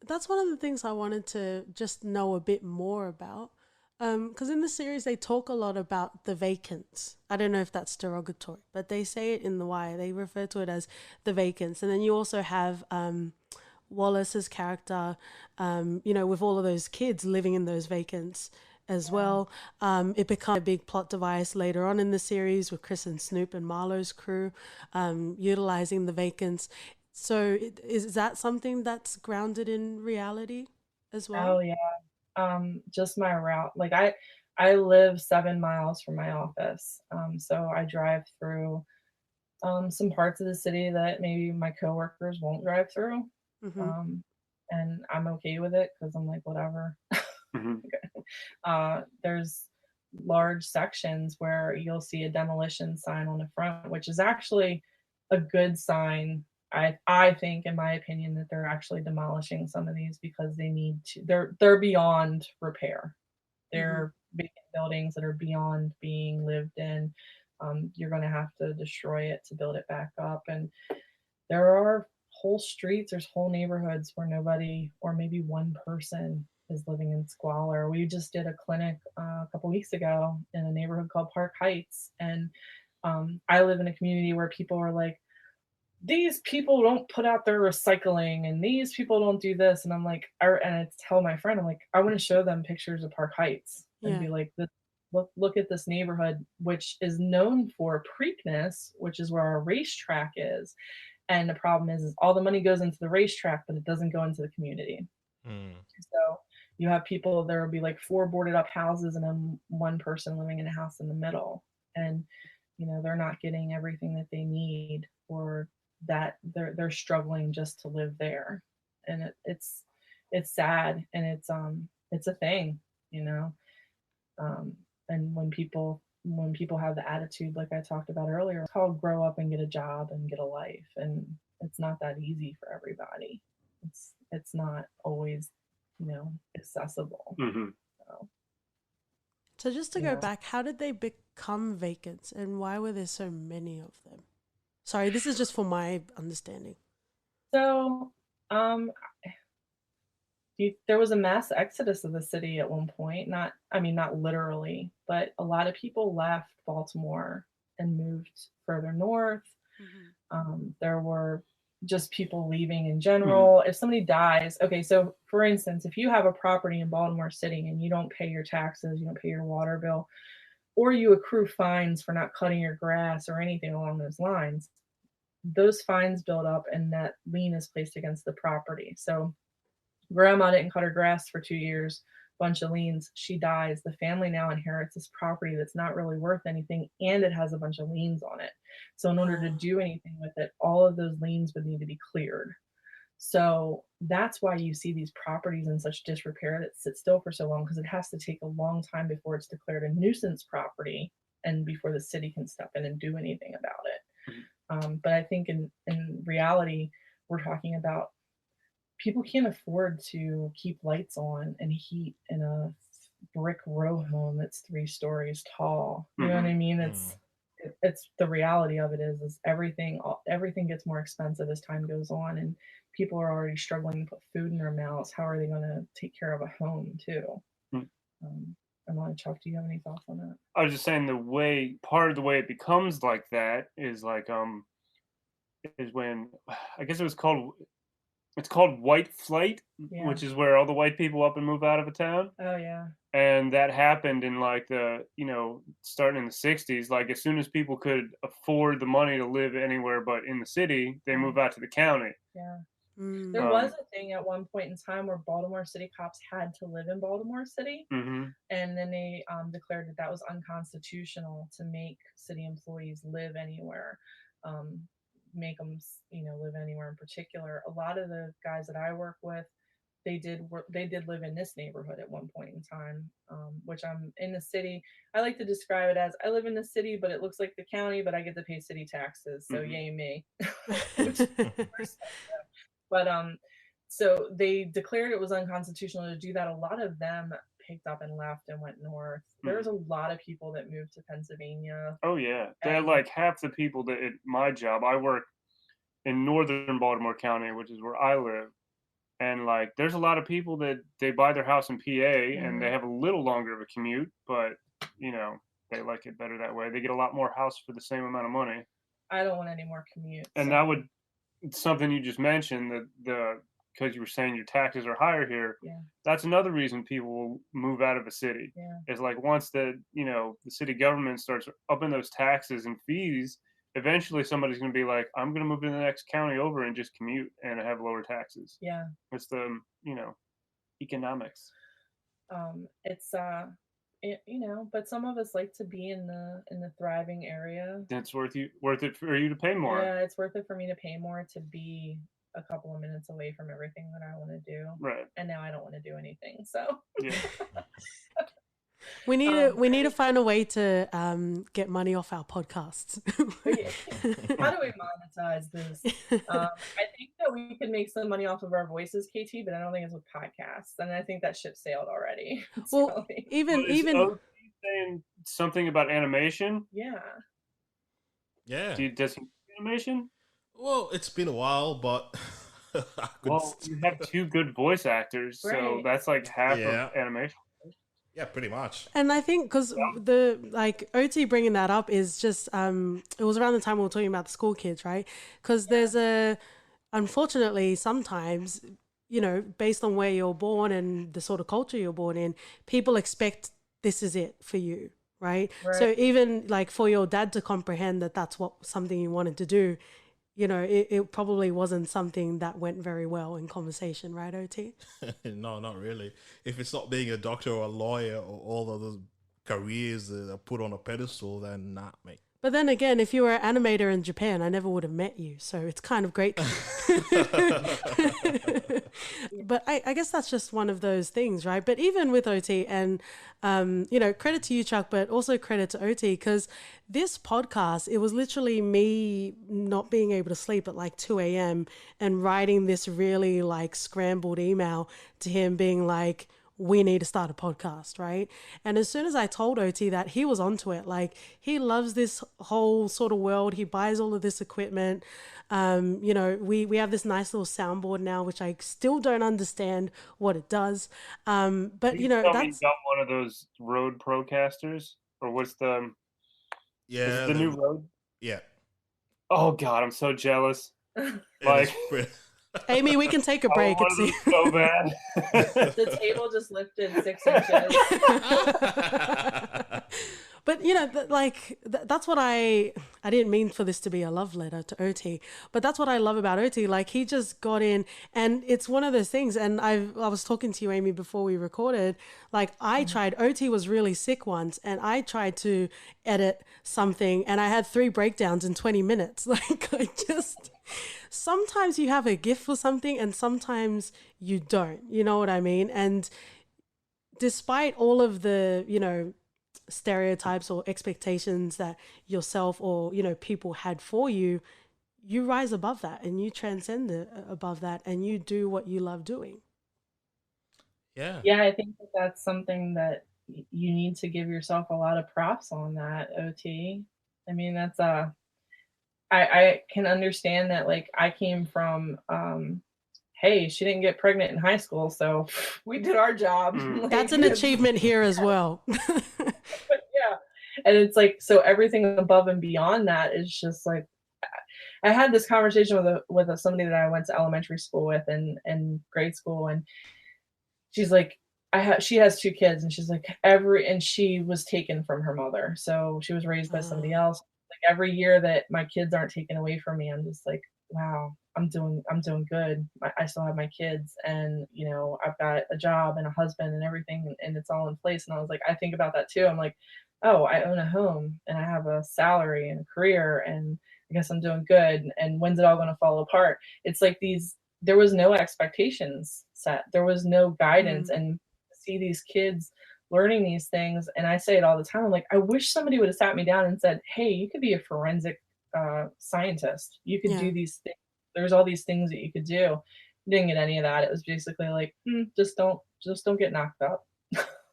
Speaker 1: that's one of the things I wanted to just know a bit more about. Because in the series, they talk a lot about the vacants. I don't know if that's derogatory, but they say it in The Wire. They refer to it as the vacants. And then you also have Wallace's character, with all of those kids living in those vacants as well. It becomes a big plot device later on in the series with Chris and Snoop and Marlowe's crew utilizing the vacants. So is that something that's grounded in reality as well?
Speaker 3: Oh, yeah. Just my route. Like I live 7 miles from my office. So I drive through some parts of the city that maybe my coworkers won't drive through. And I'm okay with it because I'm like, whatever. There's large sections where you'll see a demolition sign on the front, which is actually a good sign. I think, in my opinion, that they're actually demolishing some of these because they need to. They're beyond repair. They're big buildings that are beyond being lived in. You're going to have to destroy it to build it back up. And there are whole streets, there's whole neighborhoods where nobody, or maybe one person, is living in squalor. We just did a clinic a couple weeks ago in a neighborhood called Park Heights, and I live in a community where people are like, these people don't put out their recycling and these people don't do this, and I'm like, and I tell my friend, I'm like, I want to show them pictures of Park Heights and be like, look at this neighborhood, which is known for Preakness, which is where our racetrack is. And the problem is all the money goes into the racetrack, but it doesn't go into the community. So you have people, there will be like 4 boarded up houses and then one person living in a house in the middle, and they're not getting everything that they need, or that they're struggling just to live there. And it's sad, and it's a thing. And when people have the attitude like I talked about earlier, it's called grow up and get a job and get a life, and it's not that easy for everybody. It's not always accessible.
Speaker 1: So just to go back, how did they become vacants, and why were there so many of them? Sorry, this is just for my understanding.
Speaker 3: So there was a mass exodus of the city at one point. Not literally, but a lot of people left Baltimore and moved further north. There were just people leaving in general. If somebody dies, okay, so for instance, if you have a property in Baltimore City and you don't pay your taxes, you don't pay your water bill, or you accrue fines for not cutting your grass or anything along those lines, those fines build up and that lien is placed against the property. So grandma didn't cut her grass for 2 years, bunch of liens, she dies. The family now inherits this property that's not really worth anything, and it has a bunch of liens on it. So in order to do anything with it, all of those liens would need to be cleared. So that's why you see these properties in such disrepair that sit still for so long, because it has to take a long time before it's declared a nuisance property and before the city can step in and do anything about it. But I think in reality, we're talking about people can't afford to keep lights on and heat in a brick row home that's 3 stories tall. You know what I mean? It's the reality of it is everything gets more expensive as time goes on, and people are already struggling to put food in their mouths. How are they going to take care of a home too? I want to Chuck, do you have any thoughts on that?
Speaker 4: I was just saying part of the way it becomes like that is like is when I guess it's called white flight, which is where all the white people up and move out of a town.
Speaker 3: Oh yeah.
Speaker 4: And that happened in like starting in the 60s. Like as soon as people could afford the money to live anywhere but in the city, they move out to the county.
Speaker 3: Yeah. There was a thing at one point in time where Baltimore city cops had to live in Baltimore City. And then they declared that was unconstitutional to make city employees live anywhere. Make them live anywhere in particular. A lot of the guys that I work with, they did live in this neighborhood at one point in time, which I'm in the city. I like to describe it as I live in the city, but it looks like the county, but I get to pay city taxes. So yay me. But so they declared it was unconstitutional to do that. A lot of them picked up and left and went north. There's a lot of people that moved to Pennsylvania.
Speaker 4: Oh yeah, they're like half the people that at my job. I work in northern Baltimore County, which is where I live, and like there's a lot of people that they buy their house in PA and they have a little longer of a commute, but they like it better that way. They get a lot more house for the same amount of money.
Speaker 3: I don't want any more commute.
Speaker 4: And that would something you just mentioned that because you were saying your taxes are higher here.
Speaker 3: Yeah.
Speaker 4: That's another reason people will move out of a city.
Speaker 3: Yeah.
Speaker 4: It's like once the city government starts upping those taxes and fees, eventually somebody's going to be like, I'm going to move to the next county over and just commute and have lower taxes.
Speaker 3: Yeah.
Speaker 4: It's the, economics.
Speaker 3: It's but some of us like to be in the thriving area.
Speaker 4: It's worth it for you to pay more.
Speaker 3: Yeah, it's worth it for me to pay more to be a couple of minutes away from everything that I want to do.
Speaker 4: Right.
Speaker 3: And now I don't want to do anything. So
Speaker 4: yeah.
Speaker 1: We need to find a way to get money off our podcasts.
Speaker 3: How do we monetize this? I think that we could make some money off of our voices, KT, but I don't think it's with podcasts. And I think that ship sailed already.
Speaker 1: Well, even
Speaker 4: saying something about animation.
Speaker 3: Yeah.
Speaker 4: Does he do animation?
Speaker 2: Well, it's been a while, but
Speaker 4: you have 2 good voice actors,
Speaker 3: right.
Speaker 4: So that's like half of animation.
Speaker 2: Yeah, pretty much.
Speaker 1: And I think because OT bringing that up is just it was around the time we were talking about the school kids, right? Because there's unfortunately sometimes based on where you're born and the sort of culture you're born in, people expect this is it for you, right? So even like for your dad to comprehend that that's something you wanted to do, it probably wasn't something that went very well in conversation, right, OT?
Speaker 2: No, not really. If it's not being a doctor or a lawyer or all of those careers that are put on a pedestal, then not, mate.
Speaker 1: But then again, if you were an animator in Japan, I never would have met you. So it's kind of great. But I guess that's just one of those things, right? But even with OT and, credit to you, Chuck, but also credit to OT, because this podcast, it was literally me not being able to sleep at like 2 a.m. and writing this really like scrambled email to him being like, we need to start a podcast, right? And as soon as I told OT that, he was onto it. Like, he loves this whole sort of world. He buys all of this equipment. We have this nice little soundboard now, which I still don't understand what it does. But that's...
Speaker 4: You got one of those Rode Procasters? Or what's the...
Speaker 2: Yeah.
Speaker 4: The new Rode?
Speaker 2: Yeah.
Speaker 4: Oh, God, I'm so jealous.
Speaker 1: Amy, we can take a break.
Speaker 4: It's so bad.
Speaker 3: The table just lifted 6 inches.
Speaker 1: But that's what I didn't mean for this to be a love letter to OT, but that's what I love about OT. Like, he just got in, and it's one of those things. And I was talking to you, Amy, before we recorded. Like, I tried, OT was really sick once, and I tried to edit something, and I had 3 breakdowns in 20 minutes. Like, sometimes you have a gift for something, and sometimes you don't. You know what I mean? And despite all of the, stereotypes or expectations that yourself or, people had for you, you rise above that and you transcend above that, and you do what you love doing.
Speaker 2: Yeah.
Speaker 3: Yeah, I think that that's something that you need to give yourself a lot of props on that, OT. I mean, that's I can understand that. Like, I came from hey, she didn't get pregnant in high school, so we did our job. Like,
Speaker 1: That's an achievement here as well.
Speaker 3: yeah. And it's like, so everything above and beyond that is just like, I had this conversation with somebody that I went to elementary school with and grade school, and she's like, she has 2 kids, and she's like, and she was taken from her mother, so she was raised by somebody else. Like, every year that my kids aren't taken away from me, I'm just like, wow, I'm doing good. I still have my kids, and I've got a job and a husband and everything, and it's all in place. And I was like, I think about that too. I'm like, oh, I own a home and I have a salary and a career, and I guess I'm doing good. And when's it all going to fall apart? It's like there was no expectations set. There was no guidance. And to see these kids learning these things, and I say it all the time, I'm like, I wish somebody would have sat me down and said, hey, you could be a forensic scientist. You could do these things. There's all these things that you could do. Didn't get any of that. It was basically like, just don't get knocked up.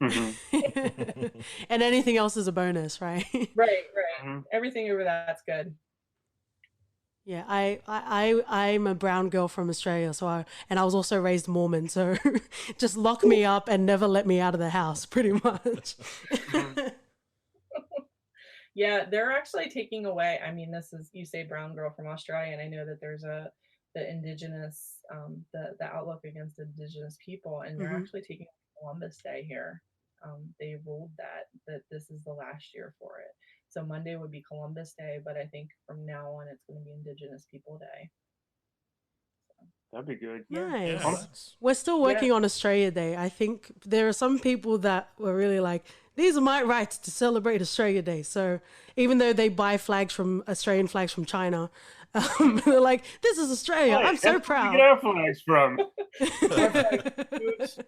Speaker 1: And anything else is a bonus, right?
Speaker 3: Right. Everything over that's good.
Speaker 1: Yeah, I'm a brown girl from Australia, and I was also raised Mormon, so just lock me up and never let me out of the house, pretty much.
Speaker 3: Yeah, they're actually taking away. I mean, you say brown girl from Australia, and I know that there's the indigenous, the outlook against indigenous people, and they're actually taking Columbus Day here. They ruled that this is the last year for it. So Monday would be Columbus Day, but I think from now on it's going to be Indigenous People Day.
Speaker 4: That'd be good.
Speaker 1: Nice.
Speaker 2: Yeah,
Speaker 1: we're still working on Australia Day. I think there are some people that were really like, these are my rights to celebrate Australia Day. So even though they buy Australian flags from China, they're like, this is Australia. I'm so proud.
Speaker 4: Where do we get our flags from?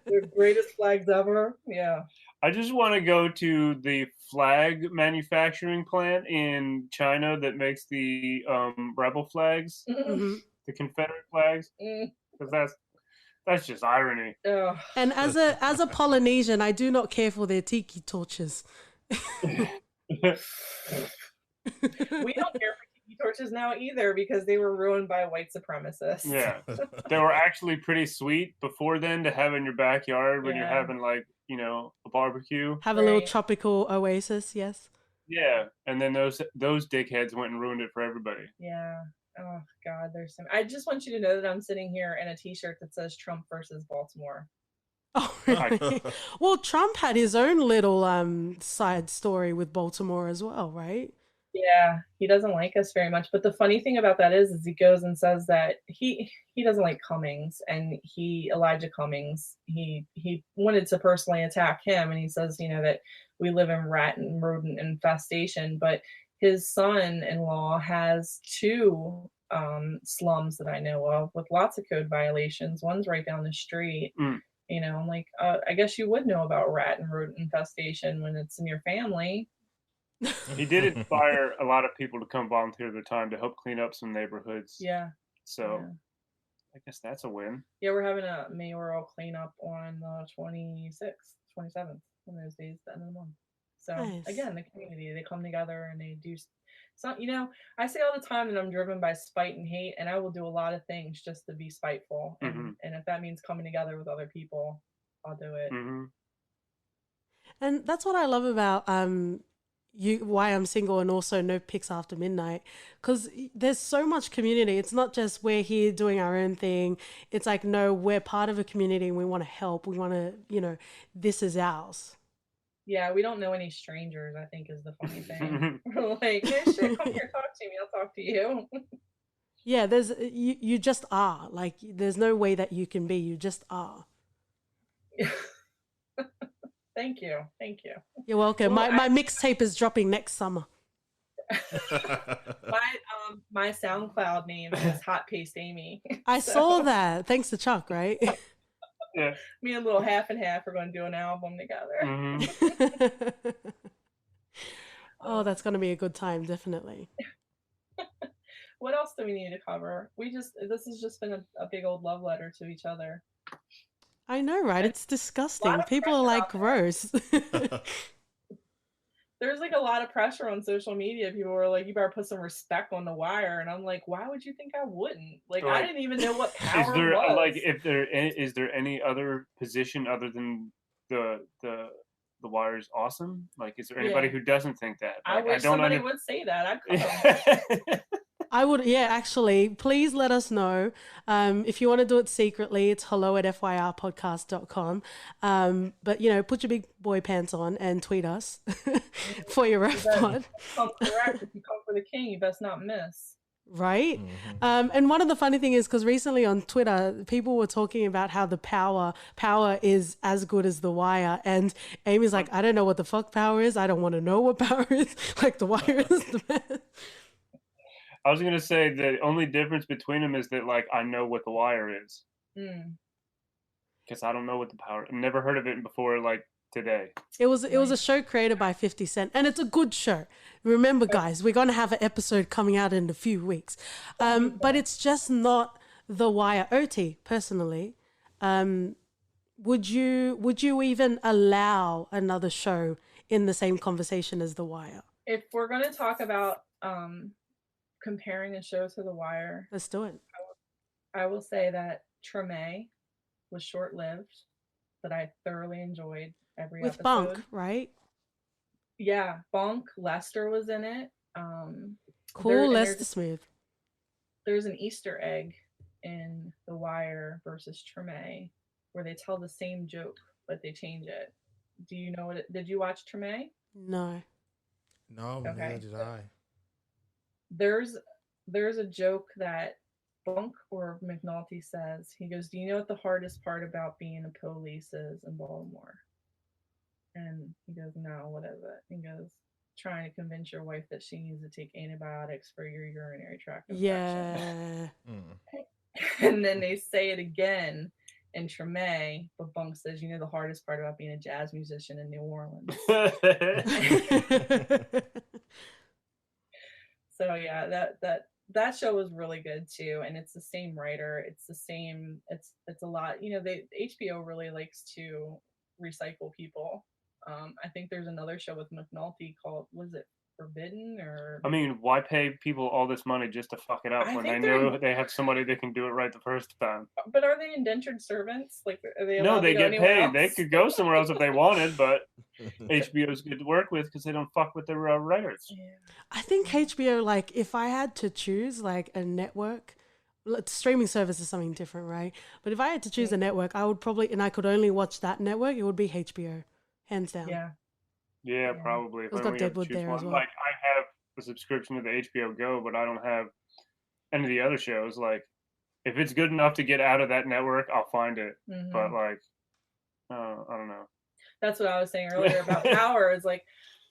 Speaker 3: The greatest flags ever. Yeah.
Speaker 4: I just want to go to the flag manufacturing plant in China that makes the rebel flags, the Confederate flags, because that's just irony.
Speaker 1: And as a Polynesian, I do not care for their tiki torches.
Speaker 3: We don't care for tiki torches now either, because they were ruined by white supremacists.
Speaker 4: Yeah, they were actually pretty sweet before then to have in your backyard when you're having a barbecue.
Speaker 1: Have a little tropical oasis, yes.
Speaker 4: Yeah, and then those dickheads went and ruined it for everybody.
Speaker 3: Yeah. Oh God, I just want you to know that I'm sitting here in a T-shirt that says Trump versus Baltimore.
Speaker 1: Oh, really? Well, Trump had his own little side story with Baltimore as well, right?
Speaker 3: Yeah, he doesn't like us very much. But the funny thing about that is he goes and says that he doesn't like Cummings, and Elijah Cummings, he wanted to personally attack him, and he says, that we live in rat and rodent infestation, but his son-in-law has 2 slums that I know of with lots of code violations. One's right down the street. I'm like, I guess you would know about rat and rodent infestation when it's in your family.
Speaker 4: He did inspire a lot of people to come volunteer their time to help clean up some neighborhoods.
Speaker 3: Yeah.
Speaker 4: So I guess that's a win.
Speaker 3: Yeah, we're having a mayoral cleanup on the 26th, 27th, one of those days, the end of the month. So again, the community, they come together and they do some, I say all the time that I'm driven by spite and hate, and I will do a lot of things just to be spiteful. And if that means coming together with other people, I'll do it.
Speaker 1: And that's what I love about why I'm single, and also No Pics After Midnight, because there's so much community. It's not just we're here doing our own thing. It's like, no, we're part of a community and we want to help. We want to, this is ours.
Speaker 3: Yeah, we don't know any strangers, I think is the funny thing. We're like, hey, shit, come here, talk to me. I'll talk to you.
Speaker 1: Yeah, there's you just are. Like there's no way that you can be. You just are.
Speaker 3: Thank you. Thank you.
Speaker 1: You're welcome.
Speaker 3: Well,
Speaker 1: My mixtape is dropping next summer.
Speaker 3: my SoundCloud name is Hot Paste Amy.
Speaker 1: I saw that. Thanks to Chuck, right?
Speaker 4: Yeah.
Speaker 3: Me and Little Half and Half are going to do an album together.
Speaker 4: Mm-hmm.
Speaker 1: Oh, that's going to be a good time, definitely.
Speaker 3: What else do we need to cover? This has just been a big old love letter to each other.
Speaker 1: I know, right? It's disgusting. People are like, gross.
Speaker 3: There's like a lot of pressure on social media. People were like, you better put some respect on The Wire. And I'm like, why would you think I wouldn't? Like, I didn't even know what power
Speaker 4: is there,
Speaker 3: was.
Speaker 4: Like, is there any other position other than the Wire's awesome? Like, is there anybody who doesn't think that? Like,
Speaker 3: I wish somebody would say that. I'd come.
Speaker 1: I would, yeah, actually, please let us know. If you want to do it secretly, it's hello@fyrpodcast.com. But, you know, put your big boy pants on and tweet us for your ref pod.
Speaker 3: Correct. If you come for the king, you best not miss.
Speaker 1: Right? Mm-hmm. And one of the funny thing is, because recently on Twitter, people were talking about how the power is as good as The Wire. And Amy's like, I don't know what the fuck power is. I don't want to know what power is. Like, The Wire is the best.
Speaker 4: I was gonna say the only difference between them is that like I know what The Wire is, because I don't know what the power. I've never heard of it before. Like today,
Speaker 1: it was a show created by 50 Cent, and it's a good show. Remember, guys, we're gonna have an episode coming out in a few weeks, but it's just not The Wire. OT, personally, would you even allow another show in the same conversation as The Wire?
Speaker 3: If we're gonna talk about comparing a show to The Wire,
Speaker 1: let's do it.
Speaker 3: I will say that Treme was short-lived, but I thoroughly enjoyed every episode.
Speaker 1: With Bunk, right?
Speaker 3: Yeah, Bunk. Lester was in it.
Speaker 1: Cool, Lester Smooth.
Speaker 3: There's an Easter egg in The Wire versus Treme where they tell the same joke, but they change it. Do you know what? Did you watch Treme?
Speaker 1: No.
Speaker 2: No, neither did I.
Speaker 3: There's a joke that Bunk or McNulty says. He goes, do you know what the hardest part about being a police is in Baltimore? And he goes, no, what is it? He goes, trying to convince your wife that she needs to take antibiotics for your urinary tract infection. Yeah. And then they say it again in Treme, but Bunk says, you know the hardest part about being a jazz musician in New Orleans. So yeah, that show was really good too, and it's the same writer. It's the same. It's a lot. You know, HBO really likes to recycle people. I think there's another show with McNulty called, was it Forbidden? Or
Speaker 4: I mean, why pay people all this money just to fuck it up when they know they have somebody that can do it right the first time?
Speaker 3: But are they indentured servants? Like, are they
Speaker 4: no, they get paid.
Speaker 3: Else?
Speaker 4: They could go somewhere else if they wanted, but HBO's good to work with because they don't fuck with their writers.
Speaker 3: Yeah.
Speaker 1: I think HBO, like, if I had to choose like a network, streaming service is something different, right? But if I had to choose a network, I would probably, and I could only watch that network, it would be HBO, hands down.
Speaker 4: Yeah, probably.
Speaker 1: It's got Deadwood there as well.
Speaker 4: Like, I have a subscription to the HBO Go, but I don't have any of the other shows. Like, if it's good enough to get out of that network, I'll find it. But like, I don't know.
Speaker 3: That's what I was saying earlier about Power. Is like,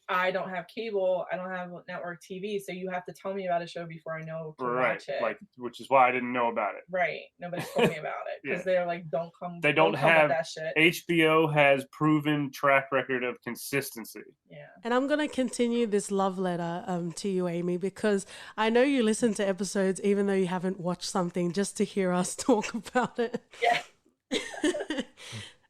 Speaker 3: I don't have cable, I don't have network TV, so you have to tell me about a show before I know to watch it.
Speaker 4: Like, which is why I didn't know about it.
Speaker 3: Right. Nobody told me about it because they're like, don't come.
Speaker 4: They don't have
Speaker 3: that shit.
Speaker 4: HBO has proven track record of consistency.
Speaker 3: Yeah.
Speaker 1: And I'm gonna continue this love letter to you, Amy, because I know you listen to episodes even though you haven't watched something just to hear us talk about it.
Speaker 3: Yeah.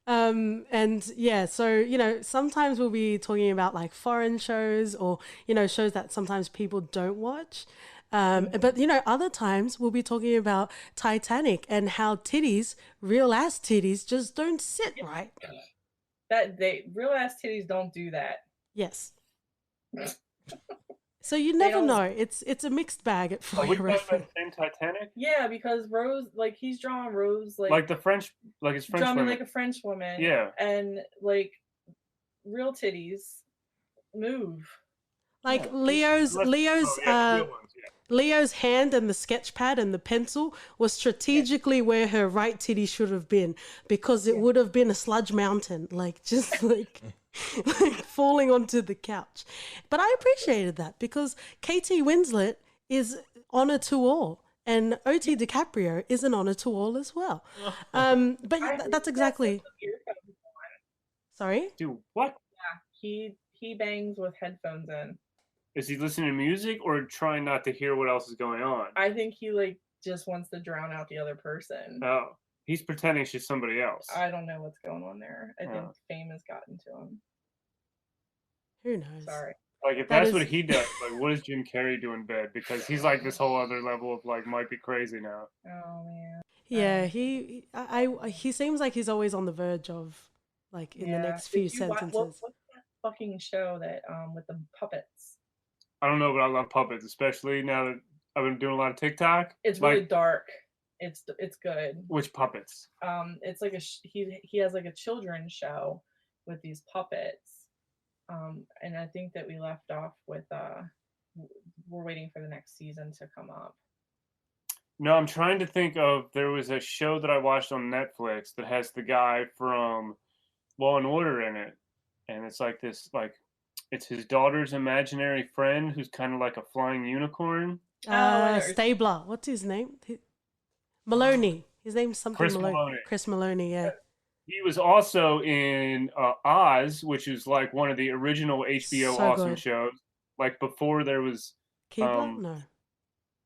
Speaker 1: And yeah, so, you know, sometimes we'll be talking about like foreign shows or, you know, shows that sometimes people don't watch. But, you know, other times we'll be talking about Titanic and how titties, real ass titties, just don't sit right.
Speaker 3: Real ass titties don't do that.
Speaker 1: Yes. So you never know. It's a mixed bag at
Speaker 4: Are we talking about the same Titanic?
Speaker 3: Yeah, because Rose, like, he's drawing Rose like
Speaker 4: the French, like his French
Speaker 3: drumming
Speaker 4: women.
Speaker 3: like a French woman.
Speaker 4: Yeah,
Speaker 3: and like real titties move.
Speaker 1: Like
Speaker 4: Yeah.
Speaker 1: Leo's
Speaker 4: Unless-
Speaker 1: Leo's
Speaker 4: oh, yeah, the real ones, yeah.
Speaker 1: Leo's hand and the sketch pad and the pencil was strategically where her right titty should have been, because it would have been a sludge mountain, like just like falling onto the couch. But I appreciated that because Katie Winslet is honor to all, and OT DiCaprio is an honor to all as well. But
Speaker 3: I think
Speaker 1: that's exactly.
Speaker 3: some earphones.
Speaker 1: Sorry.
Speaker 4: Dude, what?
Speaker 3: He bangs with headphones in.
Speaker 4: Is he listening to music or trying not to hear what else is going on?
Speaker 3: I think he like just wants to drown out the other person.
Speaker 4: Oh, he's pretending she's somebody else.
Speaker 3: I don't know what's going on there. I think
Speaker 4: Oh.
Speaker 3: fame has gotten to him.
Speaker 1: Who knows?
Speaker 3: Sorry.
Speaker 4: Like, if
Speaker 1: That
Speaker 4: that's
Speaker 1: is-
Speaker 4: what he does, like, what does Jim Carrey do in bed? Because he's like this whole other level of like might be crazy now.
Speaker 3: Oh man.
Speaker 1: Yeah, he seems like he's always on the verge of, like, in the next few
Speaker 3: Did you
Speaker 1: sentences.
Speaker 3: what's that fucking show that with the puppets?
Speaker 4: I don't know, but I love puppets, especially now that I've been doing a lot of TikTok.
Speaker 3: It's
Speaker 4: like,
Speaker 3: really dark. It's good.
Speaker 4: which puppets?
Speaker 3: It's like he has like a children's show with these puppets. And I think that we left off with we're waiting for the next season to come up.
Speaker 4: No, I'm trying to think of. There was a show that I watched on Netflix that has the guy from Law and Order in it, and it's like this, like it's his daughter's imaginary friend who's kind of like a flying unicorn.
Speaker 1: Stabler. What's his name? Maloney. His name's something
Speaker 4: Chris
Speaker 1: Maloney.
Speaker 4: Maloney.
Speaker 1: Chris Maloney, yeah.
Speaker 4: He was also in Oz, which is like one of the original HBO
Speaker 1: So
Speaker 4: awesome
Speaker 1: good.
Speaker 4: shows. Like before there was.
Speaker 1: Keebler? No.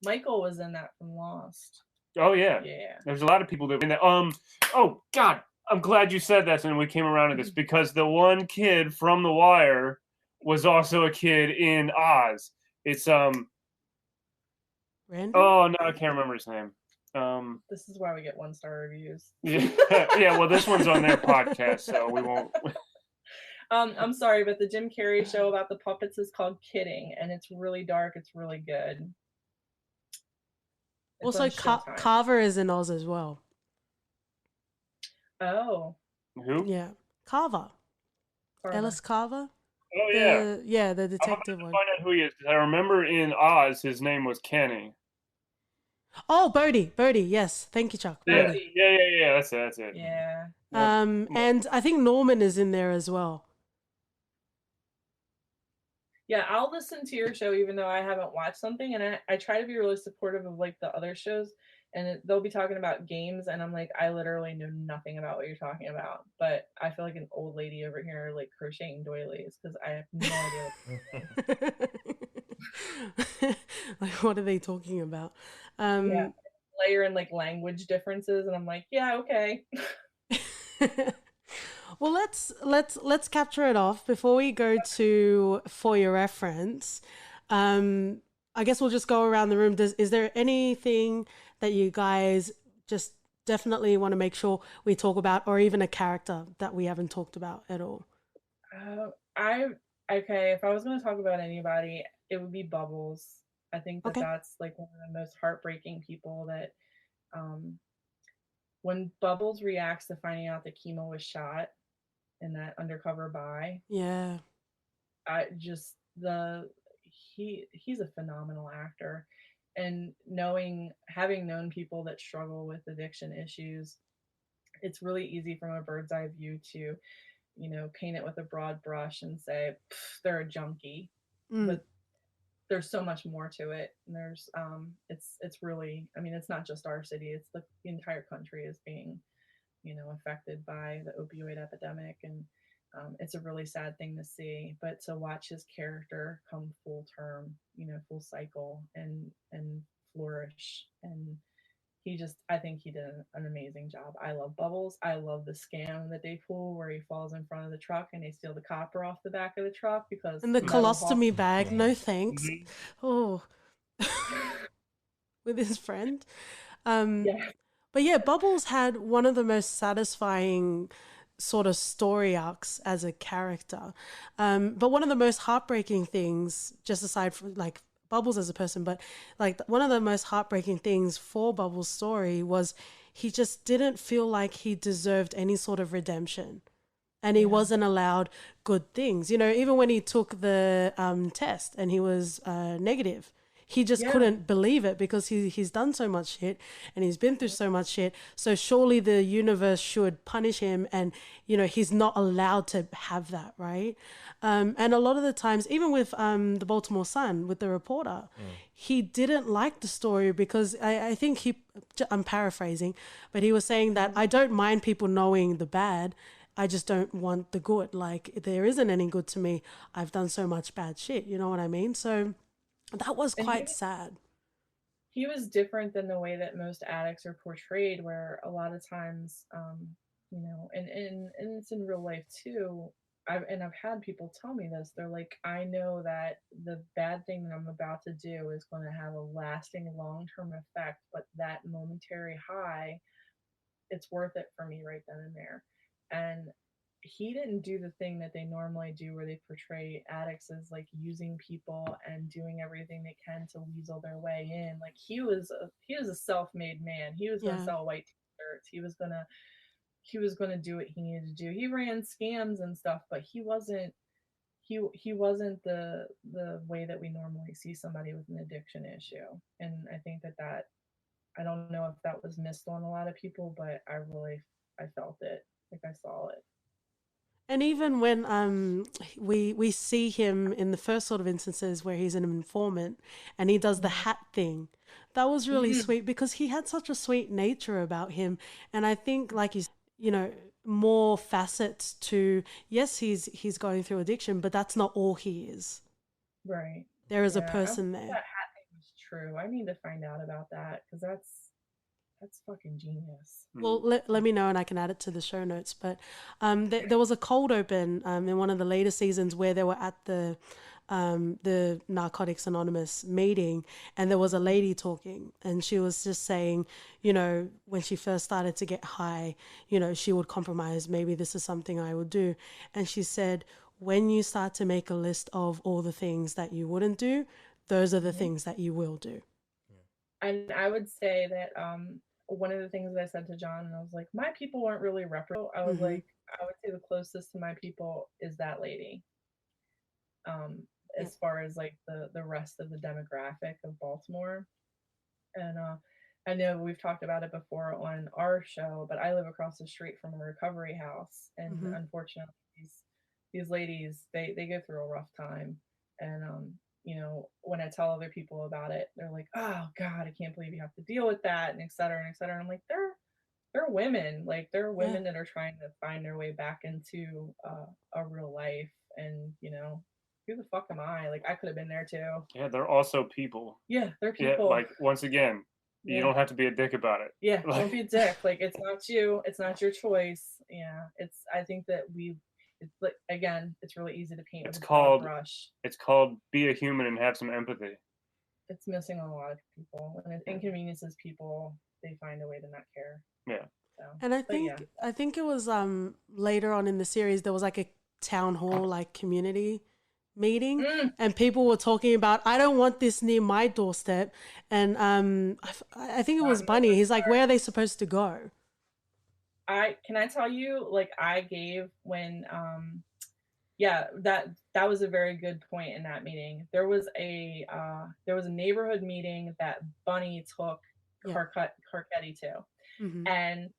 Speaker 3: Michael was in that from Lost.
Speaker 4: Oh yeah.
Speaker 3: Yeah.
Speaker 4: There's a lot of people that in that. Oh God, I'm glad you said that, and we came around to this because the one kid from The Wire was also a kid in Oz. It's
Speaker 1: Randy?
Speaker 4: Oh no, I can't remember his name.
Speaker 3: This is why we get 1-star reviews.
Speaker 4: Yeah. Well, this one's on their podcast, so we won't.
Speaker 3: I'm sorry, but the Jim Carrey show about the puppets is called Kidding, and it's really dark. It's really good. It's
Speaker 1: Also,
Speaker 3: on Showtime.
Speaker 1: Carver is in Oz as well.
Speaker 3: Oh.
Speaker 4: Who?
Speaker 1: Yeah. Carver.
Speaker 3: Carver.
Speaker 1: Ellis Carver?
Speaker 4: Oh yeah.
Speaker 1: The
Speaker 4: I'm about
Speaker 1: detective
Speaker 4: to
Speaker 1: one.
Speaker 4: find out who he is because I remember in Oz his name was Kenny.
Speaker 1: Oh, Bodie. Yes. Thank you, Chuck.
Speaker 4: Yeah,
Speaker 1: Bodie.
Speaker 4: yeah. That's it.
Speaker 3: Yeah.
Speaker 1: And I think Norman is in there as well.
Speaker 3: Yeah, I'll listen to your show even though I haven't watched something, and I try to be really supportive of like the other shows, and they'll be talking about games, and I'm like, I literally know nothing about what you're talking about, but I feel like an old lady over here like crocheting doilies because I have no idea.
Speaker 1: Like, what are they talking about?
Speaker 3: Yeah, layer in like language differences, and I'm like, yeah, okay.
Speaker 1: Well, let's capture it off before we go to For Your Reference. I guess we'll just go around the room. Is there anything that you guys just definitely want to make sure we talk about, or even a character that we haven't talked about at all?
Speaker 3: If I was going to talk about anybody, it would be Bubbles. I think that that's like one of the most heartbreaking people that when Bubbles reacts to finding out that Kimo was shot in that undercover buy.
Speaker 1: Yeah.
Speaker 3: He's a phenomenal actor, and having known people that struggle with addiction issues, it's really easy from a bird's eye view to, paint it with a broad brush and say they're a junkie, but there's so much more to it. And there's it's really, I mean, it's not just our city, it's the entire country is being affected by the opioid epidemic, and it's a really sad thing to see, but to watch his character come full term, full cycle and flourish, and I think he did an amazing job. I love Bubbles. I love the scam that they pull where he falls in front of the truck and they steal the copper off the back of the truck because
Speaker 1: and the colostomy bag, no thanks. Oh, with his friend. But yeah, Bubbles had one of the most satisfying sort of story arcs as a character. But one of the most heartbreaking things, just aside from like Bubbles as a person, but like one of the most heartbreaking things for Bubbles' story was he just didn't feel like he deserved any sort of redemption. and he wasn't allowed good things. You know, even when he took the test and he was negative, he just couldn't believe it because he's done so much shit and he's been through so much shit. So surely the universe should punish him, and you know he's not allowed to have that, right? And a lot of the times, even with the Baltimore Sun, with the reporter, he didn't like the story because I think I'm paraphrasing, but he was saying that I don't mind people knowing the bad. I just don't want the good. Like, there isn't any good to me. I've done so much bad shit. You know what I mean? So that was quite sad.
Speaker 3: He was different than the way that most addicts are portrayed, where a lot of times, you know, and it's in real life too. I've had people tell me this. They're like, I know that the bad thing that I'm about to do is going to have a lasting long-term effect, but that momentary high, it's worth it for me right then and there. And he didn't do the thing that they normally do where they portray addicts as like using people and doing everything they can to weasel their way in. Like he was a self-made man. He was going to sell white t-shirts. He was going to do what he needed to do. He ran scams and stuff, but he wasn't the way that we normally see somebody with an addiction issue. And I think that I don't know if that was missed on a lot of people, but I felt it. Like I saw it.
Speaker 1: And even when we see him in the first sort of instances where he's an informant and he does the hat thing, that was really sweet because he had such a sweet nature about him. And I think, like you know, more facets to, yes, he's going through addiction, but that's not all he is.
Speaker 3: Right.
Speaker 1: There is a person there.
Speaker 3: That hat thing was true. I need to find out about that because that's fucking genius.
Speaker 1: Well, let me know and I can add it to the show notes. But there was a cold open in one of the later seasons where they were at the Narcotics Anonymous meeting, and there was a lady talking, and she was just saying, you know, when she first started to get high, you know, she would compromise. Maybe this is something I would do. And she said, when you start to make a list of all the things that you wouldn't do, those are the things that you will do.
Speaker 3: And I would say that one of the things that I said to John, and I was like, my people weren't really reputable. I was like, I would say the closest to my people is that lady. As far as like the rest of the demographic of Baltimore. And I know we've talked about it before on our show, but I live across the street from a recovery house. And unfortunately, these ladies, they go through a rough time. And you know, when I tell other people about it, they're like, oh God, I can't believe you have to deal with that, and et cetera, and et cetera. And I'm like, they're women. Like, they're women that are trying to find their way back into a real life. And, you know, who the fuck am I? Like, I could have been there too.
Speaker 4: Yeah, they're also people.
Speaker 3: Yeah, they're people.
Speaker 4: Yeah, like, once again, you don't have to be a dick about it.
Speaker 3: Yeah, like, don't be a dick. Like, it's not you. It's not your choice. Yeah, I think that it's like, again, it's really easy to paint with a broad brush.
Speaker 4: It's called be a human and have some empathy.
Speaker 3: It's missing on a lot of people. When it inconveniences people, they find a way to not care.
Speaker 4: Yeah.
Speaker 3: So,
Speaker 1: and I think it was later on in the series there was like a town hall like community meeting and people were talking about, I don't want this near my doorstep. And I think it was Bunny. He's like, where are they supposed to go?
Speaker 3: Can I tell you, like, I gave when that was a very good point in that meeting. There was a neighborhood meeting that Bunny took Carcetti to. And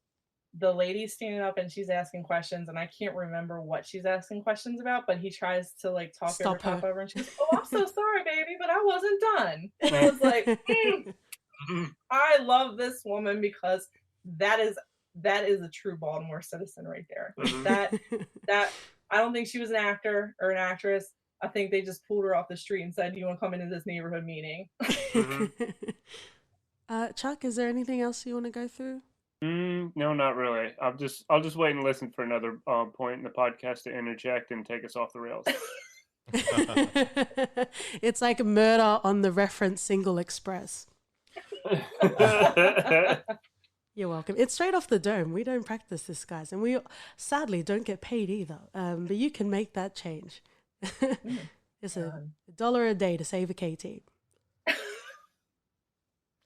Speaker 3: the lady's standing up and she's asking questions, and I can't remember what she's asking questions about, but he tries to like talk over top of her, and she goes, oh, I'm so sorry, baby, but I wasn't done. And I was like, I love this woman because that is a true Baltimore citizen right there. That I don't think she was an actor or an actress. I think they just pulled her off the street and said, do you want to come into this neighborhood meeting?
Speaker 1: Chuck, is there anything else you want to go through?
Speaker 4: No, not really. I'll just wait and listen for another point in the podcast to interject and take us off the rails.
Speaker 1: It's like a murder on the reference single express. You're welcome. It's straight off the dome. We don't practice this, guys, and we sadly don't get paid either. But you can make that change. It's $1 a day to save a KT.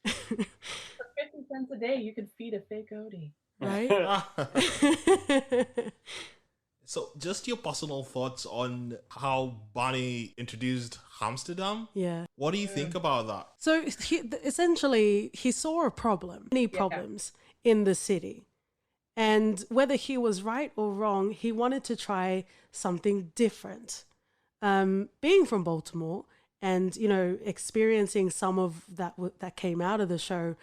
Speaker 3: For 50 cents a day, you could feed a fake Odie.
Speaker 1: Right?
Speaker 2: So, just your personal thoughts on how Barney introduced Amsterdam.
Speaker 1: Yeah.
Speaker 2: What do you think about that?
Speaker 1: So essentially, he saw a problem, many
Speaker 3: Yeah.
Speaker 1: problems in the city. And whether he was right or wrong, he wanted to try something different. Being from Baltimore and, you know, experiencing some of that came out of the show,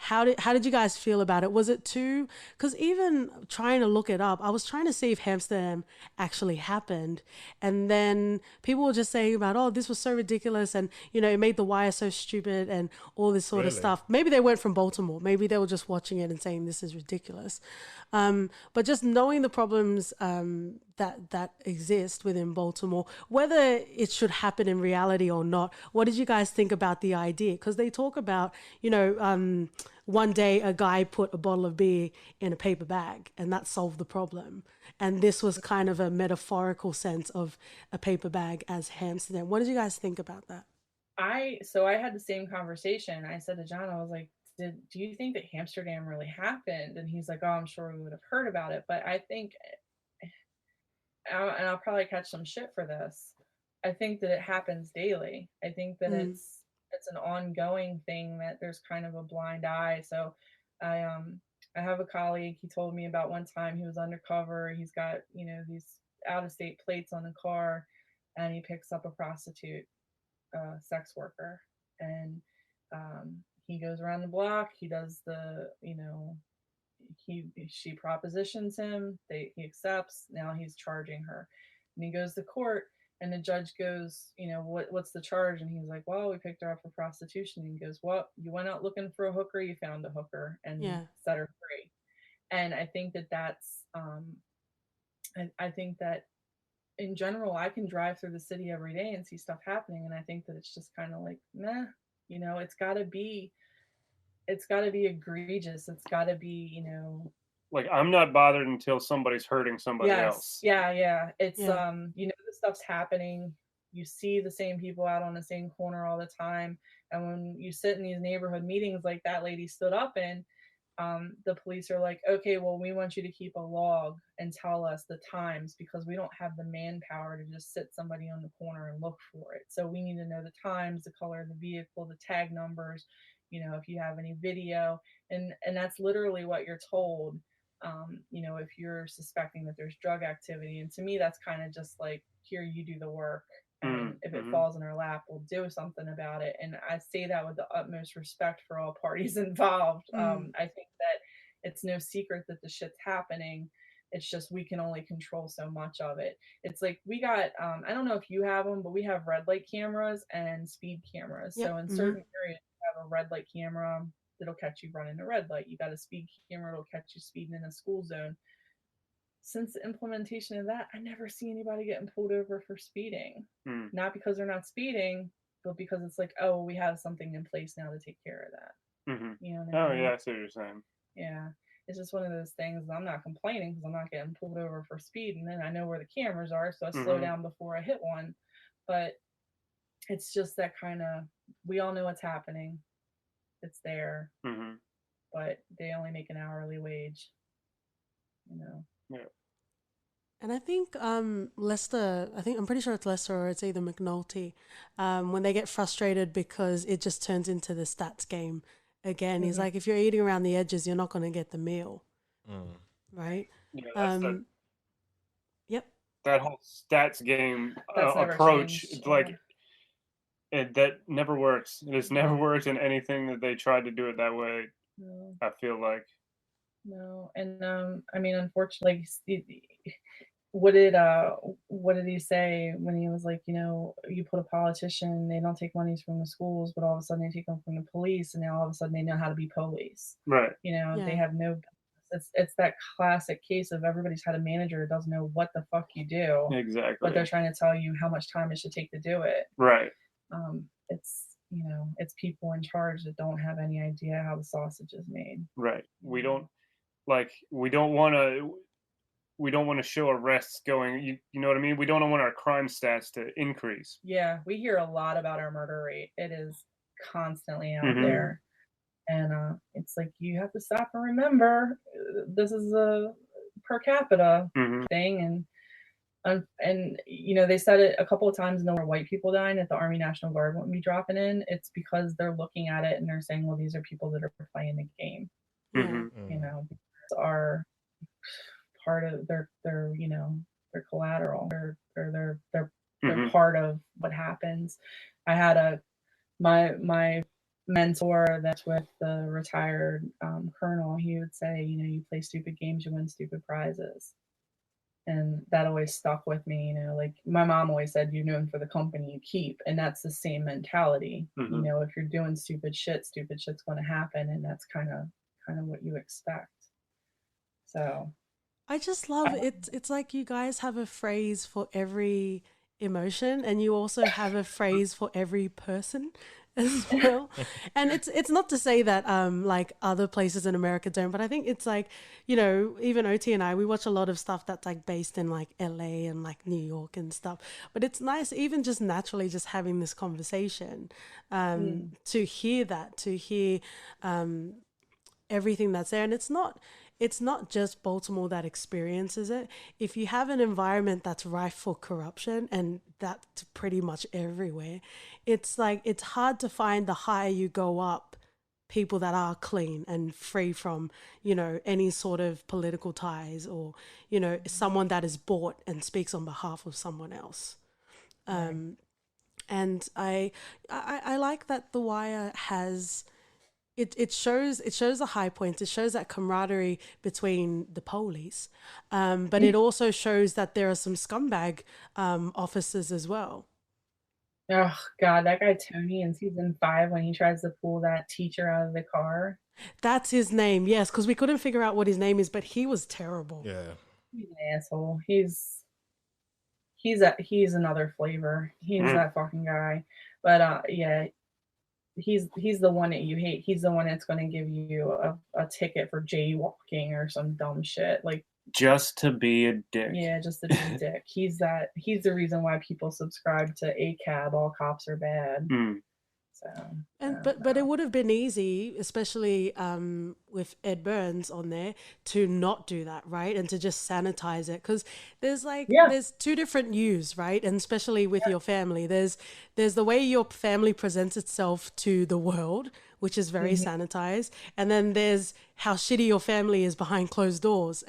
Speaker 1: how did you guys feel about it? Was it too? Because even trying to look it up, I was trying to see if Amsterdam actually happened, and then people were just saying about, oh, this was so ridiculous, and you know, it made The Wire so stupid, and all this sort of
Speaker 2: Really?
Speaker 1: stuff. Maybe they weren't from Baltimore. Maybe they were just watching it and saying this is ridiculous. But just knowing the problems that exist within Baltimore, whether it should happen in reality or not, what did you guys think about the idea? Because they talk about, you know, one day a guy put a bottle of beer in a paper bag and that solved the problem. And this was kind of a metaphorical sense of a paper bag as Amsterdam. What did you guys think about that?
Speaker 3: I had the same conversation. I said to John, I was like, do you think that Amsterdam really happened? And he's like, oh, I'm sure we would have heard about it. But I think, and I'll probably catch some shit for this, I think that it happens daily. I think that it's an ongoing thing, that there's kind of a blind eye. So I have a colleague, he told me about one time he was undercover. He's got, you know, these out of state plates on the car, and he picks up a prostitute, sex worker, and he goes around the block. He does the, you know, she propositions him. He accepts. Now he's charging her, and he goes to court. And the judge goes, you know, what's the charge? And he's like, well, we picked her up for prostitution. And he goes, well, you went out looking for a hooker, you found a hooker, and
Speaker 1: Yeah.
Speaker 3: set her free. And I think that that's, I think that in general, I can drive through the city every day and see stuff happening, and I think that it's just kind of like, meh, you know, it's got to be egregious. It's got to be, you know,
Speaker 4: Like, I'm not bothered until somebody's hurting somebody else.
Speaker 3: Yeah. It's
Speaker 1: Yeah.
Speaker 3: you know, this stuff's happening. You see the same people out on the same corner all the time. And when you sit in these neighborhood meetings like that lady stood up in, the police are like, okay, well, we want you to keep a log and tell us the times, because we don't have the manpower to just sit somebody on the corner and look for it. So we need to know the times, the color of the vehicle, the tag numbers, you know, if you have any video. And that's literally what you're told. You know, if you're suspecting that there's drug activity. And to me, that's kind of just like, here, you do the work. And if it falls in our lap, we'll do something about it. And I say that with the utmost respect for all parties involved. I think that it's no secret that the shit's happening. It's just we can only control so much of it. It's like we got, I don't know if you have them, but we have red light cameras and speed cameras.
Speaker 1: Yep.
Speaker 3: So in certain areas, you have a red light camera that'll catch you running a red light. You got a speed camera that'll catch you speeding in a school zone. Since the implementation of that, I never see anybody getting pulled over for speeding. Not because they're not speeding, but because it's like, oh, we have something in place now to take care of that. You know what I mean?
Speaker 4: Yeah, I see what you're saying.
Speaker 3: Yeah. It's just one of those things. I'm not complaining because I'm not getting pulled over for speed, and then I know where the cameras are, so I slow down before I hit one. But it's just that kind of, we all know what's happening. It's there, but they only make an hourly wage. You know.
Speaker 4: Yeah.
Speaker 1: And I think Lester, I'm pretty sure it's Lester or it's either McNulty, when they get frustrated because it just turns into the stats game again. He's like, if you're eating around the edges, you're not going to get the meal. Right?
Speaker 4: Yeah, that's
Speaker 1: Yep.
Speaker 4: that whole stats game approach.
Speaker 3: Changed.
Speaker 4: It's like, that never works. It has never worked in anything that they tried to do it that way.
Speaker 3: No.
Speaker 4: I feel like.
Speaker 3: No, and I mean, unfortunately, what did he say when he was like, you know, you put a politician, they don't take monies from the schools, but all of a sudden they take them from the police, and now all of a sudden they know how to be police.
Speaker 4: Right.
Speaker 3: You know, they have no. It's that classic case of everybody's had a manager who doesn't know what the fuck you do.
Speaker 4: Exactly.
Speaker 3: But they're trying to tell you how much time it should take to do it.
Speaker 4: Right.
Speaker 3: It's, you know, it's people in charge that don't have any idea how the sausage is made.
Speaker 4: Right. We don't want to show arrests going, you know what I mean? We don't want our crime stats to increase.
Speaker 3: Yeah, we hear a lot about our murder rate. It is constantly out there. And it's like, you have to stop and remember, this is a per capita thing. And And they said it a couple of times, no more white people dying, that the Army National Guard wouldn't be dropping in. It's because they're looking at it and they're saying, well, these are people that are playing the game.
Speaker 1: Yeah.
Speaker 3: Are part of their collateral. They're part of what happens. I had my mentor that's with the retired colonel. He would say, you play stupid games, you win stupid prizes. And that always stuck with me. Like my mom always said, you're known for the company you keep. And that's the same mentality. If you're doing stupid shit's going to happen. And that's kind of what you expect. So
Speaker 1: I just love it. It's like you guys have a phrase for every emotion, and you also have a phrase for every person as well. And it's not to say that like other places in America don't, but I think it's like, even OT and I, we watch a lot of stuff that's like based in like LA and like New York and stuff. But it's nice even just naturally just having this conversation to hear that, to hear everything that's there. And it's not just Baltimore that experiences it. If you have an environment that's rife for corruption, and that's pretty much everywhere, it's like it's hard to find the higher you go up people that are clean and free from, any sort of political ties, or, someone that is bought and speaks on behalf of someone else.
Speaker 3: right.
Speaker 1: And I like that The Wire has it shows the high points. It shows that camaraderie between the police, but it also shows that there are some scumbag officers as well.
Speaker 3: Oh God, that guy Tony in season 5 when he tries to pull that teacher out of the car.
Speaker 1: That's his name, yes, because we couldn't figure out what his name is, but he was terrible.
Speaker 2: Yeah.
Speaker 3: He's an asshole. He's another flavor. He's that fucking guy. But yeah, he's the one that you hate. He's the one that's going to give you a ticket for jaywalking or some dumb shit. Like,
Speaker 4: just to be a dick.
Speaker 3: Yeah, just to be a dick. He's the reason why people subscribe to ACAB, all cops are bad. So
Speaker 1: But it would have been easy, especially with Ed Burns on there, to not do that, right? And to just sanitize it, because there's two different yous, right? And especially with your family, there's the way your family presents itself to the world, which is very sanitized, and then there's how shitty your family is behind closed doors,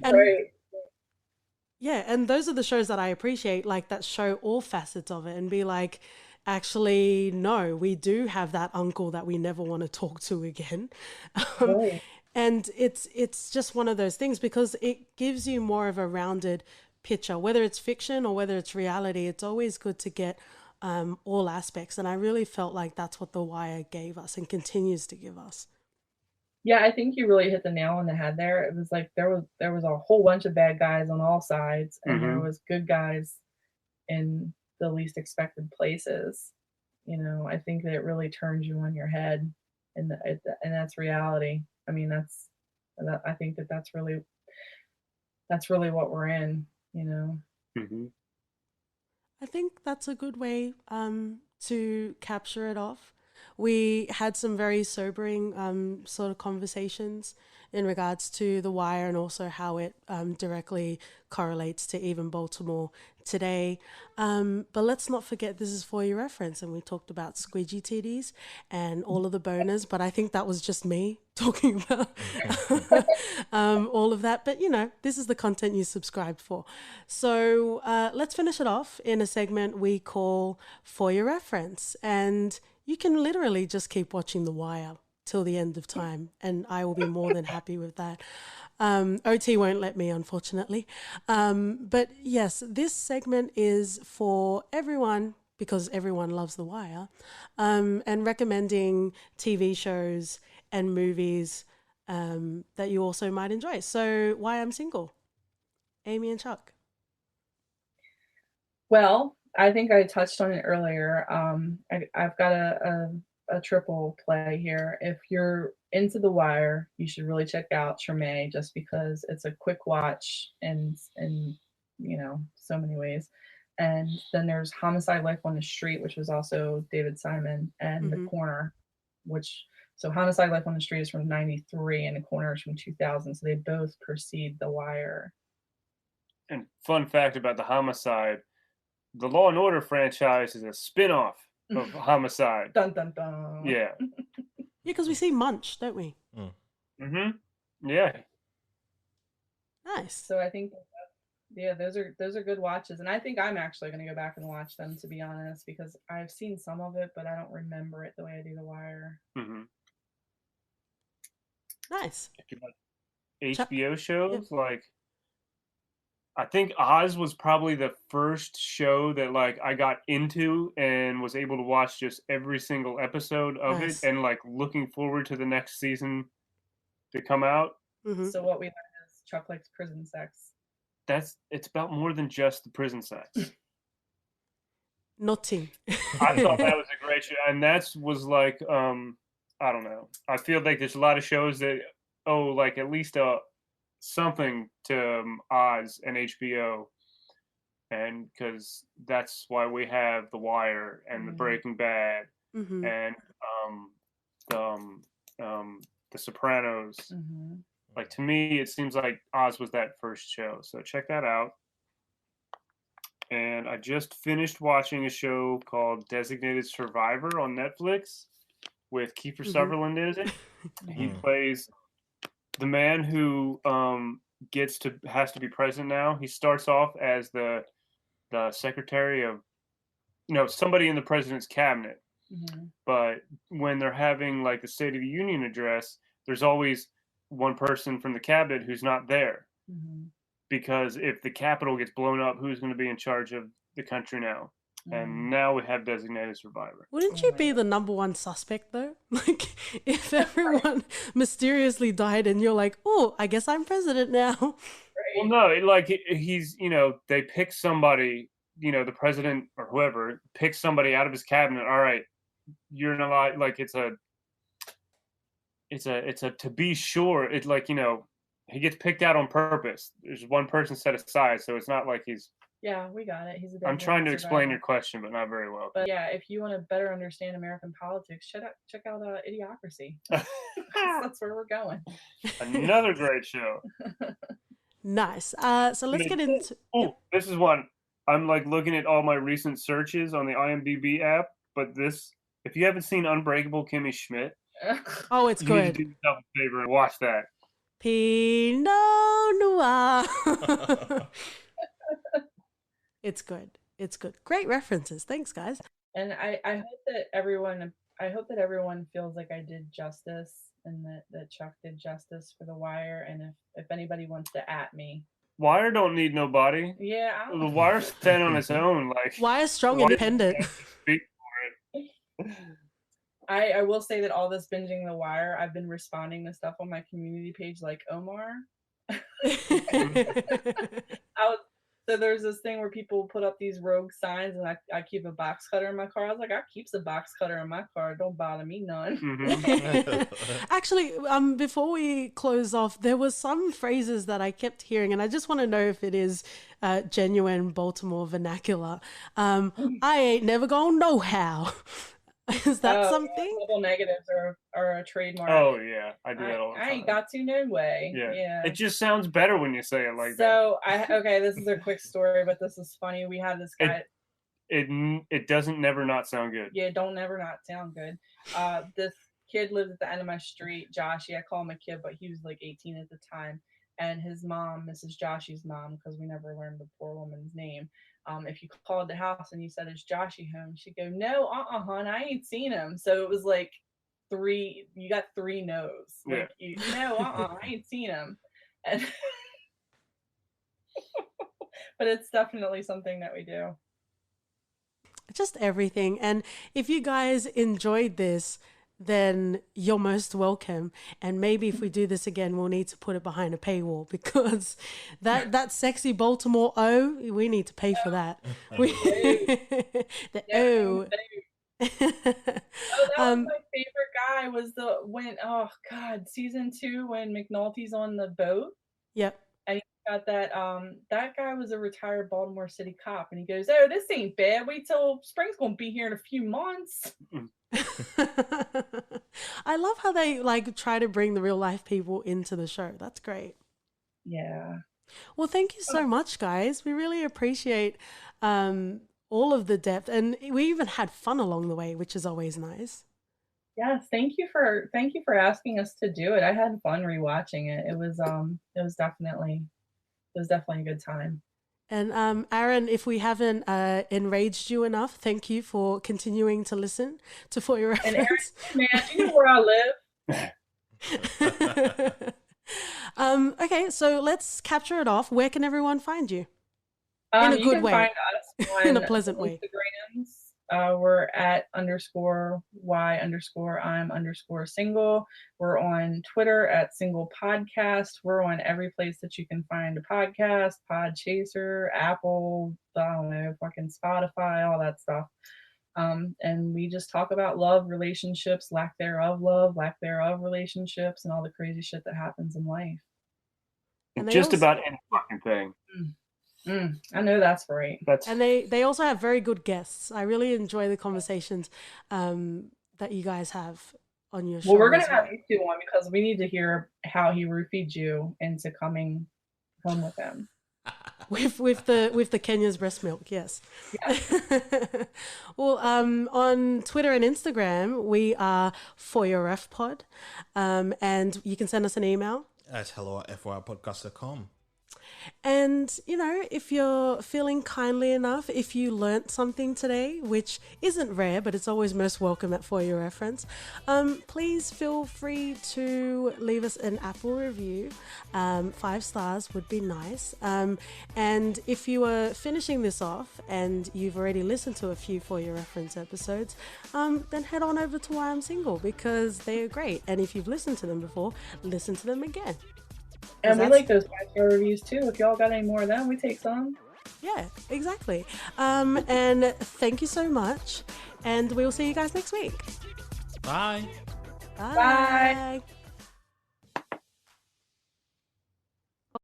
Speaker 1: and
Speaker 3: right.
Speaker 1: yeah, and those are the shows that I appreciate, like that show all facets of it and be like, actually, no, we do have that uncle that we never want to talk to again. Um,
Speaker 3: Right.
Speaker 1: and it's just one of those things because it gives you more of a rounded picture, whether it's fiction or whether it's reality. It's always good to get all aspects. And I really felt like that's what The Wire gave us and continues to give us.
Speaker 3: Yeah, I think you really hit the nail on the head there. It was like there was a whole bunch of bad guys on all sides, and there was good guys in the least expected places. I think that it really turns you on your head, and that's reality. I mean, I think that's really what we're in.
Speaker 1: I think that's a good way to capture it off. We had some very sobering sort of conversations in regards to The Wire and also how it directly correlates to even Baltimore today. But let's not forget this is for your reference. And we talked about squidgy titties and all of the boners, but I think that was just me talking about all of that. But this is the content you subscribed for. So let's finish it off in a segment we call For Your Reference. And you can literally just keep watching The Wire till the end of time, and I will be more than happy with that. OT won't let me, unfortunately. But yes, this segment is for everyone because everyone loves The Wire, and recommending TV shows and movies that you also might enjoy. So, Why I'm Single, Amy and Chuck.
Speaker 3: Well, I think I touched on it earlier. I've got a triple play here. If you're into The Wire, you should really check out Treme just because it's a quick watch and so many ways. And then there's Homicide: Life on the Street, which was also David Simon, and The Corner, which so Homicide: Life on the Street is from '93 and The Corner is from 2000. So they both precede The Wire.
Speaker 4: and fun fact about the Homicide, the Law and Order franchise is a spin-off of Homicide.
Speaker 3: Dun dun dun.
Speaker 4: Yeah.
Speaker 1: Yeah, because we see Munch, don't we?
Speaker 4: Yeah.
Speaker 1: Nice.
Speaker 3: So I think, yeah, those are good watches, and I think I'm actually going to go back and watch them, to be honest, because I've seen some of it, but I don't remember it the way I do The Wire.
Speaker 1: Nice.
Speaker 4: HBO shows, like, I think Oz was probably the first show that like I got into and was able to watch just every single episode of
Speaker 1: Nice.
Speaker 4: it, and like looking forward to the next season to come out.
Speaker 3: So what we learned is Chuck likes prison sex.
Speaker 4: It's about more than just the prison sex.
Speaker 1: Naughty.
Speaker 4: I thought that was a great show, and that was like I don't know. I feel like there's a lot of shows that owe like at least something to Oz and HBO, and because that's why we have The Wire and The Breaking Bad and The Sopranos. Like, to me, it seems like Oz was that first show, so check that out. And I just finished watching a show called Designated Survivor on Netflix with Kiefer Sutherland in it. He plays the man who has to be president now. He starts off as the secretary of somebody in the president's cabinet. But when they're having like the State of the Union address, there's always one person from the cabinet who's not there. Because if the Capitol gets blown up, who's going to be in charge of the country now? And now we have Designated Survivor.
Speaker 1: Wouldn't you be the number one suspect though? Like, if everyone mysteriously died and you're like, oh, I guess I'm president now.
Speaker 4: Well, no, like he's, they pick somebody, the president or whoever picks somebody out of his cabinet. All right, you're not like it's a to be sure. It's like, he gets picked out on purpose. There's one person set aside, so it's not like he's.
Speaker 3: Yeah, we got it.
Speaker 4: I'm trying to explain your question, but not very well.
Speaker 3: But yeah, if you want to better understand American politics, check out Idiocracy. That's where we're going.
Speaker 4: Another great show.
Speaker 1: Nice. So let's get into.
Speaker 4: Oh, this is one. I'm like looking at all my recent searches on the IMDb app, but if you haven't seen Unbreakable Kimmy Schmidt,
Speaker 1: it's good.
Speaker 4: You need to do yourself a favor and watch that.
Speaker 1: Pinot Noir. It's good. It's good. Great references. Thanks, guys.
Speaker 3: And I hope that everyone feels like I did justice, and that Chuck did justice for The Wire. And if anybody wants to at me,
Speaker 4: Wire don't need nobody.
Speaker 3: Yeah,
Speaker 4: The Wire's stand on its own. Like,
Speaker 1: Wire strong, independent.
Speaker 4: Speak for it.
Speaker 3: I will say that all this binging The Wire, I've been responding to stuff on my community page like Omar. So there's this thing where people put up these rogue signs, and I keep a box cutter in my car. I was like, I keeps a box cutter in my car. Don't bother me none.
Speaker 1: Actually, before we close off, there was some phrases that I kept hearing, and I just want to know if it is genuine Baltimore vernacular. I ain't never gonna know how. Is that something?
Speaker 3: Double negatives are a trademark.
Speaker 4: Oh yeah, I do that all the time.
Speaker 3: I ain't got to no way. Yeah.
Speaker 4: It just sounds better when you say it like that.
Speaker 3: So this is a quick story, but this is funny. We had this guy.
Speaker 4: It doesn't never not sound good.
Speaker 3: Yeah, don't never not sound good. This kid lived at the end of my street, Joshy. I call him a kid, but he was like 18 at the time. And his mom, Mrs. Joshy's mom, because we never learned the poor woman's name. If you called the house and you said, "Is Joshy home?" she'd go, "No, hon, I ain't seen him." So it was like you got 3 no's. Like, no, I ain't seen him. And but it's definitely something that we do.
Speaker 1: Just everything. And if you guys enjoyed this, then you're most welcome. And maybe if we do this again, we'll need to put it behind a paywall, because that sexy Baltimore we need to pay for that.
Speaker 3: That was my favorite guy was season 2 when McNulty's on the boat.
Speaker 1: Yep.
Speaker 3: And he got that guy was a retired Baltimore City cop, and he goes, "Oh, this ain't bad. Wait till spring's gonna be here in a few months."
Speaker 1: I love how they like try to bring the real life people into the show. That's great.
Speaker 3: Yeah.
Speaker 1: Well, thank you so much, guys. We really appreciate all of the depth, and we even had fun along the way, which is always nice.
Speaker 3: Yes, thank you for asking us to do it. I had fun rewatching it. It was definitely a good time.
Speaker 1: And Aaron, if we haven't enraged you enough, thank you for continuing to listen to For Your
Speaker 3: And Aaron,
Speaker 1: Reference.
Speaker 3: man, you know where I live?
Speaker 1: Okay, so let's capture it off. Where can everyone find you? In a
Speaker 3: You
Speaker 1: good
Speaker 3: can
Speaker 1: way.
Speaker 3: find us on
Speaker 1: In a pleasant way.
Speaker 3: Instagrams. We're at _y_I'm_single. We're on Twitter at Single Podcast. We're on every place that you can find a podcast, Podchaser, Apple, I don't know, fucking Spotify, all that stuff. And we just talk about love, relationships, lack thereof relationships, and all the crazy shit that happens in life.
Speaker 1: And
Speaker 4: Just about any fucking thing.
Speaker 3: I know that's right.
Speaker 1: And they also have very good guests. I really enjoy the conversations that you guys have on your show.
Speaker 3: Well, we're gonna have you two on because we need to hear how he roofied you into coming home with him.
Speaker 1: with the Kenya's breast milk, yes. Well, on Twitter and Instagram, we are For Your Ref Pod, and you can send us an email
Speaker 2: at hello@fypodcast.com.
Speaker 1: And, you know, if you're feeling kindly enough, if you learnt something today, which isn't rare, but it's always most welcome at For Your Reference, please feel free to leave us an Apple review. 5 stars would be nice. And if you are finishing this off and you've already listened to a few For Your Reference episodes, then head on over to Why I'm Single because they are great. And if you've listened to them before, listen to them again.
Speaker 3: And we like those 5-star reviews too. If y'all got any more of them, we take some.
Speaker 1: Yeah, exactly. And thank you so much. And we will see you guys next week.
Speaker 2: Bye.
Speaker 1: Bye. Bye.